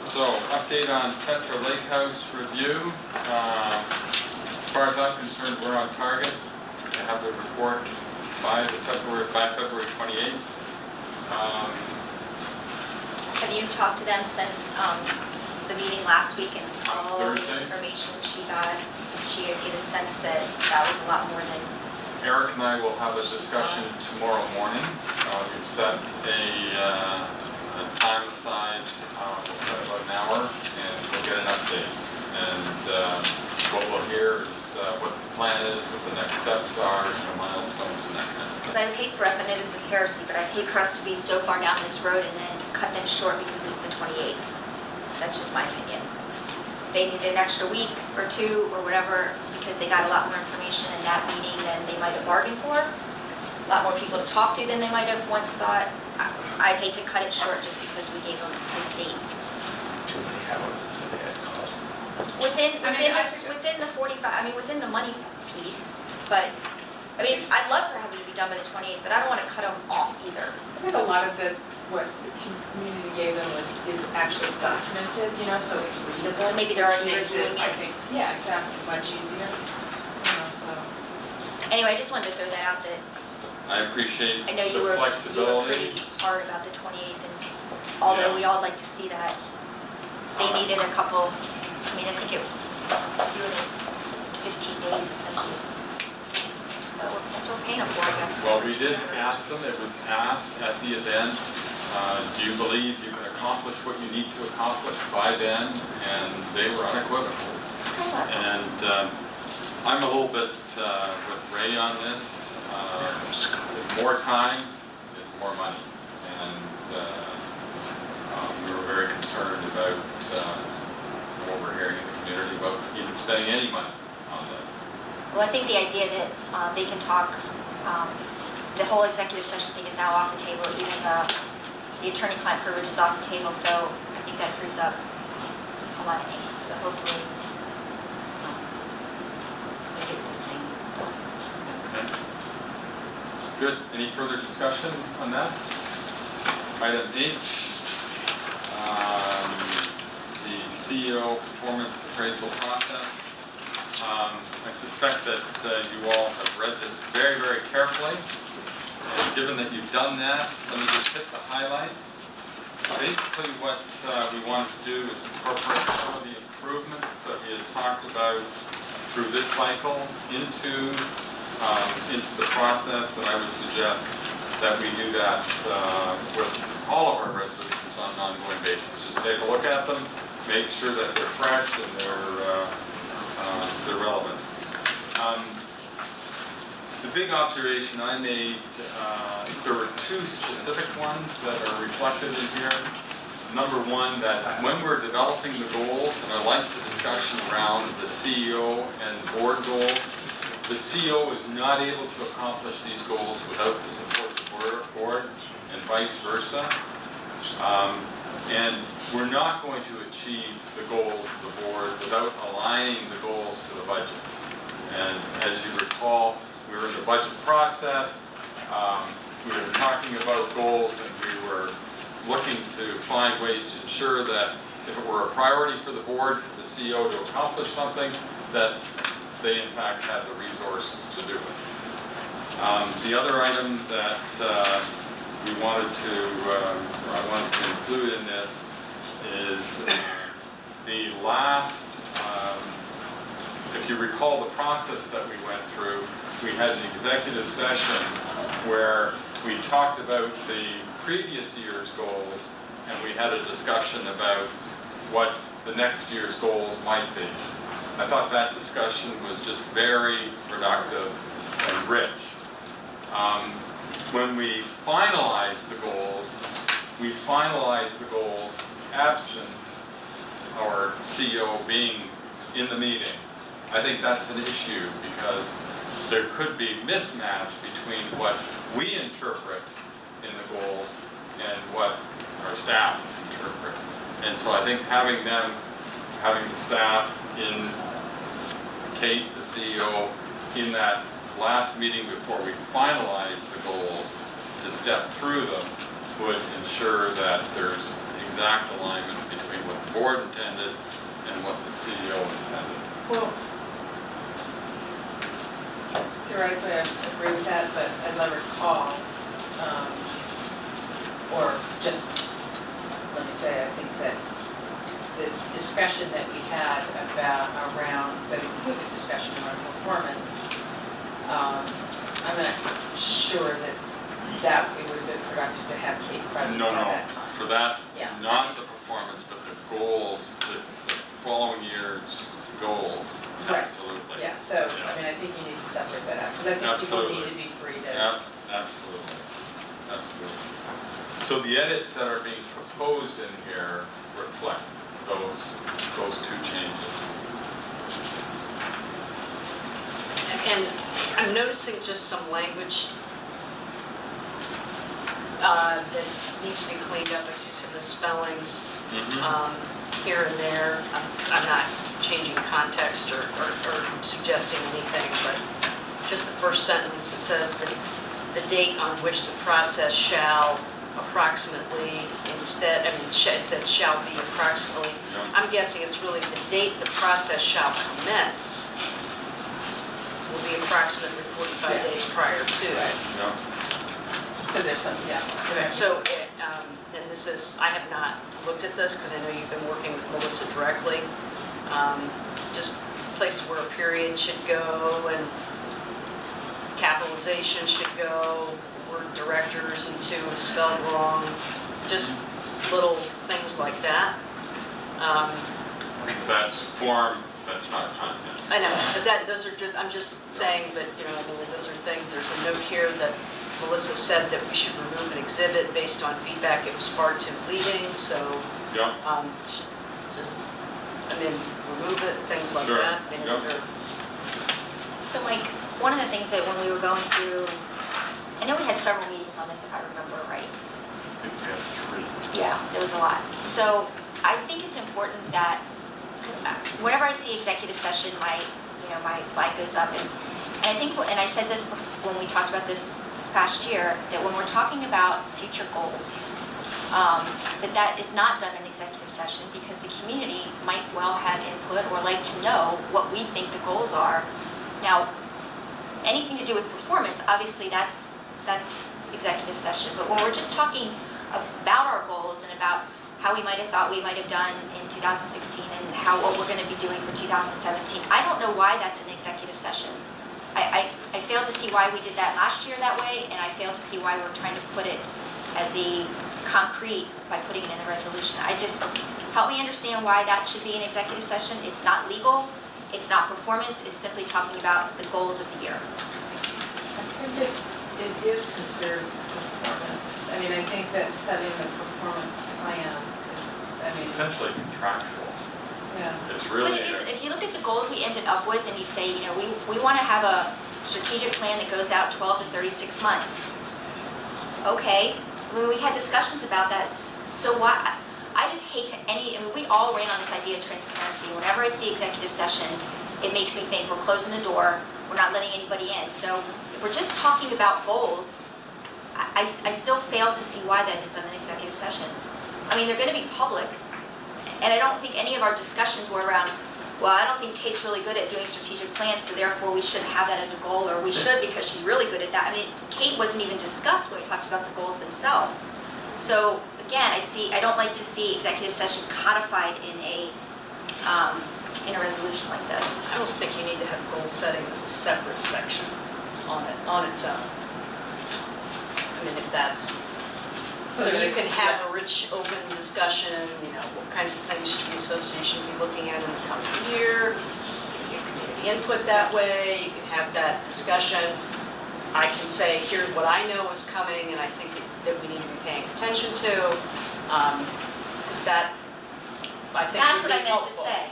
Speaker 1: so update on Tetra Lake House review. As far as I'm concerned, we're on target to have the report by February 28th.
Speaker 2: Have you talked to them since the meeting last week and
Speaker 1: On
Speaker 2: all the
Speaker 1: Thursday?
Speaker 2: information she got? She had get a sense that that was a lot more than,
Speaker 1: Eric and I will have a discussion tomorrow morning. We've set a time aside, we'll spend about an hour, and we'll get an update. And what we'll hear is what the plan is, what the next steps are, milestones and that kind of
Speaker 2: because
Speaker 1: thing.
Speaker 2: I would hate for us, I know this is heresy, but I'd hate for us to be so far down this road and then cut them short because it's the 28th. That's just my opinion. If they needed an extra week or two or whatever, because they got a lot more information in that meeting than they might have bargained for, a lot more people to talk to than they might have once thought, I'd hate to cut it short just because we gave them this date.
Speaker 3: Too many hours, it's gonna add cost.
Speaker 2: Within the 45, I mean, within the money piece, but, I mean, I'd love for him to be done by the 28th, but I don't want to cut them off either.
Speaker 10: I think a lot of what the community gave them is actually documented, so it's readable.
Speaker 2: So maybe they're already
Speaker 10: Makes it,
Speaker 2: reviewing
Speaker 10: I
Speaker 2: it.
Speaker 10: think, yeah, exactly, much easier, so.
Speaker 2: Anyway, I just wanted to throw that out that
Speaker 1: I appreciate
Speaker 2: I know you
Speaker 1: the
Speaker 2: were
Speaker 1: flexibility.
Speaker 2: pretty hard about the 28th, and although
Speaker 1: Yeah.
Speaker 2: we all like to see that, they needed a couple, I mean, I think doing it in 15 days is going to be, that's what we're paying them for, I guess.
Speaker 1: Well, we did ask them, it was asked at the event, do you believe you can accomplish what you need to accomplish by then? And they were unequivocal.
Speaker 2: Okay, well, that's awesome.
Speaker 1: And I'm a little bit with Ray on this. More time is more money. And we were very concerned about what we're hearing in the community about even spending any money on this.
Speaker 2: Well, I think the idea that they can talk, the whole executive session thing is now off the table, even the attorney-client privilege is off the table, so I think that frees up a lot of things, so hopefully we get this thing going.
Speaker 1: Okay. Good. Any further discussion on that? Item H, the CEO performance appraisal process. I suspect that you all have read this very, very carefully. And given that you've done that, let me just hit the highlights. Basically what we wanted to do is incorporate some of the improvements that we had talked about through this cycle into the process, and I would suggest that we do that with all of our resolutions on an ongoing basis. Just take a look at them, make sure that they're fresh and they're relevant. The big observation I made, there were two specific ones that are reflected in here. Number one, that when we're developing the goals, and I like the discussion around the CEO and board goals, the CEO is not able to accomplish these goals without the support of the board, and vice versa. And we're not going to achieve the goals of the board without aligning the goals to the budget. And as you recall, we were in the budget process, we were talking about goals, and we were looking to find ways to ensure that if it were a priority for the board, for the CEO to accomplish something, that they in fact had the resources to do it. The other item that I wanted to include in this is the last, if you recall the process that we went through, we had an executive session where we talked about the previous year's goals, and we had a discussion about what the next year's goals might be. I thought that discussion was just very productive and rich. When we finalize the goals absent our CEO being in the meeting. I think that's an issue because there could be mismatch between what we interpret in the goals and what our staff interpret. And so I think having the staff in, Kate, the CEO, in that last meeting before we finalize the goals to step through them would ensure that there's exact alignment between what the board intended and what the CEO intended.
Speaker 8: Well, theoretically, I agree with that, but as I recall, or just, let me say, I think that the discussion that we had that included discussion around performance, I'm not sure that it would have been productive to have Kate present at that time.
Speaker 1: For that,
Speaker 8: Yeah.
Speaker 1: not the performance, but the goals, the following year's goals.
Speaker 8: Right.
Speaker 1: Absolutely.
Speaker 8: Yeah, so, I mean, I think you need to separate that out, because I think people
Speaker 1: Absolutely.
Speaker 8: need to be free to.
Speaker 1: Yep, absolutely. Absolutely. So the edits that are being proposed in here reflect those two changes.
Speaker 11: And I'm noticing just some language that needs to be cleaned up. I see some of the spellings here and there. I'm not changing context or suggesting anything, but just the first sentence, it says that the date on which the process shall approximately it said shall be approximately.
Speaker 1: Yeah.
Speaker 11: I'm guessing it's really the date the process shall commence will be approximately 45 days prior to.
Speaker 1: Yeah.
Speaker 8: So there's some, yeah.
Speaker 11: So, and this is, I have not looked at this because I know you've been working with Melissa directly. Just places where a period should go and capitalization should go, word directors and two is spelled wrong, just little things like that.
Speaker 1: That's form, that's not content.
Speaker 11: I know, but those are just, I'm just saying that, I mean, those are things, there's a note here that Melissa said that we should remove an exhibit based on feedback, it was far too leading, so,
Speaker 1: Yeah.
Speaker 11: just, remove it, things like
Speaker 1: Sure.
Speaker 11: that. I mean,
Speaker 1: Yep.
Speaker 11: they're-
Speaker 2: So Mike, one of the things that when we were going through, I know we had several meetings on this if I remember right.
Speaker 1: I think we have 3.
Speaker 2: Yeah, there was a lot. So I think it's important that, because whenever I see executive session, my flag goes up. And I think, and I said this when we talked about this past year, that when we're talking about future goals, that is not done in executive session because the community might well have input or like to know what we think the goals are. Now, anything to do with performance, obviously that's executive session. But when we're just talking about our goals and about how we might have thought we might have done in 2016 and what we're going to be doing for 2017, I don't know why that's an executive session. I failed to see why we did that last year that way, and I failed to see why we're trying to put it as a concrete by putting it in a resolution. Help me understand why that should be an executive session. It's not legal, it's not performance, it's simply talking about the goals of the year.
Speaker 8: I think it is considered performance. I mean, I think that setting the performance plan is,
Speaker 1: It's essentially contractual.
Speaker 8: yeah.
Speaker 1: It's
Speaker 2: But
Speaker 1: really.
Speaker 2: it is, if you look at the goals we ended up with and you say, we want to have a strategic plan that goes out 12 to 36 months. Okay, when we had discussions about that, so why? I just hate we all ran on this idea of transparency. Whenever I see executive session, it makes me think we're closing the door, we're not letting anybody in. So if we're just talking about goals, I still fail to see why that is in an executive session. I mean, they're going to be public, and I don't think any of our discussions were around, well, I don't think Kate's really good at doing strategic plans, so therefore we shouldn't have that as a goal, or we should because she's really good at that. I mean, Kate wasn't even discussed when we talked about the goals themselves. So again, I don't like to see executive session codified in a resolution like this.
Speaker 11: I almost think you need to have goal setting as a separate section on its own. I mean, if that's So
Speaker 10: that
Speaker 11: you can
Speaker 10: it's-
Speaker 11: have a rich, open discussion, you know, what kinds of things should the association be looking at in the coming year? You can get community input that way, you can have that discussion. I can say, here's what I know is coming and I think that we need to be paying attention to. Is that, I think
Speaker 2: That's
Speaker 11: would
Speaker 2: what
Speaker 11: be
Speaker 2: I meant to
Speaker 11: helpful.
Speaker 2: say.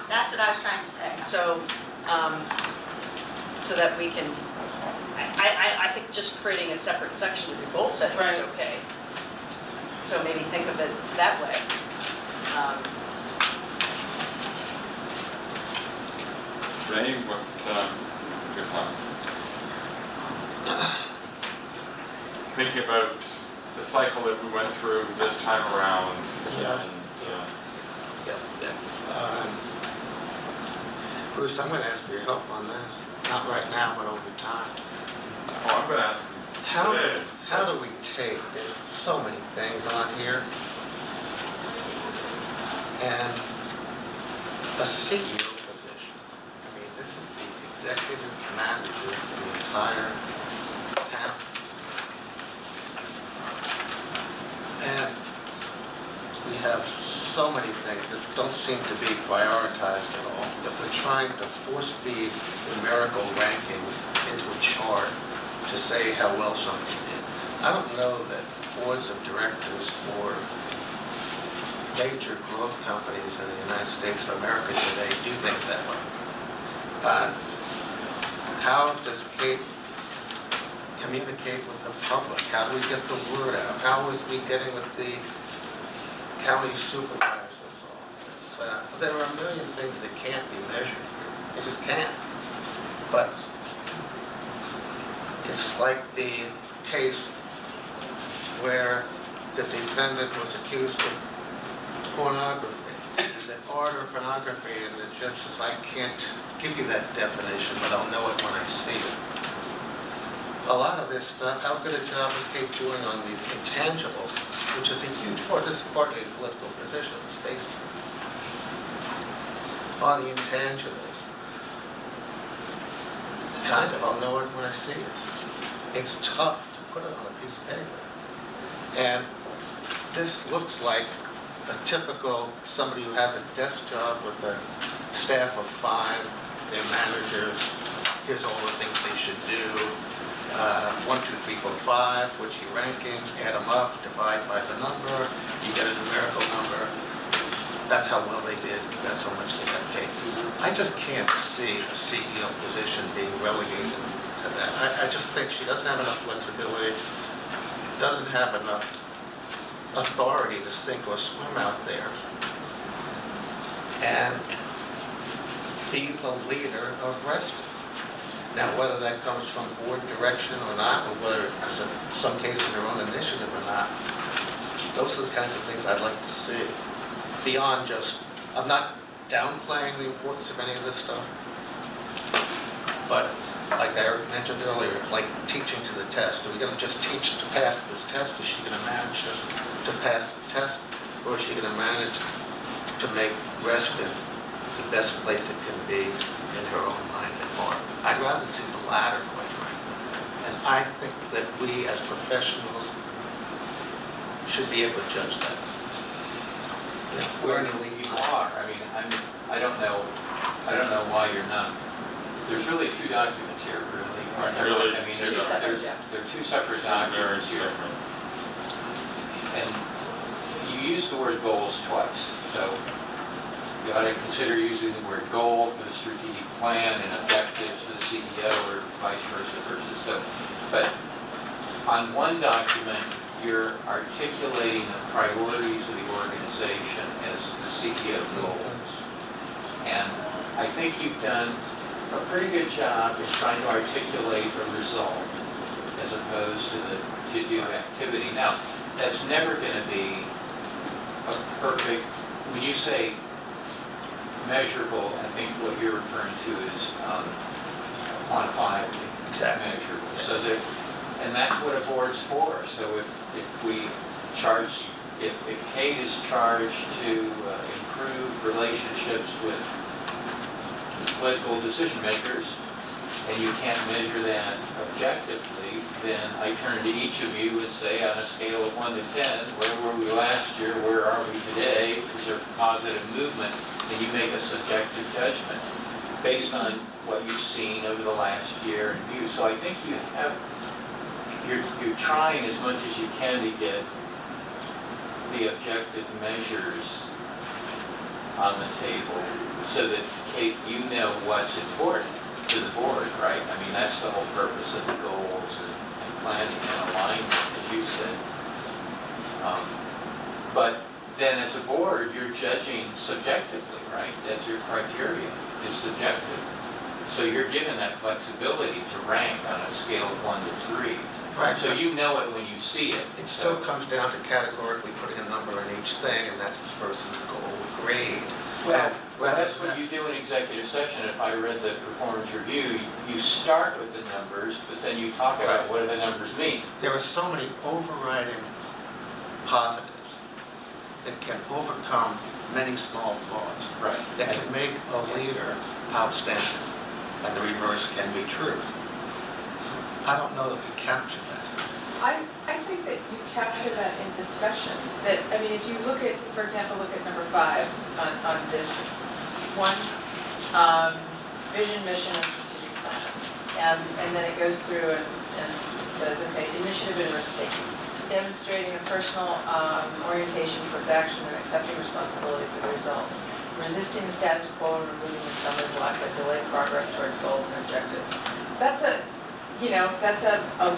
Speaker 2: That's what I was trying to say.
Speaker 11: So, so that we can, I think just creating a separate section to do goal setting is
Speaker 10: Right.
Speaker 11: okay. So maybe think of it that way.
Speaker 1: Ray, what your thoughts? Thinking about the cycle that we went through this time around.
Speaker 3: Yeah.
Speaker 1: and,
Speaker 3: Bruce, I'm going to ask for your help on this. Not right now, but over time.
Speaker 1: Oh, I'm going to ask today.
Speaker 3: How do we take, there's so many things on here, and a CEO position. I mean, this is the executive manager of the entire town. And we have so many things that don't seem to be prioritized at all, that we're trying to force feed numerical rankings into a chart to say how well something did. I don't know that boards of directors for major growth companies in the United States of America today do things that way. How does Kate communicate with the public? How do we get the word out? How is we getting with the county supervisor's office? There are a million things that can't be measured here. They just can't. But it's like the case where the defendant was accused of pornography. Is it art or pornography? And the judge says, I can't give you that definition, but I'll know it when I see it. A lot of this stuff, how good a job is Kate doing on these intangibles, which is a huge part, this is partly a political position, space. On the intangibles, kind of, I'll know it when I see it. It's tough to put it on a piece of paper. And this looks like a typical, somebody who has a desk job with a staff of 5, their managers, here's all the things they should do. 1, 2, 3, 4, 5, what's your ranking, add them up, divide by the number, you get a numerical number. That's how well they did, that's how much they got paid. I just can't see a CEO position being relegated to that. I just think she doesn't have enough flexibility, doesn't have enough authority to sink or swim out there and be the leader of rescue. Now, whether that comes from board direction or not, or whether it's in some cases their own initiative or not, those are the kinds of things I'd like to see. Beyond just, I'm not downplaying the importance of any of this stuff, but like I mentioned earlier, it's like teaching to the test. Are we going to just teach to pass this test? Is she going to manage just to pass the test? Or is she going to manage to make rescue the best place it can be in her own mind and heart? I'd rather see the latter, quite frankly. And I think that we as professionals should be able to judge that. We're in the league.
Speaker 9: You are, I mean, I don't know why you're not. There's really 2 documents here, really. Aren't there?
Speaker 1: Really,
Speaker 9: I mean,
Speaker 1: two
Speaker 9: there are 2 separate documents here. And you use the word goals twice, so you ought to consider using the word goal for the strategic plan and objectives for the CEO or vice versa. So, but on one document, you're articulating the priorities of the organization as the CEO goals. And I think you've done a pretty good job in trying to articulate a result as opposed to the to-do activity. Now, that's never going to be a perfect, when you say measurable, I think what you're referring to is quantifiable,
Speaker 3: Exactly.
Speaker 9: measurable.
Speaker 3: Yes.
Speaker 9: So that, and that's what a board's for. So if we charge, if Kate is charged to improve relationships with political decision makers, and you can't measure that objectively, then I turn to each of you and say, on a scale of 1 to 10, where were we last year, where are we today, is there positive movement, and you make a subjective judgment based on what you've seen over the last year and view. So I think you're trying as much as you can to get the objective measures on the table so that, Kate, you know what's important to the board, right? I mean, that's the whole purpose of the goals and planning and alignment, as you said. But then as a board, you're judging subjectively, right? That's your criteria, is subjective. So you're given that flexibility to rank on a scale of 1 to 3.
Speaker 3: Right.
Speaker 9: So you know it when you see it.
Speaker 3: It still comes down to categorically putting a number in each thing, and that's the person's goal grade.
Speaker 9: Well,
Speaker 3: Rather
Speaker 9: that's
Speaker 3: than
Speaker 9: what you do in executive session. If I read the performance review, you start with the numbers, but then you talk about what do the numbers mean.
Speaker 3: There are so many overriding positives that can overcome many small flaws.
Speaker 9: Right.
Speaker 3: That can make a leader outstanding, and the reverse can be true. I don't know that we capture that.
Speaker 8: I think that you capture that in discussion. That, I mean, if you look at, for example, look at number 5 on this one, vision, mission, and strategic plan. And then it goes through and it says, okay, initiative and risk taking, demonstrating a personal orientation towards action and accepting responsibility for the results, resisting the status quo and removing the stumbling blocks that delay progress towards goals and objectives. That's a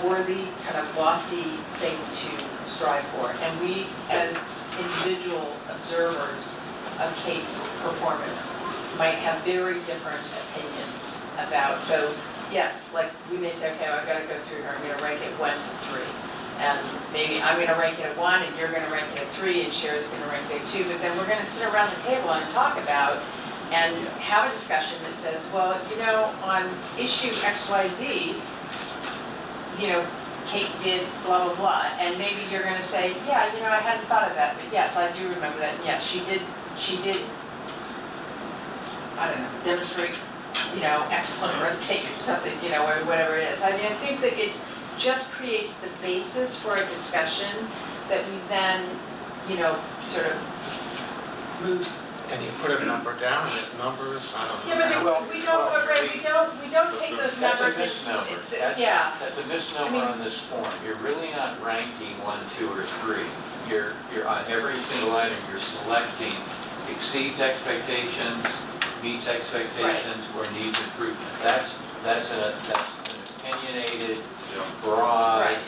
Speaker 8: worthy, kind of lofty thing to strive for. And we, as individual observers of Kate's performance, might have very different opinions about. So yes, like we may say, okay, I've got to go through here, I'm going to rank it 1 to 3. And maybe I'm going to rank it at 1 and you're going to rank it at 3 and Cher's going to rank it at 2. But then we're going to sit around the table and talk about and have a discussion that says, well, you know, on issue XYZ, you know, Kate did blah, blah, blah. And maybe you're going to say, yeah, you know, I hadn't thought of that, but yes, I do remember that. And yes, she did, I don't know, demonstrate, you know, excellent risk taking or something, you know, or whatever it is. I mean, I think that it just creates the basis for a discussion that we then, you know, sort of move.
Speaker 3: And you put a number down, and there's numbers, I don't know.
Speaker 8: Yeah, but we don't take those
Speaker 9: That's a
Speaker 8: numbers.
Speaker 9: misnomer.
Speaker 8: Yeah.
Speaker 9: That's a misnomer
Speaker 8: I mean-
Speaker 9: on this form. You're really not ranking 1, 2, or 3. You're on every single item, you're selecting exceeds expectations, meets expectations, or needs improvement. That's an opinionated, broad.
Speaker 8: Right.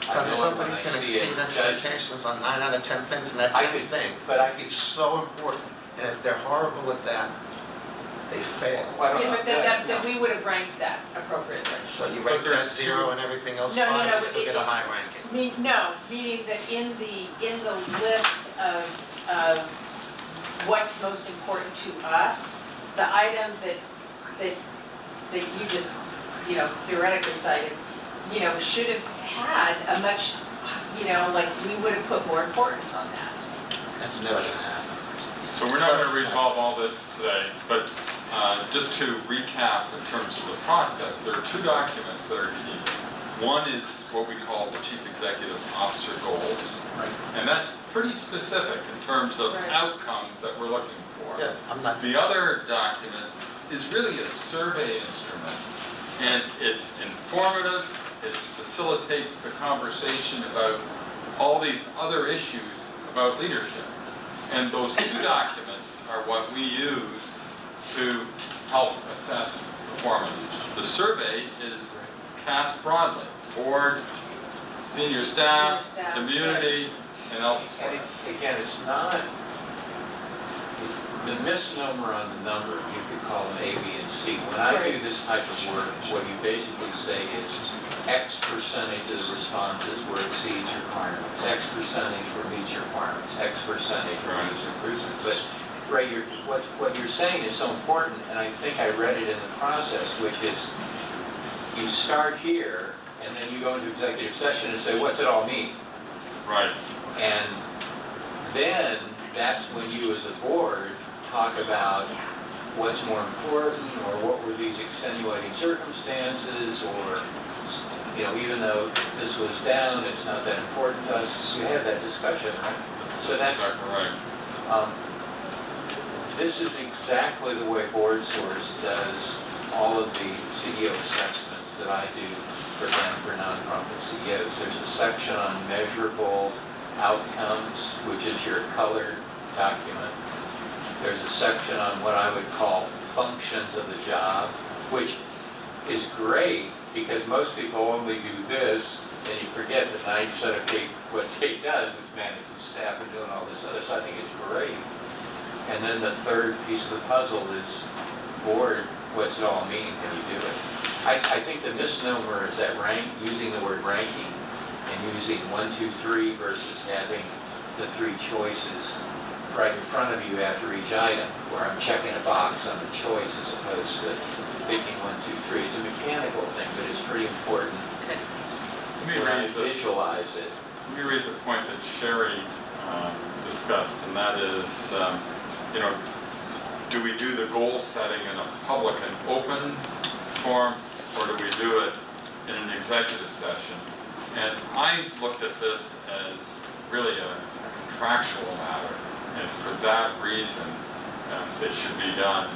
Speaker 9: I
Speaker 3: But
Speaker 9: know it
Speaker 3: somebody
Speaker 9: when I
Speaker 3: can
Speaker 9: see it,
Speaker 3: exceed
Speaker 9: judge.
Speaker 3: expectations on 9 out of 10 things, and that
Speaker 9: I
Speaker 3: 10th
Speaker 9: could-
Speaker 3: thing
Speaker 9: but I could-
Speaker 3: is so important. And if they're horrible at that, they fail.
Speaker 9: Well, I don't
Speaker 8: Yeah,
Speaker 9: know.
Speaker 8: but then we would have ranked that appropriately.
Speaker 3: So you
Speaker 1: But
Speaker 3: rank
Speaker 1: there's
Speaker 3: that 0
Speaker 1: two-
Speaker 3: and everything else
Speaker 8: No, no,
Speaker 3: 5,
Speaker 8: no,
Speaker 3: you still
Speaker 8: it-
Speaker 3: get a high ranking.
Speaker 8: Meaning that in the list of what's most important to us, the item that you just, you know, theoretically cited, you know, should have had a much, you know, like we would have put more importance on that.
Speaker 3: That's never going to happen.
Speaker 1: So we're not going to resolve all this today, but just to recap in terms of the process, there are 2 documents that are key. One is what we call the Chief Executive Officer goals, and that's pretty specific in terms of
Speaker 8: Right.
Speaker 1: outcomes that we're looking for.
Speaker 3: Yeah, I'm not.
Speaker 1: The other document is really a survey instrument, and it's informative, it facilitates the conversation about all these other issues about leadership. And those 2 documents are what we use to help assess performance. The survey is cast broadly, board, senior staff, community, and
Speaker 9: And
Speaker 1: elsewhere.
Speaker 9: again, it's the misnomer on the number, you could call them A, B, and C. When I do this type of work, what you basically say is X percentage of the responses where it exceeds requirements, X percentage where it meets requirements, X percentage where it meets improvement. But Ray, what you're saying is so important, and I think I read it in the process, which is you start here, and then you go into executive session and say, what's it all mean?
Speaker 1: Right.
Speaker 9: And then that's when you as a board talk about what's more important, or what were these extenuating circumstances, or, you know, even though this was down, it's not that important to us. You had that discussion, right? So that's
Speaker 1: exactly right.
Speaker 9: This is exactly the way Board Source does all of the CEO assessments that I do for them for nonprofit CEOs. There's a section on measurable outcomes, which is your colored document. There's a section on what I would call functions of the job, which is great because most people only do this, and you forget that 90% of what Kate does is managing staff and doing all this other, so I think it's great. And then the third piece of the puzzle is board, what's it all mean, can you do it? I think the misnomer is that using the word ranking and using 1, 2, 3 versus having the 3 choices right in front of you after each item, where I'm checking a box on the choice as opposed to picking 1, 2, 3. It's a mechanical thing, but it's pretty important when I visualize it.
Speaker 1: Let me raise a point that Sherry discussed, and that is, you know, do we do the goal setting in a public and open forum, or do we do it in an executive session? And I looked at this as really a contractual matter, and for that reason, it should be done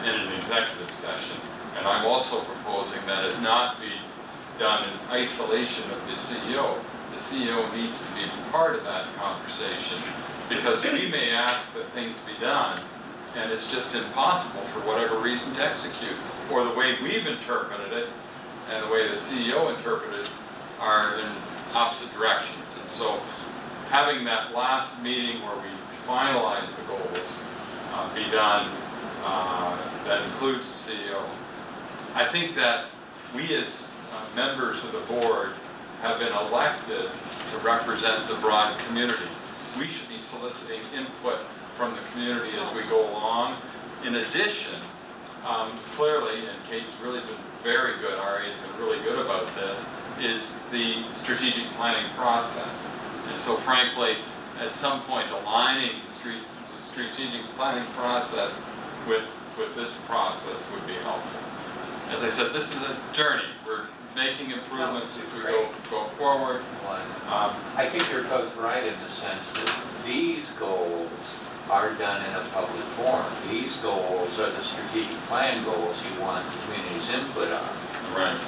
Speaker 1: in an executive session. And I'm also proposing that it not be done in isolation of the CEO. The CEO needs to be part of that conversation, because we may ask that things be done, and it's just impossible for whatever reason to execute. Or the way we've interpreted it and the way the CEO interpreted it are in opposite directions. And so having that last meeting where we finalize the goals be done, that includes the CEO. I think that we as members of the board have been elected to represent the broad community. We should be soliciting input from the community as we go along. In addition, clearly, and Kate's really been very good, RA's been really good about this, is the strategic planning process. And so frankly, at some point, aligning the strategic planning process with this process would be helpful. As I said, this is a journey. We're making improvements as we go forward.
Speaker 9: I think you're both right in the sense that these goals are done in a public forum. These goals are the strategic plan goals you want the community's input on.
Speaker 1: Right.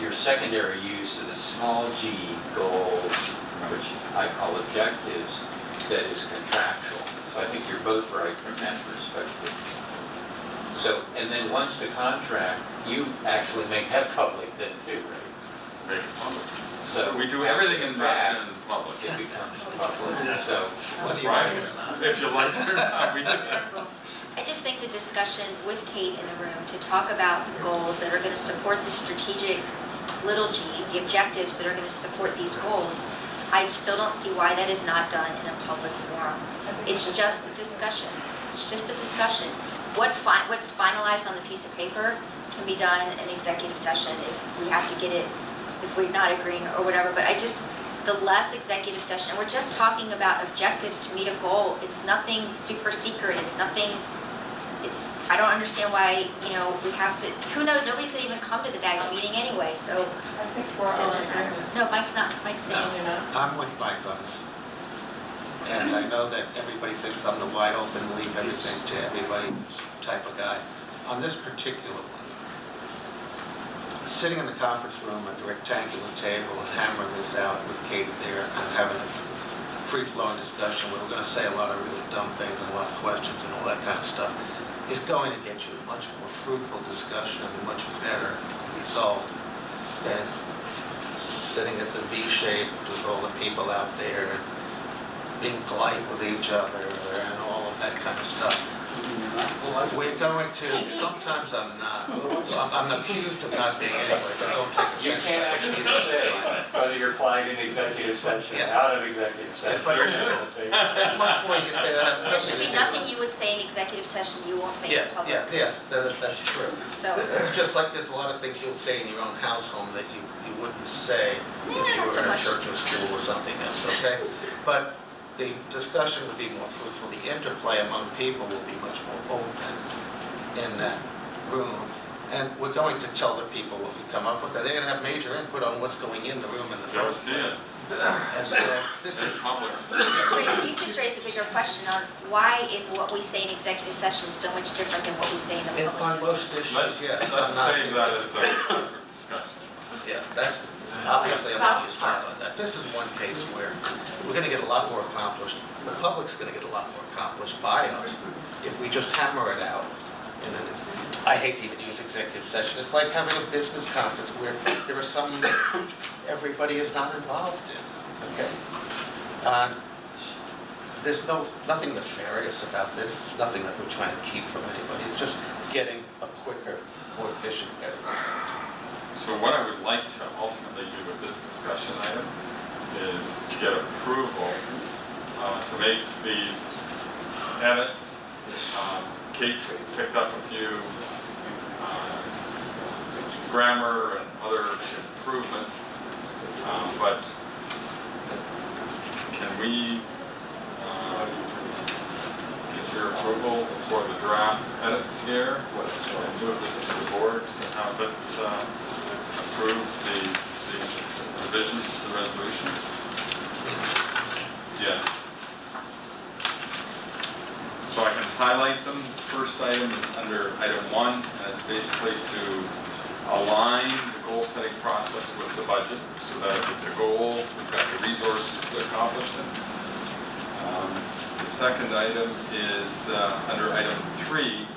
Speaker 9: Your secondary use of the small g goals, which I call objectives, that is contractual. So I think you're both right from that perspective. So, and then once the contract, you actually make that public then too, right?
Speaker 1: Make it public.
Speaker 9: So
Speaker 1: we do everything in Weston in public.
Speaker 9: It becomes public. So,
Speaker 3: Whether you like it or not.
Speaker 1: If you like it or not, we do.
Speaker 2: I just think the discussion with Kate in the room to talk about the goals that are going to support the strategic little g, the objectives that are going to support these goals, I still don't see why that is not done in a public forum. It's just a discussion. It's just a discussion. What's finalized on the piece of paper can be done in executive session if we have to get it, if we're not agreeing or whatever. But the less executive session, we're just talking about objectives to meet a goal. It's nothing super secret. It's nothing, I don't understand why, we have to, who knows, nobody's gonna even come to the daggone meeting anyway, so.
Speaker 8: I think we're all in agreement.
Speaker 2: No, Mike's saying.
Speaker 3: No, I'm with Mike on this. And I know that everybody thinks I'm the wide open, leave everything to everybody type of guy. On this particular one, sitting in the conference room at the rectangular table and hammering this out with Kate there and having a free-flowing discussion where we're going to say a lot of really dumb things and a lot of questions and all that kind of stuff, is going to get you a much more fruitful discussion and a much better result than sitting at the V shape with all the people out there and being polite with each other and all of that kind of stuff. We're going to, sometimes I'm not. I'm accused of not being anyway, but don't take offense.
Speaker 9: you can't actually say whether you're polite in executive session, out of executive session.
Speaker 3: But there's much more you can say that has
Speaker 2: There
Speaker 3: nothing
Speaker 2: should
Speaker 3: to
Speaker 2: be
Speaker 3: do
Speaker 2: nothing
Speaker 3: with.
Speaker 2: you would say in executive session you won't say in public.
Speaker 3: Yes, that's true.
Speaker 2: So,
Speaker 3: It's just like there's a lot of things you'll say in your own household that you wouldn't say if you
Speaker 2: not
Speaker 3: were
Speaker 2: so
Speaker 3: in a
Speaker 2: much.
Speaker 3: church or school or something else, okay? But the discussion will be more fruitful, the interplay among people will be much more open in that room. And we're going to tell the people what we come up with. They're going to have major input on what's going in the room in the
Speaker 1: You'll
Speaker 3: first
Speaker 1: see
Speaker 3: place.
Speaker 1: it.
Speaker 3: And so this
Speaker 1: In
Speaker 3: is,
Speaker 1: public.
Speaker 2: You just raised a bigger question on why in what we say in executive session is so much different than what we say in the public.
Speaker 3: on most issues,
Speaker 1: Let's
Speaker 3: yes. I'm
Speaker 1: let's
Speaker 3: not-
Speaker 1: save that as a separate discussion.
Speaker 3: Yeah, that's, obviously I'm on your side on that. This is one case where we're gonna get a lot more accomplished. The public's gonna get a lot more accomplished by us if we just hammer it out. And then, I hate to even use executive session. It's like having a business conference where there are some that everybody is not involved in, okay? There's nothing nefarious about this, nothing that we're trying to keep from anybody. It's just getting a quicker, more efficient, better result.
Speaker 1: So what I would like to ultimately do with this discussion item is get approval to make these edits. Kate picked up a few grammar and other improvements, but can we get your approval for the draft edits here? And move this to the board to have it approve the revisions to the resolution? Yes. So I can highlight them. First item is under item 1, and it's basically to align the goal setting process with the budget so that if it's a goal, we've got the resources to accomplish it. The second item is under item 3,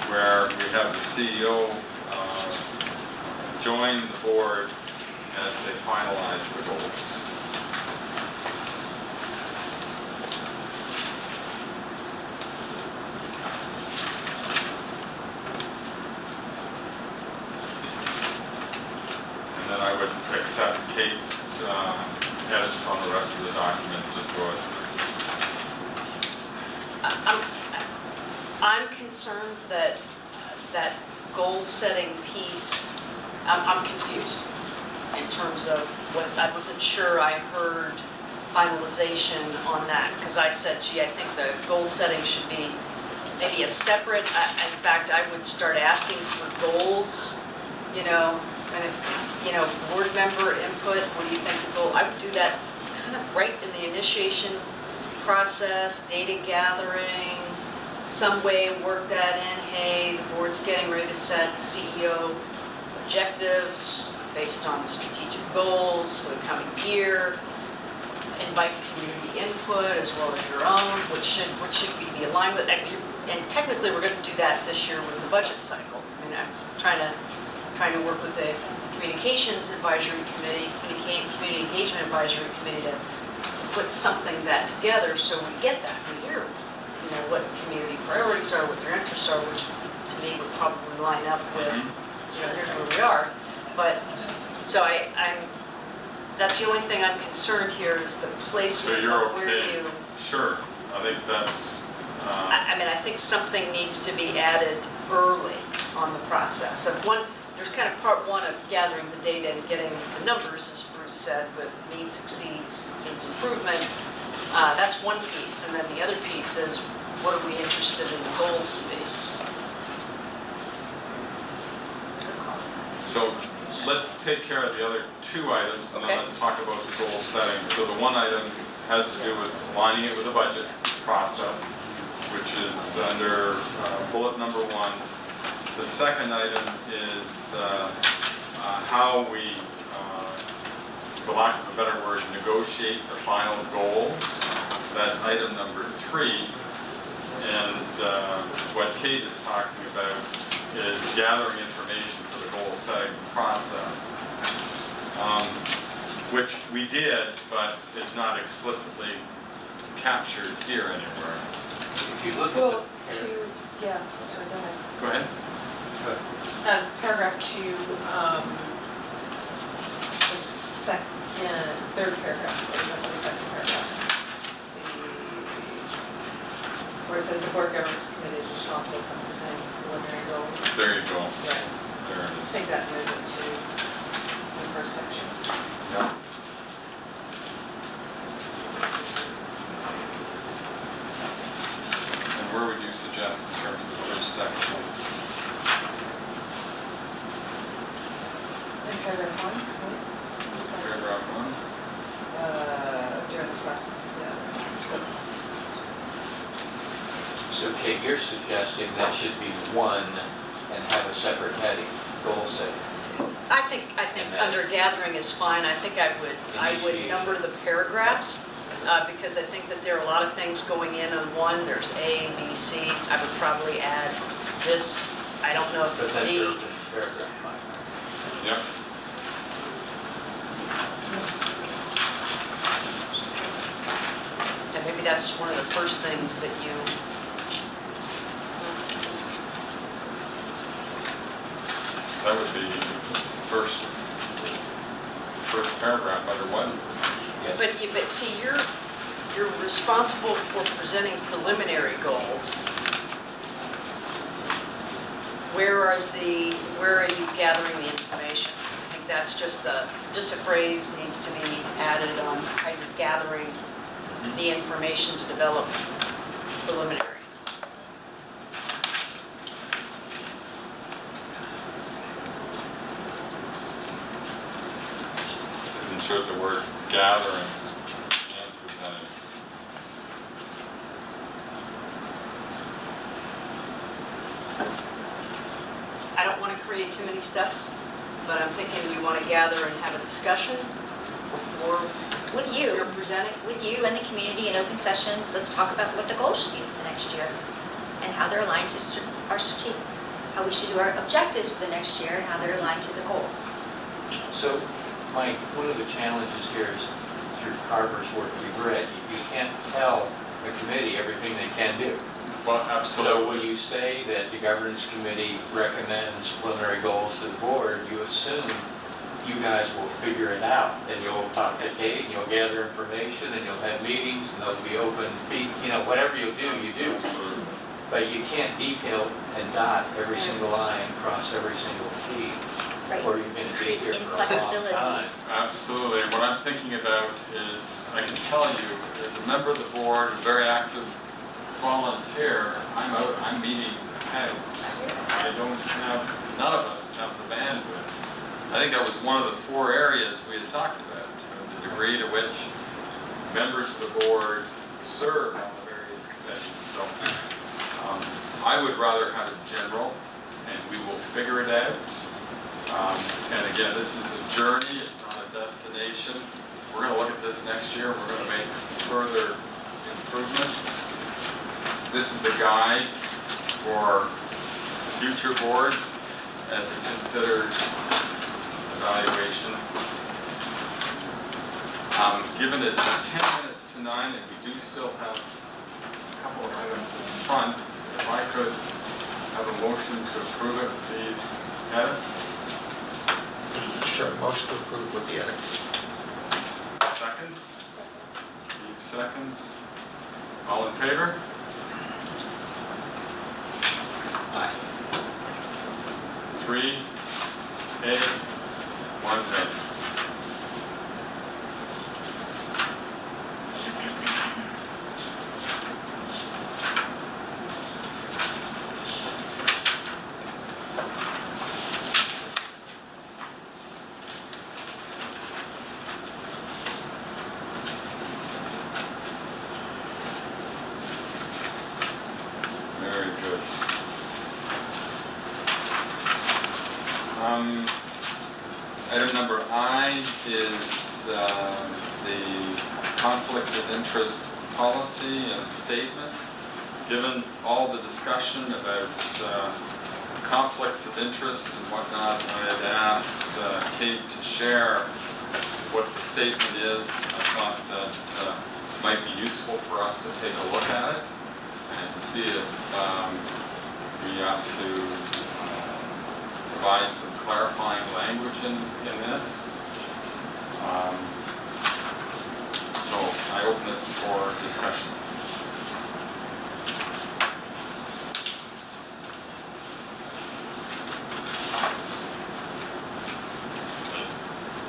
Speaker 1: where we have the CEO join the board as they finalize the goals. And then I would accept Kate's edits on the rest of the document, just so it...
Speaker 11: I'm concerned that that goal-setting piece, I'm confused in terms of what, I wasn't sure I heard finalization on that, because I said, gee, I think the goal-setting should be maybe a separate, in fact, I would start asking for goals, you know, and if, you know, board member input, what do you think the goal, I would do that kind of right in the initiation process, data gathering, some way work that in, hey, the board's getting ready to set CEO objectives based on the strategic goals for the coming year, invite community input as well as your own, what should we be aligned with, and technically we're going to do that this year with the budget cycle. I mean, I'm trying to work with the Communications Advisory Committee, Community Engagement Advisory Committee to put something that together so we get that. We hear, you know, what community priorities are, what their interests are, which to me would probably line up with, you know, here's where we are. But, so I'm that's the only thing I'm concerned here is the placement.
Speaker 1: So you're
Speaker 11: of where
Speaker 1: okay?
Speaker 11: you.
Speaker 1: Sure. I think that's...
Speaker 11: I mean, I think something needs to be added early on the process. Of one, there's kind of part 1 of gathering the data and getting the numbers, as Bruce said, with needs exceeds, needs improvement. That's one piece, and then the other piece is what are we interested in the goals to be?
Speaker 1: So let's take care of the other 2 items, and
Speaker 11: Okay.
Speaker 1: then let's talk about the goal setting. So the one item has to do with aligning it with the budget process, which is under bullet number 1. The second item is how we, for lack of a better word, negotiate the final goals. That's item number 3. And what Kate is talking about is gathering information for the goal setting process, which we did, but is not explicitly captured here anywhere.
Speaker 9: If you look at
Speaker 10: Well,
Speaker 9: the...
Speaker 10: yeah, sorry, go ahead.
Speaker 1: Go ahead.
Speaker 10: Paragraph 2, the third paragraph, or the second paragraph. Where it says the board governance committee is responsible for presenting preliminary goals.
Speaker 1: There you go.
Speaker 10: Right.
Speaker 1: There it is.
Speaker 10: Take that and move it to the first section.
Speaker 1: Yeah. section.
Speaker 8: In paragraph one,
Speaker 1: Paragraph
Speaker 8: during the process, yeah.
Speaker 9: So Kate, you're suggesting that should be one and have a separate heading, goal setting.
Speaker 11: I think
Speaker 9: And then-
Speaker 11: under gathering is fine. I think I would
Speaker 9: Initiate.
Speaker 11: number the paragraphs, because I think that there are a lot of things going in on one. There's A, B, C. I would probably add this, I don't know if
Speaker 9: But
Speaker 11: it's
Speaker 9: that's your
Speaker 11: D.
Speaker 9: open paragraph, fine.
Speaker 1: Yep.
Speaker 11: And maybe that's one of the first things that you,
Speaker 1: That would be first paragraph under one.
Speaker 11: but see, you're responsible for presenting preliminary goals. Where are you gathering the information? I think that's just a phrase needs to be added on how you're gathering the information to develop preliminary.
Speaker 1: Insert the word gathering and presenting.
Speaker 11: I don't want to create too many steps, but I'm thinking we want to gather and have a discussion before
Speaker 2: With you,
Speaker 11: you're presenting.
Speaker 2: with you and the community in open session, let's talk about what the goals should be for the next year and how they're aligned to our strategic, how we should do our objectives for the next year and how they're aligned to the goals.
Speaker 9: So, Mike, one of the challenges here is through Carver's work you've read, you can't tell the committee everything they can do.
Speaker 1: Well,
Speaker 9: So
Speaker 1: absolutely.
Speaker 9: when you say that the governance committee recommends preliminary goals to the board, you assume you guys will figure it out. And you'll talk to Kate, and you'll gather information, and you'll have meetings, and they'll be open, whatever you'll do, you do.
Speaker 1: Absolutely.
Speaker 9: But you can't detail and dot every single I and cross every single T,
Speaker 2: Right.
Speaker 9: or you're gonna be
Speaker 2: Creates
Speaker 9: here for a long
Speaker 2: inflexibility.
Speaker 9: time.
Speaker 1: Absolutely. And what I'm thinking about is, I can tell you, as a member of the board, a very active volunteer, I'm meeting out. None of us have the bandwidth. I think that was one of the 4 areas we had talked about, the degree to which members of the board serve on the various committees. So I would rather have it general, and we will figure it out. And again, this is a journey, it's not a destination. We're going to look at this next year, we're going to make further improvements. This is a guide for future boards as it considers evaluation. Given it's 10 minutes to 9 and we do still have a couple of items in front, if I could have a motion to approve it with these edits.
Speaker 3: Sure, motion to approve with the edits.
Speaker 1: Second? Steve seconds. All in favor?
Speaker 3: Aye.
Speaker 1: 3, A, 1 nay. Very good. Item number I is the conflict of interest policy and statement. Given all the discussion about conflicts of interest and whatnot, I had asked Kate to share what the statement is. I thought that might be useful for us to take a look at it and see if we have to provide some clarifying language in this. So I open it for discussion.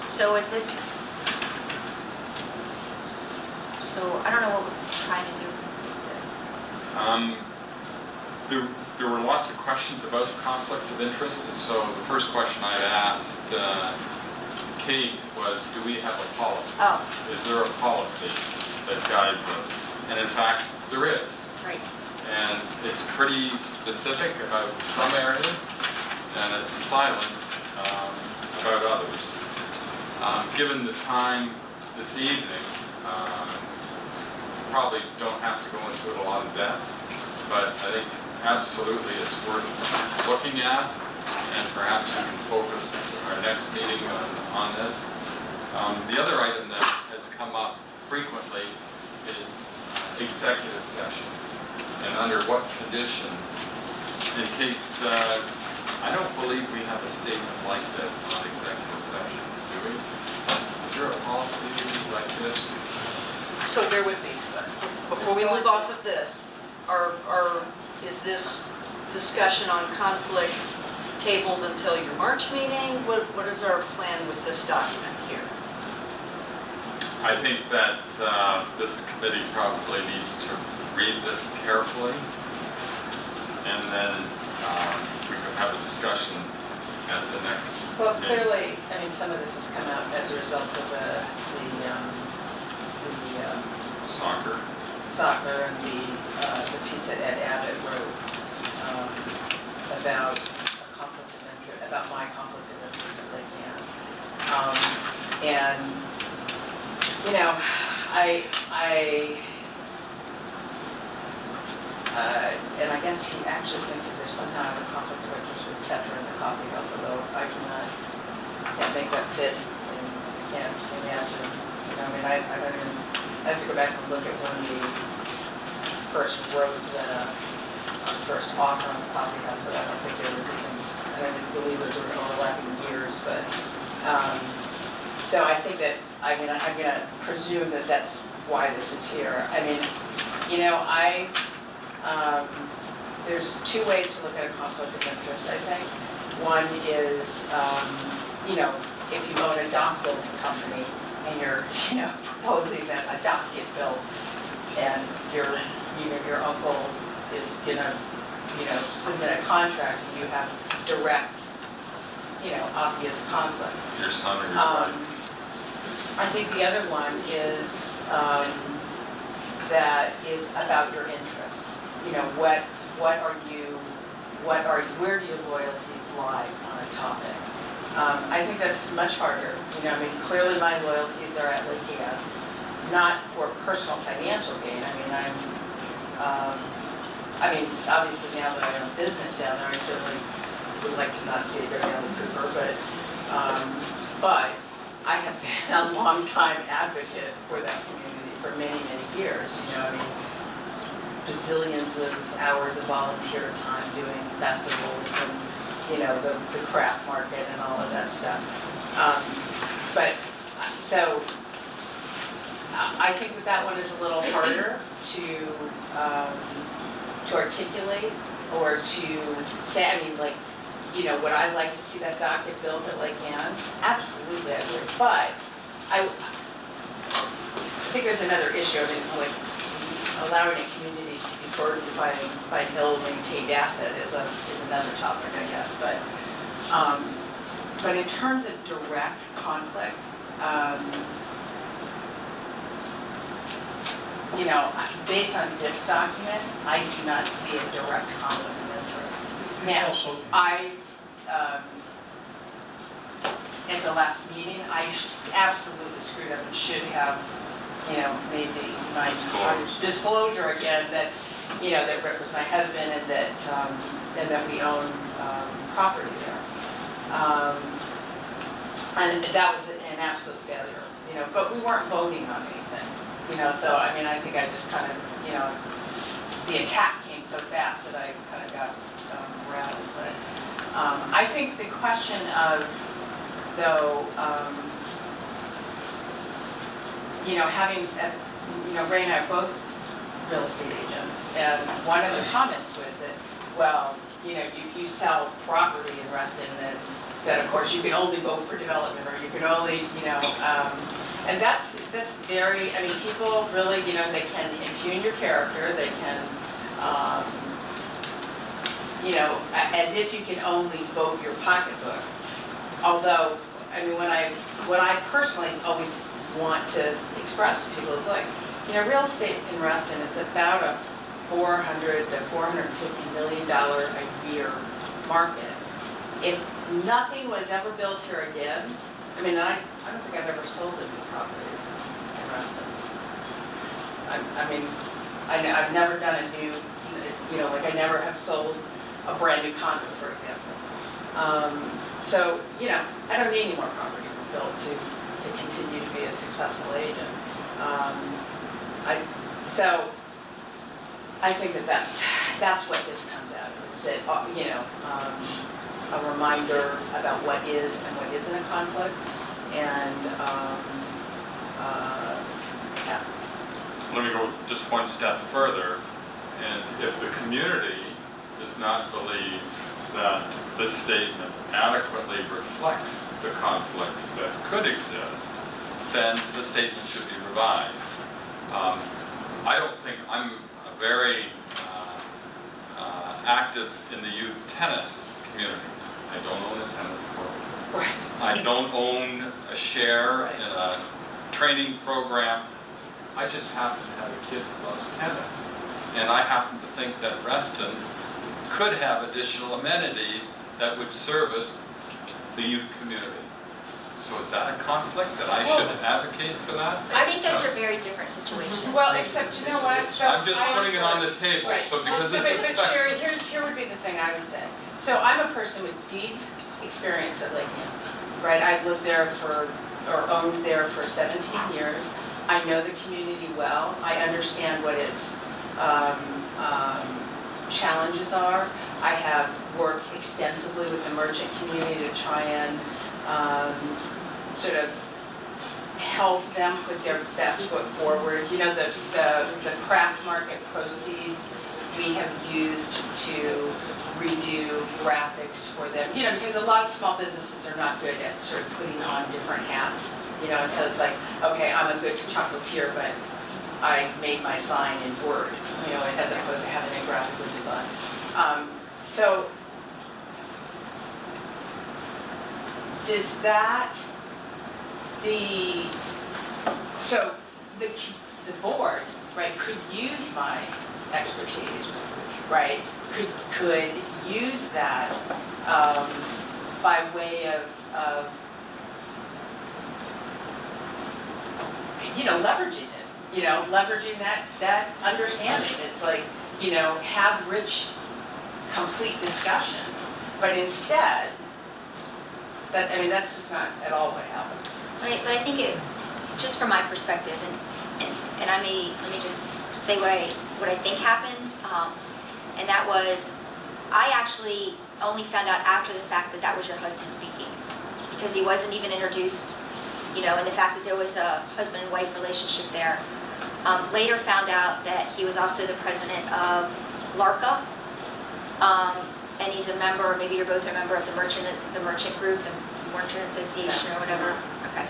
Speaker 2: So is this, so I don't know what we're trying to do with this.
Speaker 1: there were lots of questions about conflicts of interest, and so the first question I asked Kate was, do we have a policy?
Speaker 2: Oh,
Speaker 1: Is there a policy that guides us? And in fact, there is.
Speaker 2: right.
Speaker 1: And it's pretty specific about some areas, and it's silent about others. Given the time this evening, probably don't have to go into it a lot of depth, but I think absolutely it's worth looking at, and perhaps we can focus our next meeting on this. The other item that has come up frequently is executive sessions, and under what conditions. And Kate, I don't believe we have a statement like this on executive sessions, do we? Is there a policy like this?
Speaker 11: So bear with me. Before we move off of this, is this discussion on conflict tabled until your March meeting? What is our plan with this document here?
Speaker 1: I think that this committee probably needs to read this carefully, and then we could have a discussion at the next
Speaker 8: Well,
Speaker 1: meeting.
Speaker 8: clearly, I mean, some of this has come out as a result of the soccer and the piece that Ed Abbott wrote about a conflict of interest, about my conflict of interest at Lake Ann. And, you know, and I guess he actually thinks that there's somehow a conflict of interest with Tetra in the coffee house, although I can't make that fit, and I can't imagine. You know, I mean, I don't even, I have to go back and look at when we first wrote the first offer on the coffee house, but I don't think there was even, I don't believe there were overlapping years, but, so I think that, I'm gonna presume that that's why this is here. I mean, you know, there's two ways to look at a conflict of interest, I think. One is, you know, if you own a dock building company and you're, you know, proposing that a dock get built, and your uncle is gonna, you know, submit a contract, and you have direct, you know, obvious conflict.
Speaker 1: Your son or your wife.
Speaker 8: I think the other one is that is about your interests. You know, where do your loyalties lie on a topic? I think that's much harder. You know, I mean, clearly my loyalties are at Lake Ann, not for personal financial gain. I mean, obviously now that I own business down there, I certainly would like to not see it go down the Cooper, but I have been a long time advocate for that community for many, many years. You know, I mean, bazillions of hours of volunteer time doing festivals and, you know, the craft market and all of that stuff. But so I think that one is a little harder to articulate or to say. I mean, like, you know, would I like to see that dock get built at Lake Ann? Absolutely, I would. But I think there's another issue. I mean, like, allowing a community to be burdened by an ill-maintained asset is another topic, I guess. But in terms of direct conflict, you know, based on this document, I do not see a direct conflict of interest. Now, at the last meeting, I absolutely screwed up and should have, you know, made the nice disclosure again that, you know, that Rick was my husband and that we own property there. And that was an absolute failure, you know, but we weren't voting on anything, you know, so I mean, I think I just kind of, you know, the attack came so fast that I kind of got rattled. But I think the question of, though, you know, having, you know, Ray and I are both real estate agents, and one of the comments was that, well, you know, if you sell property in Reston, then of course you can only vote for development, or you can only, you know, and that's very, I mean, people really, you know, they can impugn your character, they can,
Speaker 7: you know, as if you can only vote your pocketbook. Although, I mean, what I personally always want to express to people is like, you know, real estate in Reston, it's about a $400 to $450 million a year market. If nothing was ever built here again, I mean, I don't think I've ever sold a new property in Reston. I mean, I've never done a new, you know, like I never have sold a brand new condo, for example. So, you know, I don't need any more property built to continue to be a successful agent. So I think that's what this comes out of, is that, you know, a reminder about what is and what isn't a conflict, and yeah.
Speaker 1: Let me go just one step further, and if the community does not believe that this statement adequately reflects the conflicts that could exist, then the statement should be revised. I don't think I'm very active in the youth tennis community. I don't own a tennis court.
Speaker 7: Right.
Speaker 1: I don't own a share in a training program. I just happen to have a kid who loves tennis. And I happen to think that Reston could have additional amenities that would service the youth community. So is that a conflict that I should advocate for that?
Speaker 2: I think those are very different situations.
Speaker 7: Well, except, you know what?
Speaker 1: I'm just putting it on the table,
Speaker 7: Right.
Speaker 1: so because
Speaker 7: So,
Speaker 1: it's a
Speaker 7: but Sherry,
Speaker 1: spectrum.
Speaker 7: here would be the thing I would say. So I'm a person with deep experience at Lake Hampton, right? I've lived there or owned there for 17 years. I know the community well. I understand what its challenges are. I have worked extensively with the merchant community to try and sort of help them put their best foot forward. You know, the craft market proceeds we have used to redo graphics for them. You know, because a lot of small businesses are not good at sort of putting on different hats. You know, and so it's like, okay, I'm a good chocolatier, but I made my sign in Word, you know, as opposed to having it graphically designed. So, does that, so the board, right, could use my expertise, right, could use that by way of you know, leveraging it, you know, leveraging that understanding. It's like, you know, have rich, complete discussion, but instead, that's just not at all what happens.
Speaker 2: But I think it, just from my perspective, and let me just say what I think happened, and that was, I actually only found out after the fact that was your husband speaking, because he wasn't even introduced, you know, and the fact that there was a husband and wife relationship there. Later found out that he was also the president of LARCA, and he's a member, maybe you're both a member of the merchant group, the merchant association or whatever. Okay.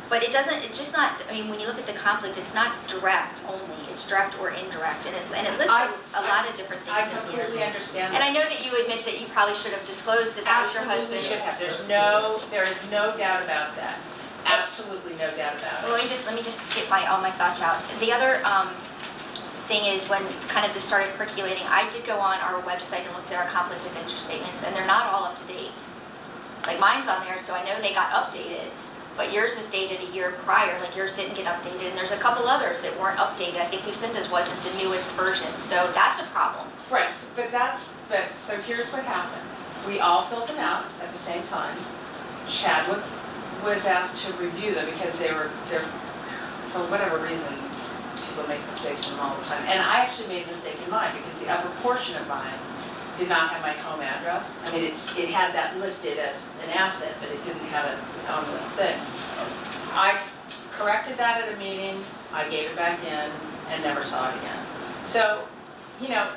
Speaker 2: But it's just not, I mean, when you look at the conflict, it's not direct only, it's direct or indirect, and it lists a lot of different things in here.
Speaker 7: I completely understand.
Speaker 2: And I know that you admit that you probably should have disclosed that was your husband.
Speaker 7: Absolutely should have. There is no doubt about that. Absolutely no doubt about it.
Speaker 2: Well, let me just get all my thoughts out. The other thing is, when kind of this started percolating, I did go on our website and looked at our conflict of interest statements, and they're not all up to date. Like mine's on there, so I know they got updated, but yours is dated a year prior, like yours didn't get updated, and there's a couple others that weren't updated. I think Lucinda's wasn't the newest version, so that's a problem.
Speaker 7: Right, so here's what happened. We all filled them out at the same time. Chadwick was asked to review them because they're, for whatever reason, people make mistakes in them all the time. And I actually made a mistake in mine because the upper portion of mine did not have my home address. I mean, it had that listed as an asset, but it didn't have it on the thing. I corrected that at a meeting, I gave it back in, and never saw it again. So, you know,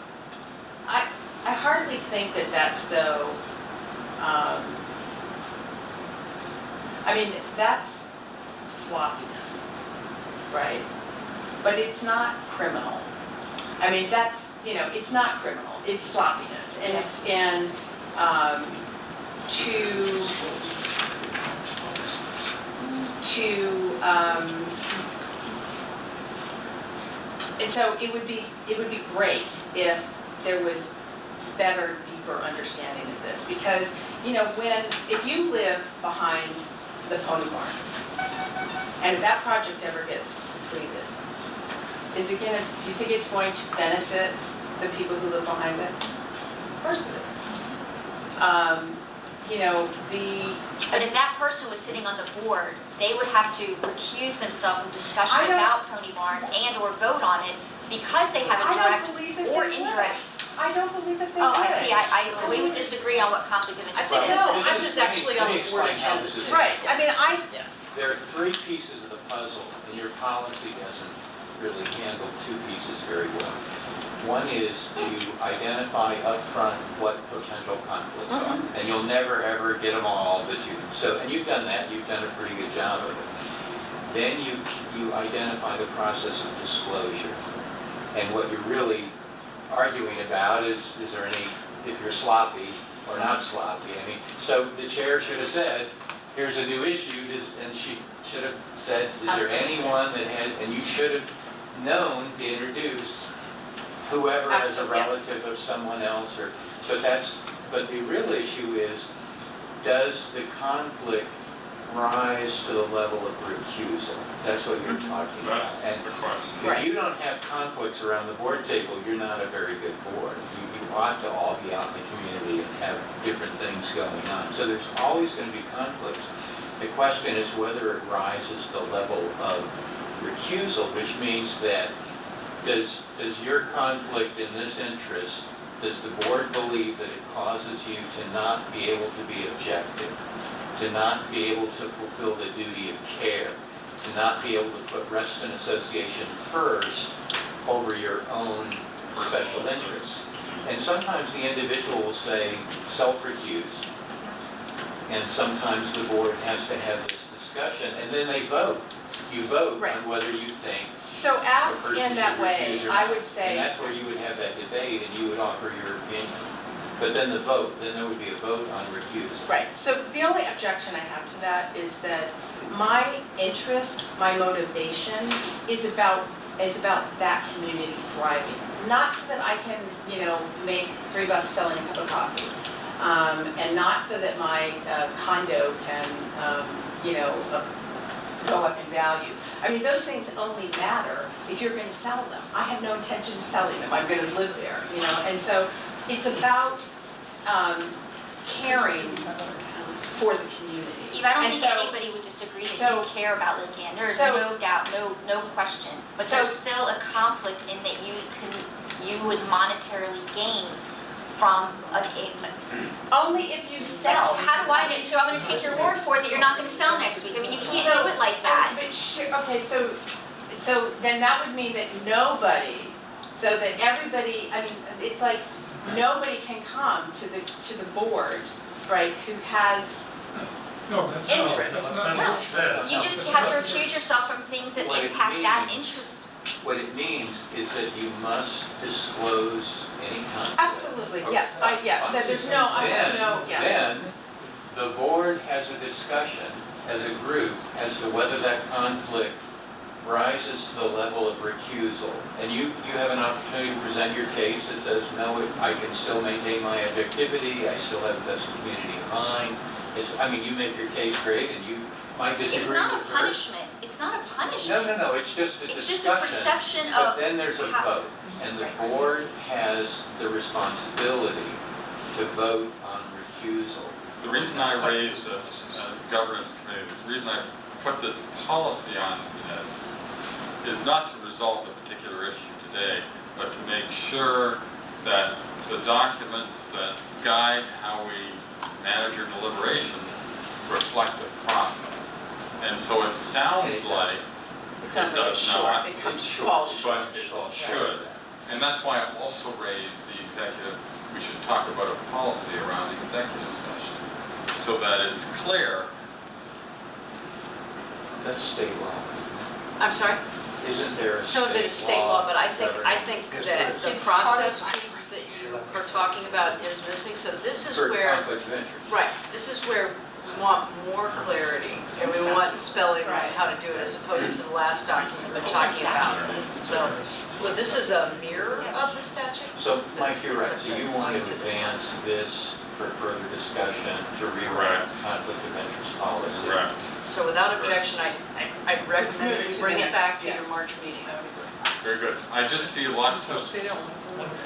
Speaker 7: I hardly think that that's though, I mean, that's sloppiness, right? But it's not criminal. I mean, that's, you know, it's not criminal. it's sloppiness, and it's, and and so it would be great if there was better, deeper understanding of this, because, you know, if you live behind the pony barn, and if that project ever gets completed, do you think it's going to benefit the people who live behind it? Of course it is. You know,
Speaker 2: But if that person was sitting on the board, they would have to recuse themselves from discussion about Pony Barn and or vote on it because they have a direct or indirect.
Speaker 7: I don't believe that they
Speaker 2: Oh,
Speaker 7: would.
Speaker 2: I see, we would disagree on what conflict of interest
Speaker 11: think
Speaker 2: is.
Speaker 11: no, this is actually on the board
Speaker 9: Let me explain how
Speaker 11: agenda.
Speaker 9: this is.
Speaker 7: Right, I mean,
Speaker 9: There are three pieces of the puzzle, and your policy doesn't really handle two pieces very well. One is you identify upfront what potential conflicts are, and you'll never ever get them all, but and you've done that, you've done a pretty good job of it. Then you identify the process of disclosure, and what you're really arguing about is there any, if you're sloppy or not sloppy. I mean, so the chair should have said, here's a new issue, and she should have said, is there anyone that had, and you should have known to introduce whoever as a relative of someone else, but the real issue is, does the conflict rise to the level of recusal? That's what you're talking about.
Speaker 1: That's the question.
Speaker 9: If you don't have conflicts around the board table, you're not a very good board. You ought to all be out in the community and have different things going on. So there's always going to be conflicts. The question is whether it rises to the level of recusal, which means that does your conflict in this interest, does the board believe that it causes you to not be able to be objective, to not be able to fulfill the duty of care, to not be able to put rest and association first over your own special interests? And sometimes the individual will say self-recuse, and sometimes the board has to have this discussion, and then they vote. You vote on whether you think
Speaker 7: so asked in that way, I would say.
Speaker 9: And that's where you would have that debate, and you would offer your opinion. But then there would be a vote on recusal.
Speaker 7: Right, so the only objection I have to that is that my interest, my motivation is about that community thriving. Not so that I can, you know, make $3 selling a cup of coffee. And not so that my condo can, you know, go up in value. I mean, those things only matter if you're going to sell them. I have no intention of selling them. I'm going to live there, you know. And so it's about caring for the community.
Speaker 2: Eve, I don't think anybody would disagree that you care about Lincoln. There's no doubt, no question. But there's still a conflict in that you would monetarily gain from
Speaker 7: only if you sell.
Speaker 2: How do I know? So I'm going to take your word for it that you're not going to sell next week. I mean, you can't do it like that.
Speaker 7: Okay, so then that would mean that nobody, so that everybody, I mean, it's like nobody can come to the board, right, who has interest.
Speaker 2: No, you just have to recuse yourself from things that impact that interest.
Speaker 9: What it means is that you must disclose any conflict.
Speaker 7: Absolutely, yes, that there's
Speaker 9: Then the board has a discussion as a group as to whether that conflict rises to the level of recusal. And you have an opportunity to present your case that says, no, I can still maintain my objectivity, I still have the best community in mind. I mean, you make your case great, and you might disagree with her.
Speaker 2: It's not a punishment. It's not a punishment.
Speaker 9: No, it's just a discussion.
Speaker 2: It's just a perception of...
Speaker 9: But then there's a vote, and the board has the responsibility to vote on recusal.
Speaker 1: The reason I raised it as the governance committee, the reason I put this policy on this is not to resolve a particular issue today, but to make sure that the documents that guide how we manage our deliberations reflect the process. And so it sounds like
Speaker 7: it does not. It falls short.
Speaker 1: But it should. And that's why I also raised the executive, we should talk about a policy around executive sessions so that it's clear.
Speaker 9: That's state law.
Speaker 11: I'm sorry?
Speaker 9: Isn't there a
Speaker 11: Some of it is state law, but I think that the process piece that you are talking about is missing, so this is
Speaker 9: For
Speaker 11: where,
Speaker 9: conflict of interest.
Speaker 11: right, this is where we want more clarity, and we want spelling on how to do it, as opposed to the last document they're talking about. So, well, this is a mirror of the statute?
Speaker 9: So, Mike, you're right. So you want to advance this for further discussion to rewrite the conflict of interest policy?
Speaker 1: Correct.
Speaker 11: So without objection, I'd recommend that we bring it back to your March meeting.
Speaker 1: Very good. I just see lots of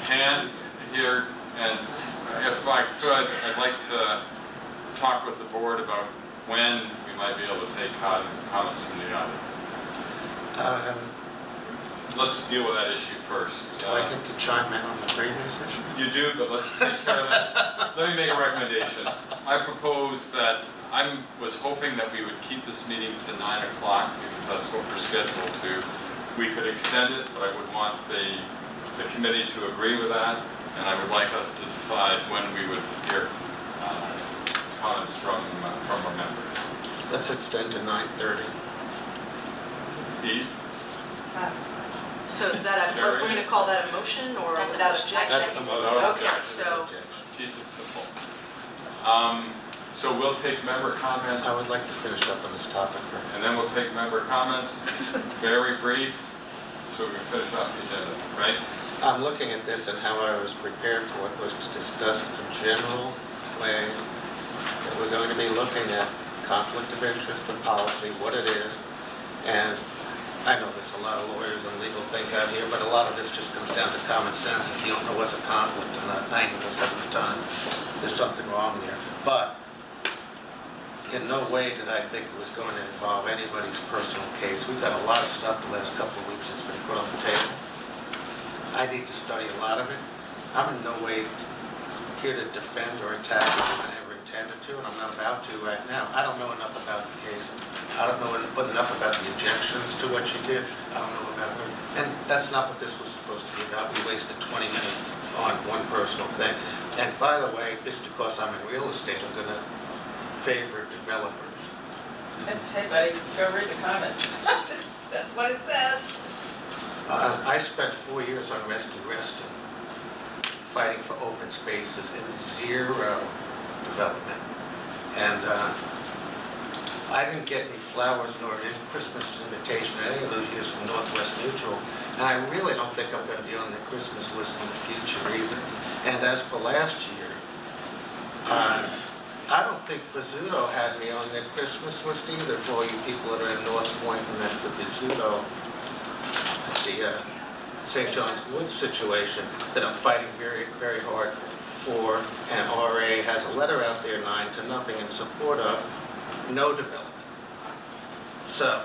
Speaker 1: hands here, and if I could, I'd like to talk with the board about when we might be able to take comments from the audience. Let's deal with that issue first.
Speaker 3: Do I get to chime in on the previous issue?
Speaker 1: You do, but let's take care of this. Let me make a recommendation. I propose that, I was hoping that we would keep this meeting to 9 o'clock, because that's what we're scheduled to. We could extend it, but I would want the committee to agree with that, and I would like us to decide when we would hear comments from our members.
Speaker 3: Let's extend to 9:30.
Speaker 1: Eve?
Speaker 11: So is that, we're going to call that a motion, or
Speaker 2: That's a
Speaker 11: without
Speaker 2: motion.
Speaker 11: objection?
Speaker 3: That's the motion.
Speaker 11: Okay, so,
Speaker 1: Keep it simple. So we'll take member comments.
Speaker 3: I would like to finish up on this topic first.
Speaker 1: And then we'll take member comments, very brief, so we can finish off the agenda, right?
Speaker 3: I'm looking at this and how I was prepared for it was to discuss a general way that we're going to be looking at conflict of interest, the policy, what it is. And I know there's a lot of lawyers and legal things out here, but a lot of this just comes down to common sense. If you don't know what's a conflict, and 90% of the time, there's something wrong there. But in no way did I think it was going to involve anybody's personal case. We've got a lot of stuff the last couple of weeks that's been put on the table. I need to study a lot of it. I'm in no way here to defend or attack it. I never intended to, and I'm not about to right now. I don't know enough about the case. I don't know enough about the objections to what she did. I don't know about her. And that's not what this was supposed to be about. We wasted 20 minutes on one personal thing. And by the way, just because I'm in real estate, I'm going to favor developers.
Speaker 8: Hey buddy, go read the comments. That's what it says.
Speaker 3: I spent 4 years on Rescue Reston, fighting for open spaces and zero development. And I didn't get any flowers nor any Christmas invitation any of those years from Northwest Mutual. And I really don't think I'm going to be on the Christmas list in the future either. And as for last year, I don't think Pizzuto had me on their Christmas list either, for all you people that are in North Point and at the Pizzuto, the St. John's Woods situation that I'm fighting very, very hard for. And RA has a letter out there, 9-0, in support of no development. So,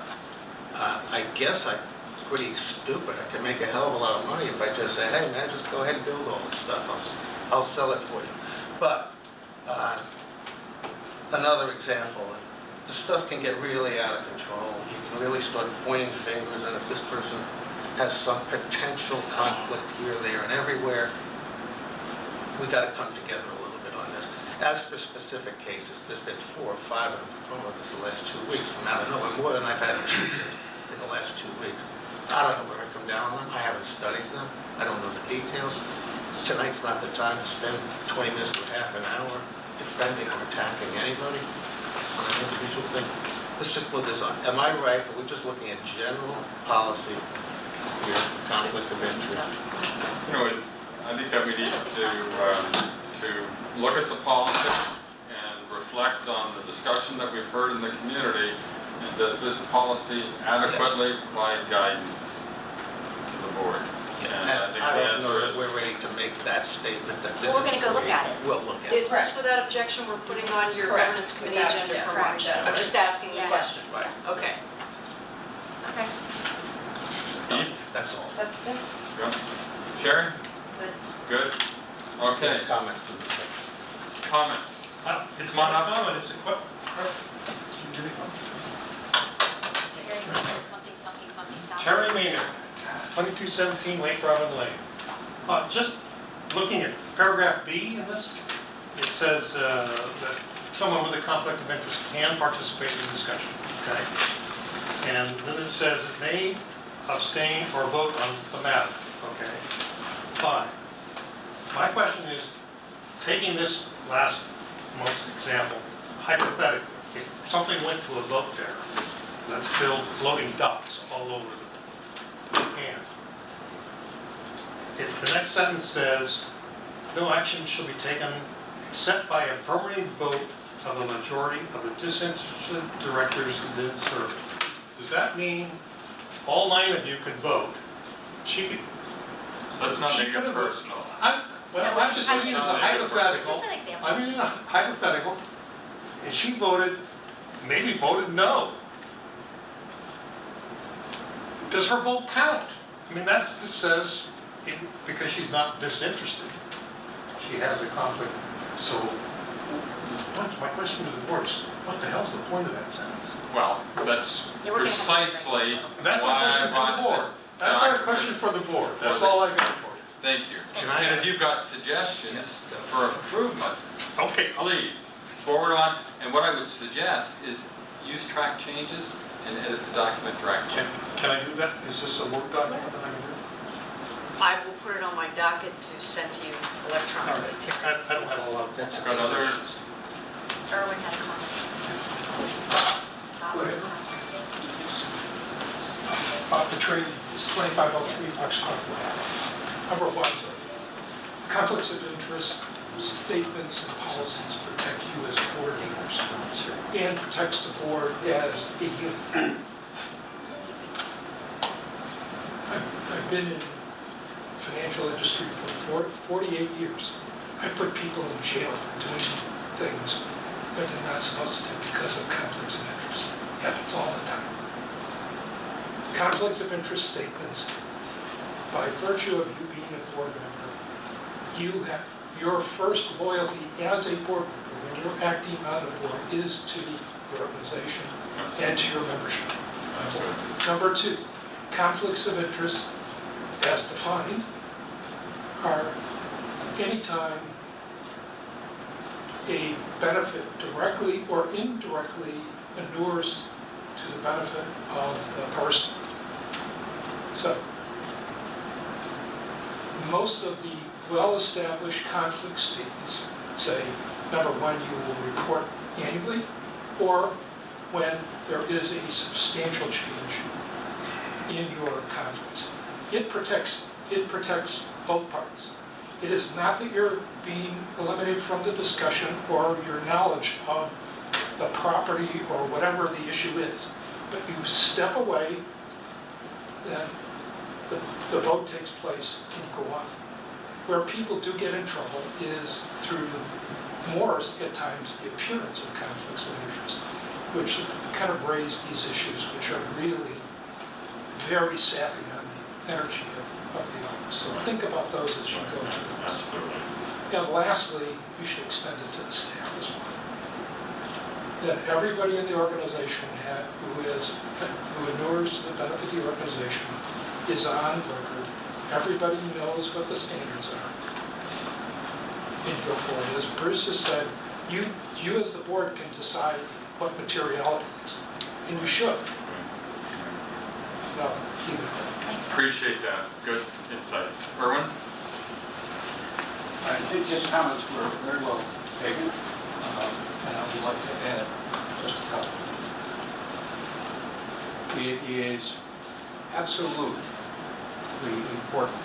Speaker 3: I guess I'm pretty stupid. I can make a hell of a lot of money if I just say, hey man, just go ahead and build all this stuff. I'll sell it for you. But, another example, the stuff can get really out of control. You can really start pointing fingers, and if this person has some potential conflict here, there, and everywhere, we got to come together a little bit on this. As for specific cases, there's been 4 or 5 of them in front of us the last 2 weeks from out of nowhere, more than I've had in 2 years in the last 2 weeks. I don't know where I come down on them. I haven't studied them. I don't know the details. Tonight's not the time to spend 20 minutes to half an hour defending or attacking anybody on an individual thing. Let's just move this on. Am I right? Are we just looking at general policy here for conflict of interest?
Speaker 1: You know, I think that we need to look at the policy and reflect on the discussion that we've heard in the community, and does this policy adequately provide guidance to the board? And I think
Speaker 3: I
Speaker 1: the
Speaker 3: don't know
Speaker 1: answer
Speaker 3: that
Speaker 1: is,
Speaker 3: we're ready to make that statement that this is.
Speaker 2: Well, we're gonna go look at it.
Speaker 3: We'll look at
Speaker 11: Is
Speaker 3: it.
Speaker 11: this without objection we're putting on your
Speaker 8: Correct.
Speaker 11: governance committee
Speaker 8: Without-
Speaker 11: agenda
Speaker 8: yes,
Speaker 11: for March?
Speaker 8: correct.
Speaker 11: I'm just asking the
Speaker 2: Yes.
Speaker 11: question.
Speaker 2: Yes.
Speaker 11: Okay.
Speaker 2: Okay,
Speaker 1: Eve?
Speaker 3: That's all.
Speaker 8: That's it.
Speaker 1: Good. Sharon?
Speaker 2: good.
Speaker 1: Good? Okay,
Speaker 3: Any comments from the
Speaker 1: comments.
Speaker 16: It's
Speaker 1: Come on
Speaker 16: not
Speaker 1: up.
Speaker 16: a comment, it's a question.
Speaker 2: Something, South.
Speaker 16: Terry Maynard, 2217 Lake Robin Lane. Just looking at paragraph B in this, it says that someone with a conflict of interest can participate in the discussion, okay? And then it says it may abstain or vote on the matter, okay? Fine. My question is, taking this last month's example, hypothetically, if something went to a vote there, let's build floating docks all over the land. If the next sentence says, no action shall be taken except by affirmative vote of a majority of the disinterested directors then serving. Does that mean all 9 of you could vote? She could.
Speaker 1: Let's not
Speaker 16: she
Speaker 1: make
Speaker 16: could
Speaker 1: it
Speaker 16: have-
Speaker 1: personal.
Speaker 16: Well, I'm just using a hypothetical.
Speaker 2: Just an example.
Speaker 16: I'm using a hypothetical, and she voted, maybe voted no. Does her vote count? I mean, this says, because she's not disinterested, she has a conflict. So, my question to the board is, what the hell's the point of that sentence?
Speaker 1: Well, that's
Speaker 2: Yeah, we're gonna have to
Speaker 1: precisely
Speaker 16: That's
Speaker 1: why
Speaker 16: my
Speaker 1: I
Speaker 16: question for
Speaker 1: brought
Speaker 16: the board. That's our question for the board. That's all I got for you.
Speaker 1: Thank you. And if you've got suggestions for improvement,
Speaker 16: Okay,
Speaker 1: please, forward on. And what I would suggest is use track changes and edit the document directly.
Speaker 16: Can I do that? Is this a Word document that I can do?
Speaker 11: I will put it on my docket to send to you
Speaker 16: All
Speaker 11: electronically.
Speaker 16: right, I don't have a lot of.
Speaker 3: That's
Speaker 1: Got other,
Speaker 2: Erwin had a comment. Bob was commenting.
Speaker 17: Bob Petrie, 2503 Foxcroft Way. Number 1, conflicts of interest statements and policies protect you as board members and protects the board as a unit. I've been in financial industry for 48 years. I put people in jail for doing things that they're not supposed to do because of conflicts of interest. It happens all the time. Conflicts of interest statements, by virtue of you being a board member, you have your first loyalty as a board member when you're acting on the board is to the organization and to your membership. Number 2, conflicts of interest as defined are anytime a benefit directly or indirectly inures to the benefit of the person. So, most of the well-established conflict statements say, number 1, you will report annually, or when there is a substantial change in your conflicts. It protects both parties. It is not that you're being eliminated from the discussion or your knowledge of the property or whatever the issue is, but you step away, then the vote takes place and you go on. Where people do get in trouble is through more, at times, the appearance of conflicts of interest, which kind of raise these issues, which are really very sapping on the energy of the office. So think about those as you go through this.
Speaker 1: absolutely.
Speaker 17: And lastly, you should extend it to the staff as well. That everybody in the organization who inures to the benefit of the organization is on record. Everybody knows what the standards are. And go forward. As Bruce has said, you as the board can decide what materiality is, and you should. No, keep it there.
Speaker 1: Appreciate that. Good insights. Erwin?
Speaker 6: I think his comments were very well taken, and I would like to add just a couple. It is absolutely important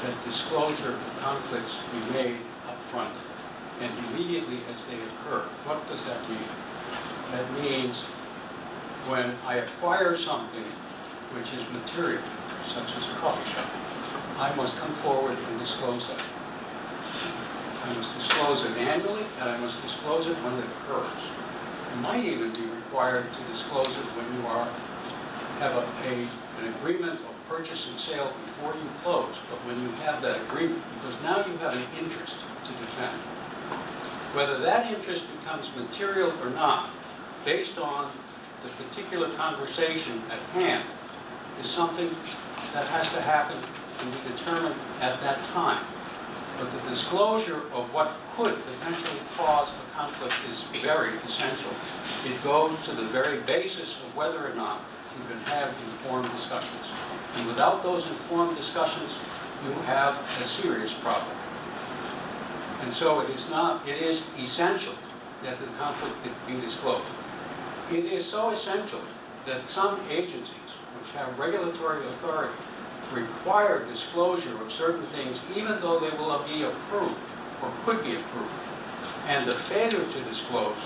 Speaker 6: that disclosure of conflicts be made up front and immediately as they occur. What does that mean? That means when I acquire something which is material, such as a coffee shop, I must come forward and disclose that. I must disclose it annually, and I must disclose it when it occurs. You might even be required to disclose it when you have an agreement of purchase and sale before you close, but when you have that agreement, because now you have an interest to defend. Whether that interest becomes material or not, based on the particular conversation at hand, is something that has to happen and be determined at that time. But the disclosure of what could potentially cause a conflict is very essential. It goes to the very basis of whether or not you can have informed discussions. And without those informed discussions, you have a serious problem. And so it is essential that the conflict be disclosed. It is so essential that some agencies, which have regulatory authority, require disclosure of certain things even though they will be approved or could be approved. And the failure to disclose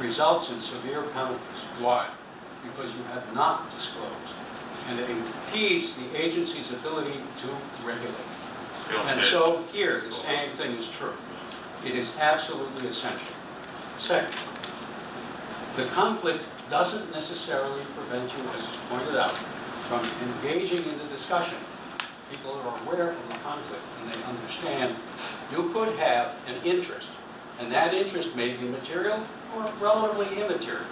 Speaker 6: results in severe penalties. Why? Because you have not disclosed. And it impedes the agency's ability to regulate. And so here, the same thing is true. It is absolutely essential. Second, the conflict doesn't necessarily prevent you, as is pointed out, from engaging in the discussion. People are aware of the conflict and they understand you could have an interest, and that interest may be material or relatively immaterial.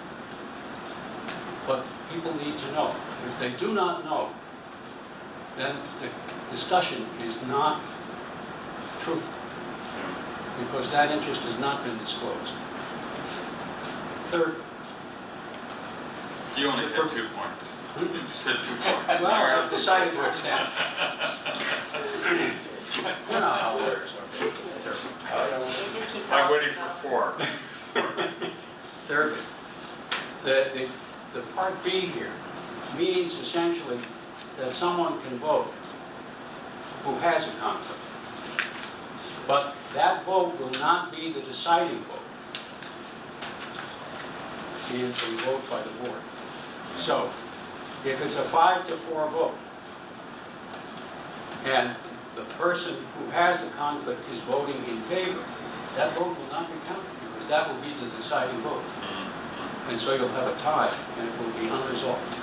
Speaker 6: But people need to know. If they do not know, then the discussion is not truthful, because that interest has not been disclosed. Third,
Speaker 1: You only had 2 points. You said 2 points.
Speaker 6: well, I've decided to extend. You know how lawyers are.
Speaker 2: We just keep
Speaker 1: I'm
Speaker 2: going.
Speaker 1: waiting for 4.
Speaker 6: Thirdly, the Part B here means essentially that someone can vote who has a conflict. But that vote will not be the deciding vote in a vote by the board. So, if it's a 5-4 vote, and the person who has the conflict is voting in favor, that vote will not be counted, because that will be the deciding vote. And so you'll have a tie, and it will be unresolved.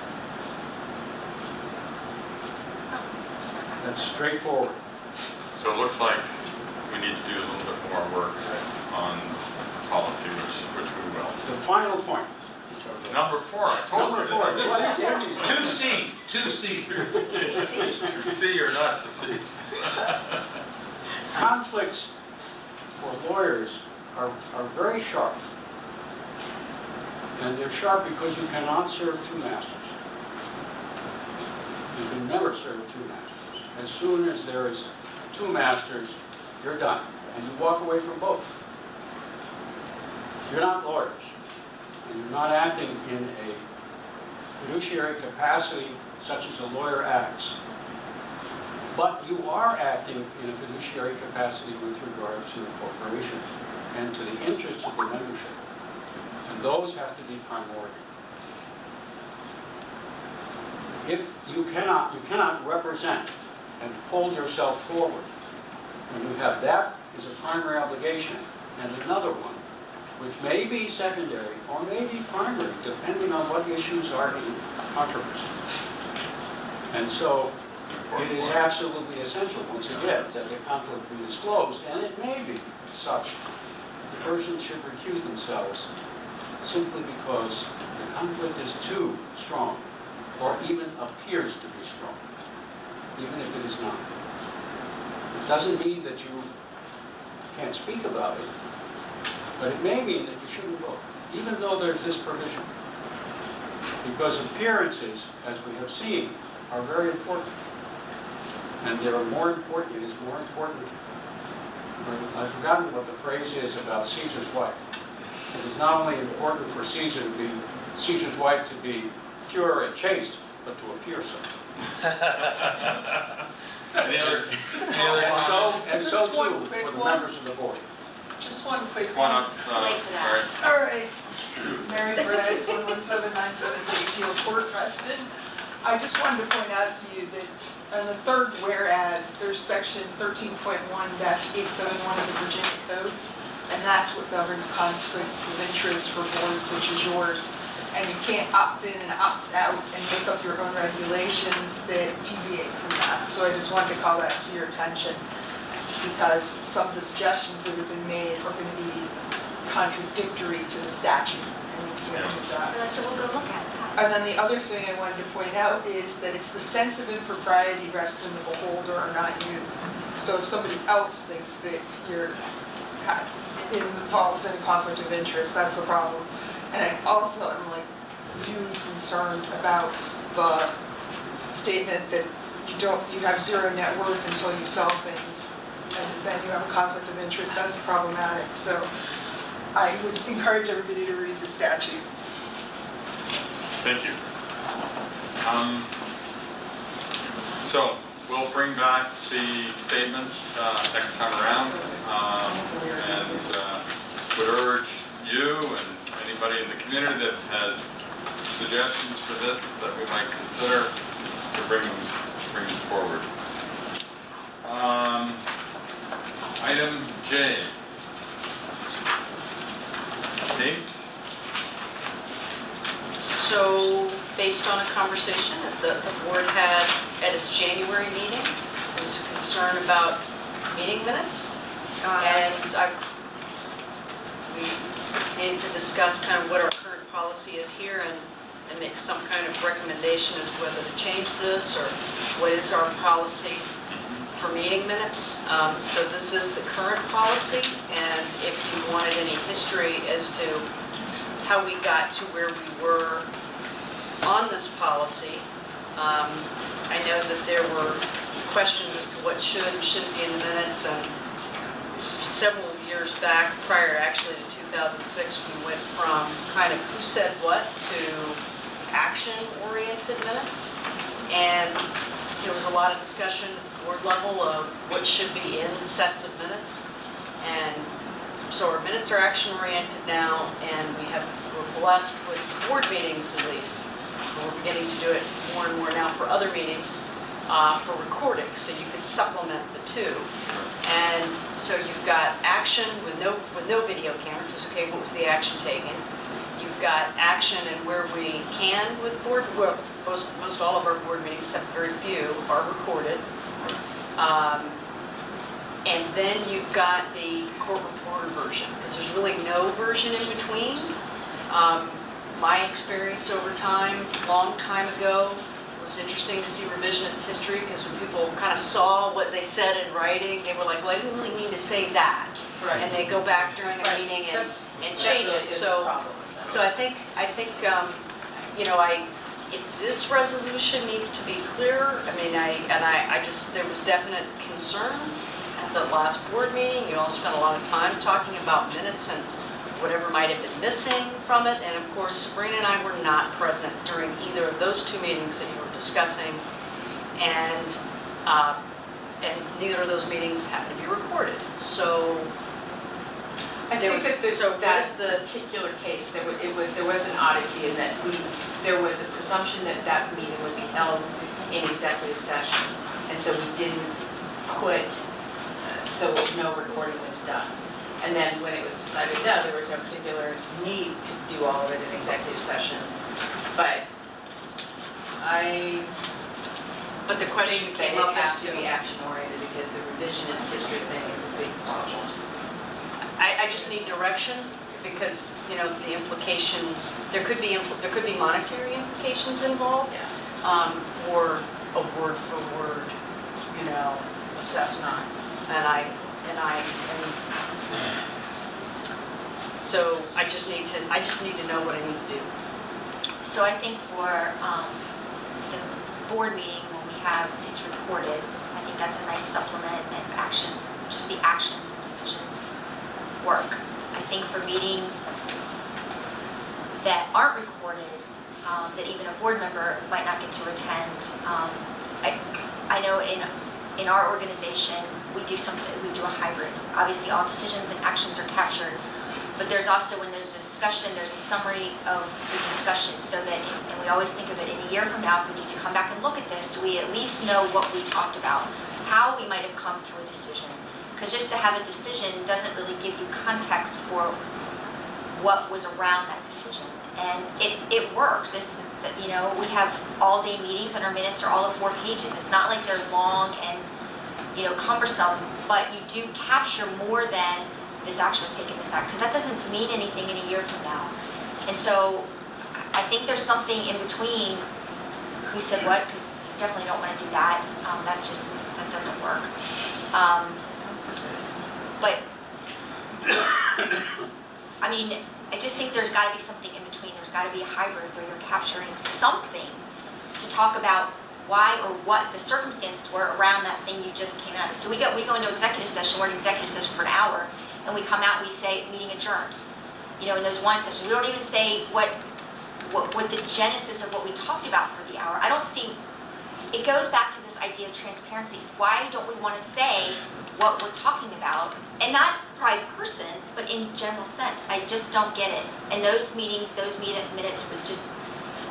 Speaker 6: That's straightforward.
Speaker 1: So it looks like we need to do a little bit more work on policy, which we will.
Speaker 6: The final point.
Speaker 1: Number 4, I told
Speaker 6: Number
Speaker 1: you.
Speaker 6: 4.
Speaker 1: To see. To see or not to see.
Speaker 6: Conflicts for lawyers are very sharp. And they're sharp because you cannot serve 2 masters. You can never serve 2 masters. As soon as there is 2 masters, you're done. And you walk away from both. You're not lawyers. And you're not acting in a fiduciary capacity such as a lawyer acts. But you are acting in a fiduciary capacity with regard to the corporation and to the interests of the membership. And those have to be primordial. If you cannot represent and hold yourself forward when you have that as a primary obligation and another one, which may be secondary or may be primary, depending on what issues are in controversy. And so it is absolutely essential, once again, that the conflict be disclosed, and it may be such. The person should recuse themselves simply because the conflict is too strong, or even appears to be strong, even if it is not. It doesn't mean that you can't speak about it, but it may mean that you shouldn't vote, even though there's this provision. Because appearances, as we have seen, are very important. And they are more important, it is more important. I've forgotten what the phrase is about Caesar's wife. It is not only important for Caesar's wife to be pure and chaste, but to appear so. And so
Speaker 10: Just one
Speaker 6: too
Speaker 10: quick
Speaker 6: for the
Speaker 10: one.
Speaker 6: members of the board.
Speaker 10: Just one quick
Speaker 1: One
Speaker 10: one.
Speaker 1: up,
Speaker 2: It's too late for that.
Speaker 10: All right. Mary Brett, 11797 Bayfield Court, Reston. I just wanted to point out to you that on the third whereas, there's section 13.1-871 of the Virginia Code, and that's what governs conflicts of interest for boards such as yours. And you can't opt in and opt out and make up your own regulations that deviate from that. So I just wanted to call that to your attention, because some of the suggestions that have been made are going to be contradictory to the statute, and we can't do that.
Speaker 2: So that's what we'll go look at.
Speaker 10: And then the other thing I wanted to point out is that it's the sense of impropriety rests in the beholder, or not you. So if somebody else thinks that you're involved in a conflict of interest, that's the problem. And I also am like really concerned about the statement that you have zero net worth until you sell things. and then you have a conflict of interest, that's problematic. So I would encourage everybody to read the statute.
Speaker 1: Thank you. So we'll bring back the statements next time around, and would urge you and anybody in the community that has suggestions for this that we might consider to bring them forward. Item J. Kate?
Speaker 11: So, based on a conversation that the board had at its January meeting, there was a concern about meeting minutes. And we needed to discuss kind of what our current policy is here and make some kind of recommendation as to whether to change this or what is our policy for meeting minutes. So this is the current policy, and if you wanted any history as to how we got to where we were on this policy, I know that there were questions as to what should and shouldn't be in the minutes, and several years back, prior actually to 2006, we went from kind of who said what to action-oriented minutes, and there was a lot of discussion at the board level of what should be in sets of minutes, and so our minutes are action-oriented now, and we're blessed with board meetings at least. We're beginning to do it more and more now for other meetings, for recording, so you can supplement the two. And so you've got action with no video cameras. It's okay, what was the action taken? You've got action and where we can with board, well, most all of our board meetings, except very few, are recorded. And then you've got the court reporter version, because there's really no version in between. My experience over time, long time ago, it was interesting to see revisionist history, because when people kind of saw what they said in writing, they were like, well, I didn't really mean to say that.
Speaker 7: Right.
Speaker 11: And they go back during a meeting and change it. So I think if this resolution needs to be clearer, I mean, there was definite concern at the last board meeting. You all spent a lot of time talking about minutes and whatever might have been missing from it. And of course, Sabrina and I were not present during either of those two meetings that you were discussing. And neither of those meetings happened to be recorded. So
Speaker 7: I think that the particular case, there was an oddity in that there was a presumption that meeting would be held in executive session, and so we didn't put, so no recording was done. And then when it was decided, no, there was no particular need to do all of it in executive sessions. But
Speaker 11: the question
Speaker 7: think
Speaker 11: came
Speaker 7: that
Speaker 11: up
Speaker 7: it
Speaker 11: as
Speaker 7: has to
Speaker 11: to
Speaker 7: be action-oriented, because the revisionist history thing is a big problem.
Speaker 11: I just need direction, because the implications, there could be monetary implications involved.
Speaker 7: Yeah.
Speaker 11: For a word for word, assessment. So I just need to know what I need to do.
Speaker 2: So I think for the board meeting, when we have it's recorded, I think that's a nice supplement and action, just the actions and decisions work. I think for meetings that aren't recorded, that even a board member might not get to attend, I know in our organization, we do a hybrid. Obviously, all decisions and actions are captured, but there's also, when there's a discussion, there's a summary of the discussion, so that, and we always think of it in a year from now, if we need to come back and look at this, do we at least know what we talked about, how we might have come to a decision? Because just to have a decision doesn't really give you context for what was around that decision. And it works. It's, we have all-day meetings and our minutes are all of 4 pages. It's not like they're long and, cumbersome, but you do capture more than this action was taken, this act, because that doesn't mean anything in a year from now. And so I think there's something in between who said what, because you definitely don't want to do that. That doesn't work. But I just think there's got to be something in between. There's got to be a hybrid where you're capturing something to talk about why or what the circumstances were around that thing you just came out of. So we go into executive session, we're in executive session for an hour, and we come out and we say, meeting adjourned. You know, in those one sessions, we don't even say what the genesis of what we talked about for the hour. I don't see, it goes back to this idea of transparency. Why don't we want to say what we're talking about, and not by person, but in general sense? I just don't get it. And those meetings, those minutes were just,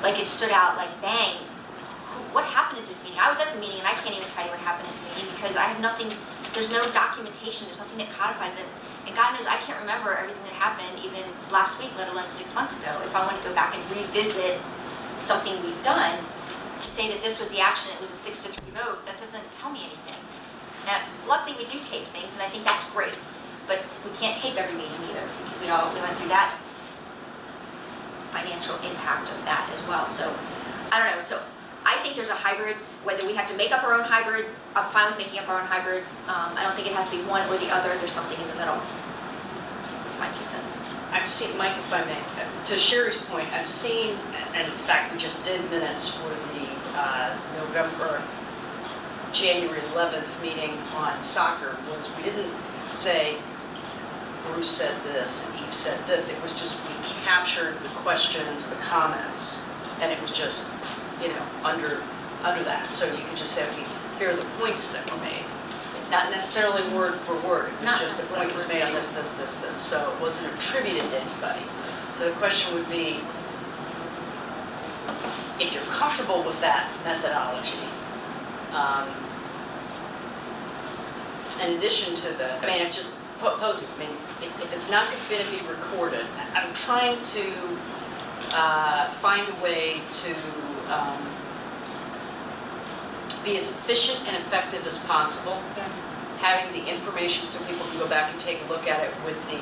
Speaker 2: like, it stood out like bang. What happened at this meeting? I was at the meeting and I can't even tell you what happened at the meeting because I have nothing, there's no documentation, there's nothing that codifies it. And God knows I can't remember everything that happened even last week, let alone 6 months ago. If I want to go back and revisit something we've done, to say that this was the action, it was a 6-3 vote, that doesn't tell me anything. Now, luckily we do tape things, and I think that's great. But we can't tape every meeting either, because we went through that financial impact of that as well. So, I don't know. So, I think there's a hybrid, whether we have to make up our own hybrid, I'm fine with making up our own hybrid. I don't think it has to be one or the other, there's something in the middle. That's my 2 cents.
Speaker 11: I've seen, Mike, if I may, to Sherry's point, I've seen, and in fact, we just did minutes for the January 11th meeting on soccer, was we didn't say Bruce said this and Eve said this, it was just we captured the questions, the comments, and it was just, you know, under that. So you could just say, okay, here are the points that were made. Not necessarily word for word, it was just a point was made on this. So it wasn't attributed to anybody. So the question would be, if you're comfortable with that methodology, in addition to the, I mean, I'm just posing, I mean, if it's not going to be recorded, I'm trying to find a way to be as efficient and effective as possible, having the information so people can go back and take a look at it with the,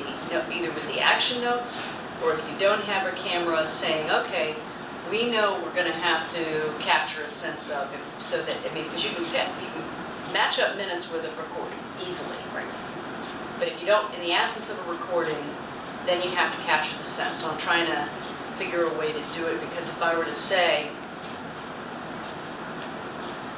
Speaker 11: either with the action notes, or if you don't have a camera, saying, okay, we know we're going to have to capture a sense of it, so that, I mean, because you can match up minutes with a recording easily, right? But if you don't, in the absence of a recording, then you have to capture the sense. So I'm trying to figure a way to do it, because if I were to say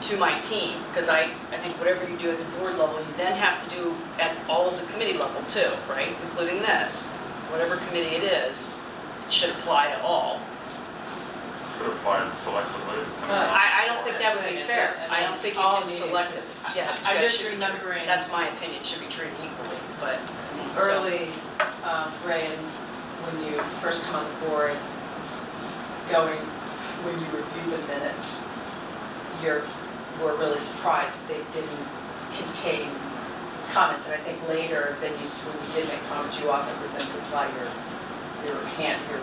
Speaker 11: to my team, because I think whatever you do at the board level, you then have to do at all of the committee level too, right? Including this, whatever committee it is, it should apply to all.
Speaker 1: Could apply selectively.
Speaker 11: I don't think that would be fair. I don't think you can select it. Yeah,
Speaker 8: I'm just remembering.
Speaker 11: That's my opinion, it should be treated equally, but.
Speaker 8: Early, Ray, when you first come on the board, when you review the minutes, we're really surprised they didn't contain comments. And I think later, when you did make comments, you often would then supply your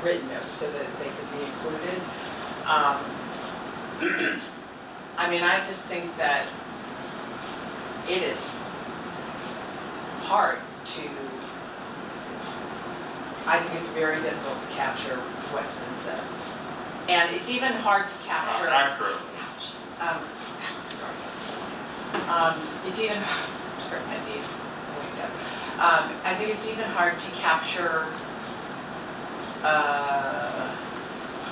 Speaker 8: written notes so that they could be included. I mean, I just think that it is hard to, I think it's very difficult to capture what's been said. And it's even hard to capture.
Speaker 1: Accurate.
Speaker 8: It's even, sorry, my knees going up. I think it's even hard to capture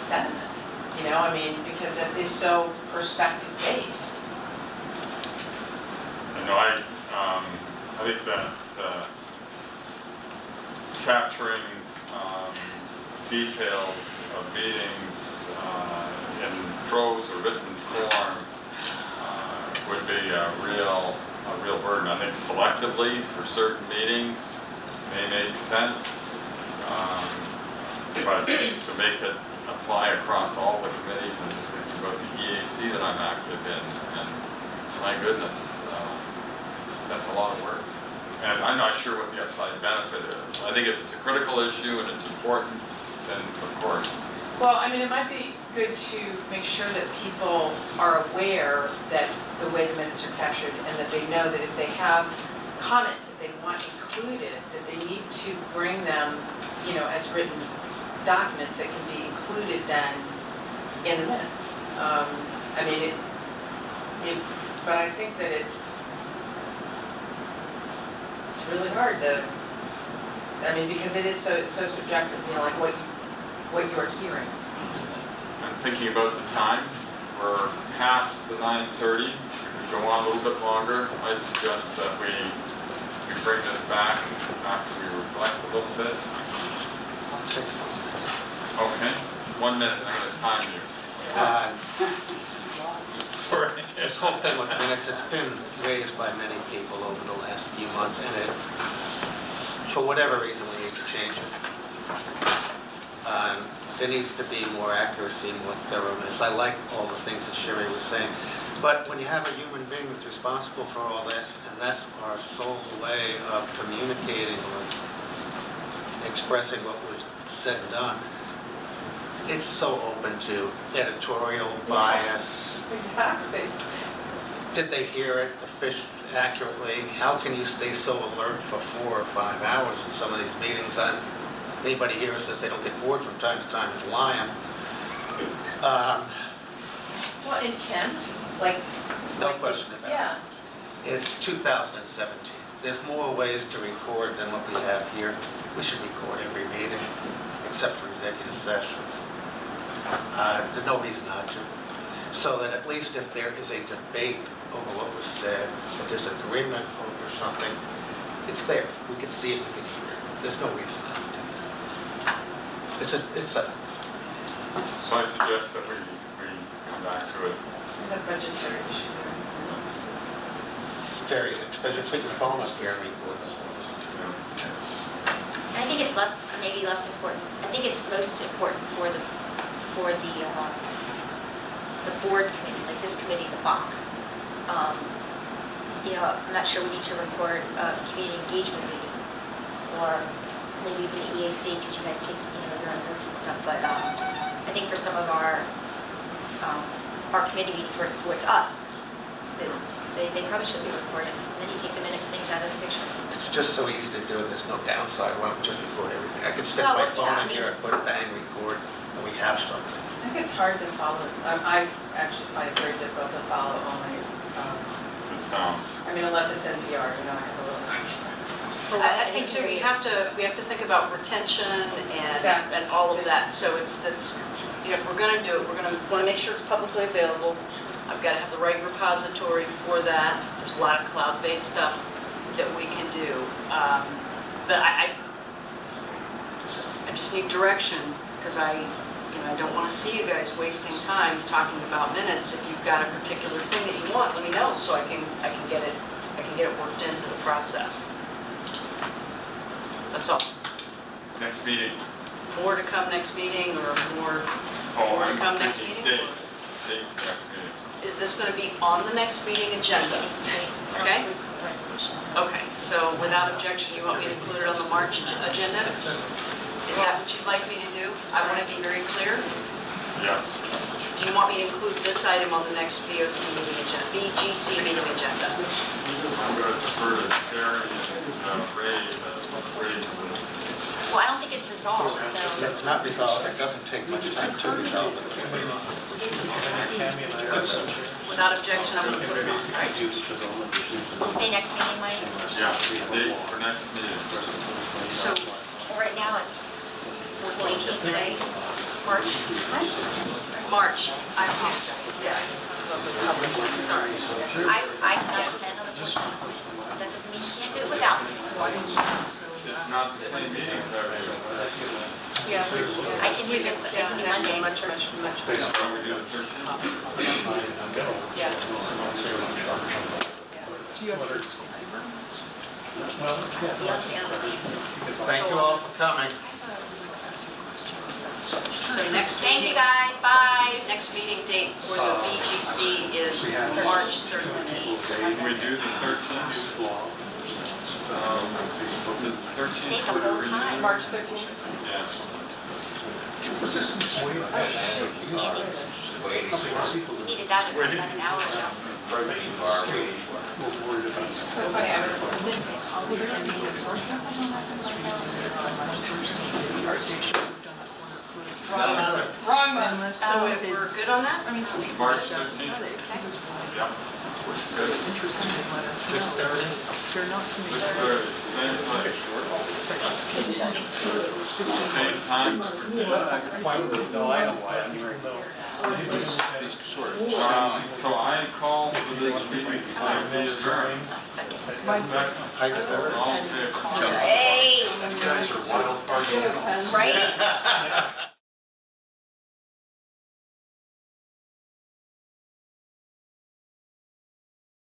Speaker 8: sentiment. You know, I mean, because it is so perspective-based.
Speaker 1: I think that capturing details of meetings in prose or written form would be a real burden. I think selectively for certain meetings may make sense, but to make it apply across all the committees, I'm just thinking about the EAC that I'm active in, and my goodness, that's a lot of work. And I'm not sure what the upside benefit is. I think if it's a critical issue and it's important, then of course.
Speaker 8: Well, I mean, it might be good to make sure that people are aware that the way the minutes are captured, and that they know that if they have comments that they want included, that they need to bring them, you know, as written documents that can be included then in the minutes. I mean, but I think that it's really hard to, I mean, because it is so subjective, you know, like what you are hearing.
Speaker 1: I'm thinking about the time. we're past the 9:30. We could go on a little bit longer. I'd suggest that we bring this back after we reflect a little bit. Okay, 1 minute, I'm gonna time you. Sorry.
Speaker 3: This whole thing with minutes, it's been raised by many people over the last few months, and it, for whatever reason, we need to change it. There needs to be more accuracy, more thoroughness. I like all the things that Sherry was saying, but when you have a human being that's responsible for all this, and that's our sole way of communicating or expressing what was said and done, it's so open to editorial bias.
Speaker 10: Exactly.
Speaker 3: Did they hear it accurately? How can you stay so alert for 4 or 5 hours in some of these meetings? Anybody here who says they don't get bored from time to time is lying.
Speaker 8: Well, intent, like.
Speaker 3: No question about it.
Speaker 8: Yeah.
Speaker 3: It's 2017. There's more ways to record than what we have here. We should record every meeting, except for executive sessions. There's no reason not to. So that at least if there is a debate over what was said, a disagreement over something, it's there. We can see it, we can hear it. There's no reason not to do that. It's a
Speaker 1: So I suggest that we come back to it.
Speaker 8: There's a budgetary issue there.
Speaker 3: very inexpensive. Put your phone up here and record this one.
Speaker 2: And I think it's maybe less important. I think it's most important for the board committees, like this committee, the BOC. I'm not sure we need to record a community engagement meeting, or maybe even the EAC, because you guys take your own notes and stuff. But I think for some of our committee meetings where it's us, they probably should be recorded. And then you take the minutes, things out of the picture.
Speaker 3: It's just so easy to do it. There's no downside. Why don't we just record everything? I could stick
Speaker 2: Well,
Speaker 3: my
Speaker 2: yeah,
Speaker 3: phone
Speaker 2: I
Speaker 3: in
Speaker 2: mean-
Speaker 3: here and put it bang, record, and we have something.
Speaker 8: I think it's hard to follow. I actually find it very difficult to follow only.
Speaker 1: The sound.
Speaker 8: I mean, unless it's NPR, I have a little hard time.
Speaker 11: I think too, we have to think about retention
Speaker 8: Exactly.
Speaker 11: and all of that. So it's if we're going to do it, we're going to want to make sure it's publicly available. I've got to have the right repository for that. There's a lot of cloud-based stuff that we can do. But I just need direction, because I don't want to see you guys wasting time talking about minutes. If you've got a particular thing that you want, let me know so I can get it worked into the process. That's all.
Speaker 1: Next meeting.
Speaker 11: More to come next meeting, or more
Speaker 1: Oh,
Speaker 11: to come
Speaker 1: I'm
Speaker 11: next
Speaker 1: thinking
Speaker 11: meeting?
Speaker 1: date next meeting.
Speaker 11: Is this going to be on the next meeting agenda?
Speaker 2: It's straight. I
Speaker 11: Okay.
Speaker 2: don't approve the resolution.
Speaker 11: Okay, so without objection, you want me to include it on the March agenda? Is that what you'd like me to do? I want to be very clear.
Speaker 1: Yes.
Speaker 11: Do you want me to include this item on the next BGC meeting agenda?
Speaker 1: I'm going to defer to Sherry and Ray to raise this.
Speaker 2: Well, I don't think it's resolved, so.
Speaker 3: It's not resolved. It doesn't take much time to resolve it.
Speaker 11: Without objection, I'm going to put it on.
Speaker 2: We'll say next meeting, Mike.
Speaker 1: Yeah, date for next meeting.
Speaker 11: So,
Speaker 2: Well, right now it's 14th, right? March.
Speaker 11: I apologize.
Speaker 8: Yeah.
Speaker 11: Sorry.
Speaker 2: I cannot attend on the 14th. That doesn't mean you can't do it without me.
Speaker 1: It's not the same meeting for everyone.
Speaker 11: Yeah.
Speaker 2: I can do Monday.
Speaker 11: Much
Speaker 1: Why don't we do the 13th?
Speaker 11: Yeah.
Speaker 10: Do you have some school paper?
Speaker 3: Thank you all for coming.
Speaker 11: So next
Speaker 2: Thank you
Speaker 11: meeting,
Speaker 2: guys, bye.
Speaker 11: next meeting date for the BGC is March 13th.
Speaker 1: Can we do the 13th? Does the 13th?
Speaker 2: Stay the whole time.
Speaker 8: March 13th?
Speaker 1: Yeah.
Speaker 2: You needed that in about an hour ago.
Speaker 8: So funny, I was missing all these meetings. Wrong month.
Speaker 11: So we're good on that?
Speaker 10: I mean, some people
Speaker 1: March
Speaker 10: have done
Speaker 1: 13th?
Speaker 10: it.
Speaker 1: Yep. Works good.
Speaker 10: Interesting, they let us know. They're not some
Speaker 1: Same place. Same time.
Speaker 6: No, I know why I'm hearing.
Speaker 1: Sure. this meeting might be adjourned.
Speaker 2: Second.
Speaker 3: I third.
Speaker 1: All in favor?
Speaker 2: Hey,
Speaker 16: You guys are wild cards.
Speaker 2: right?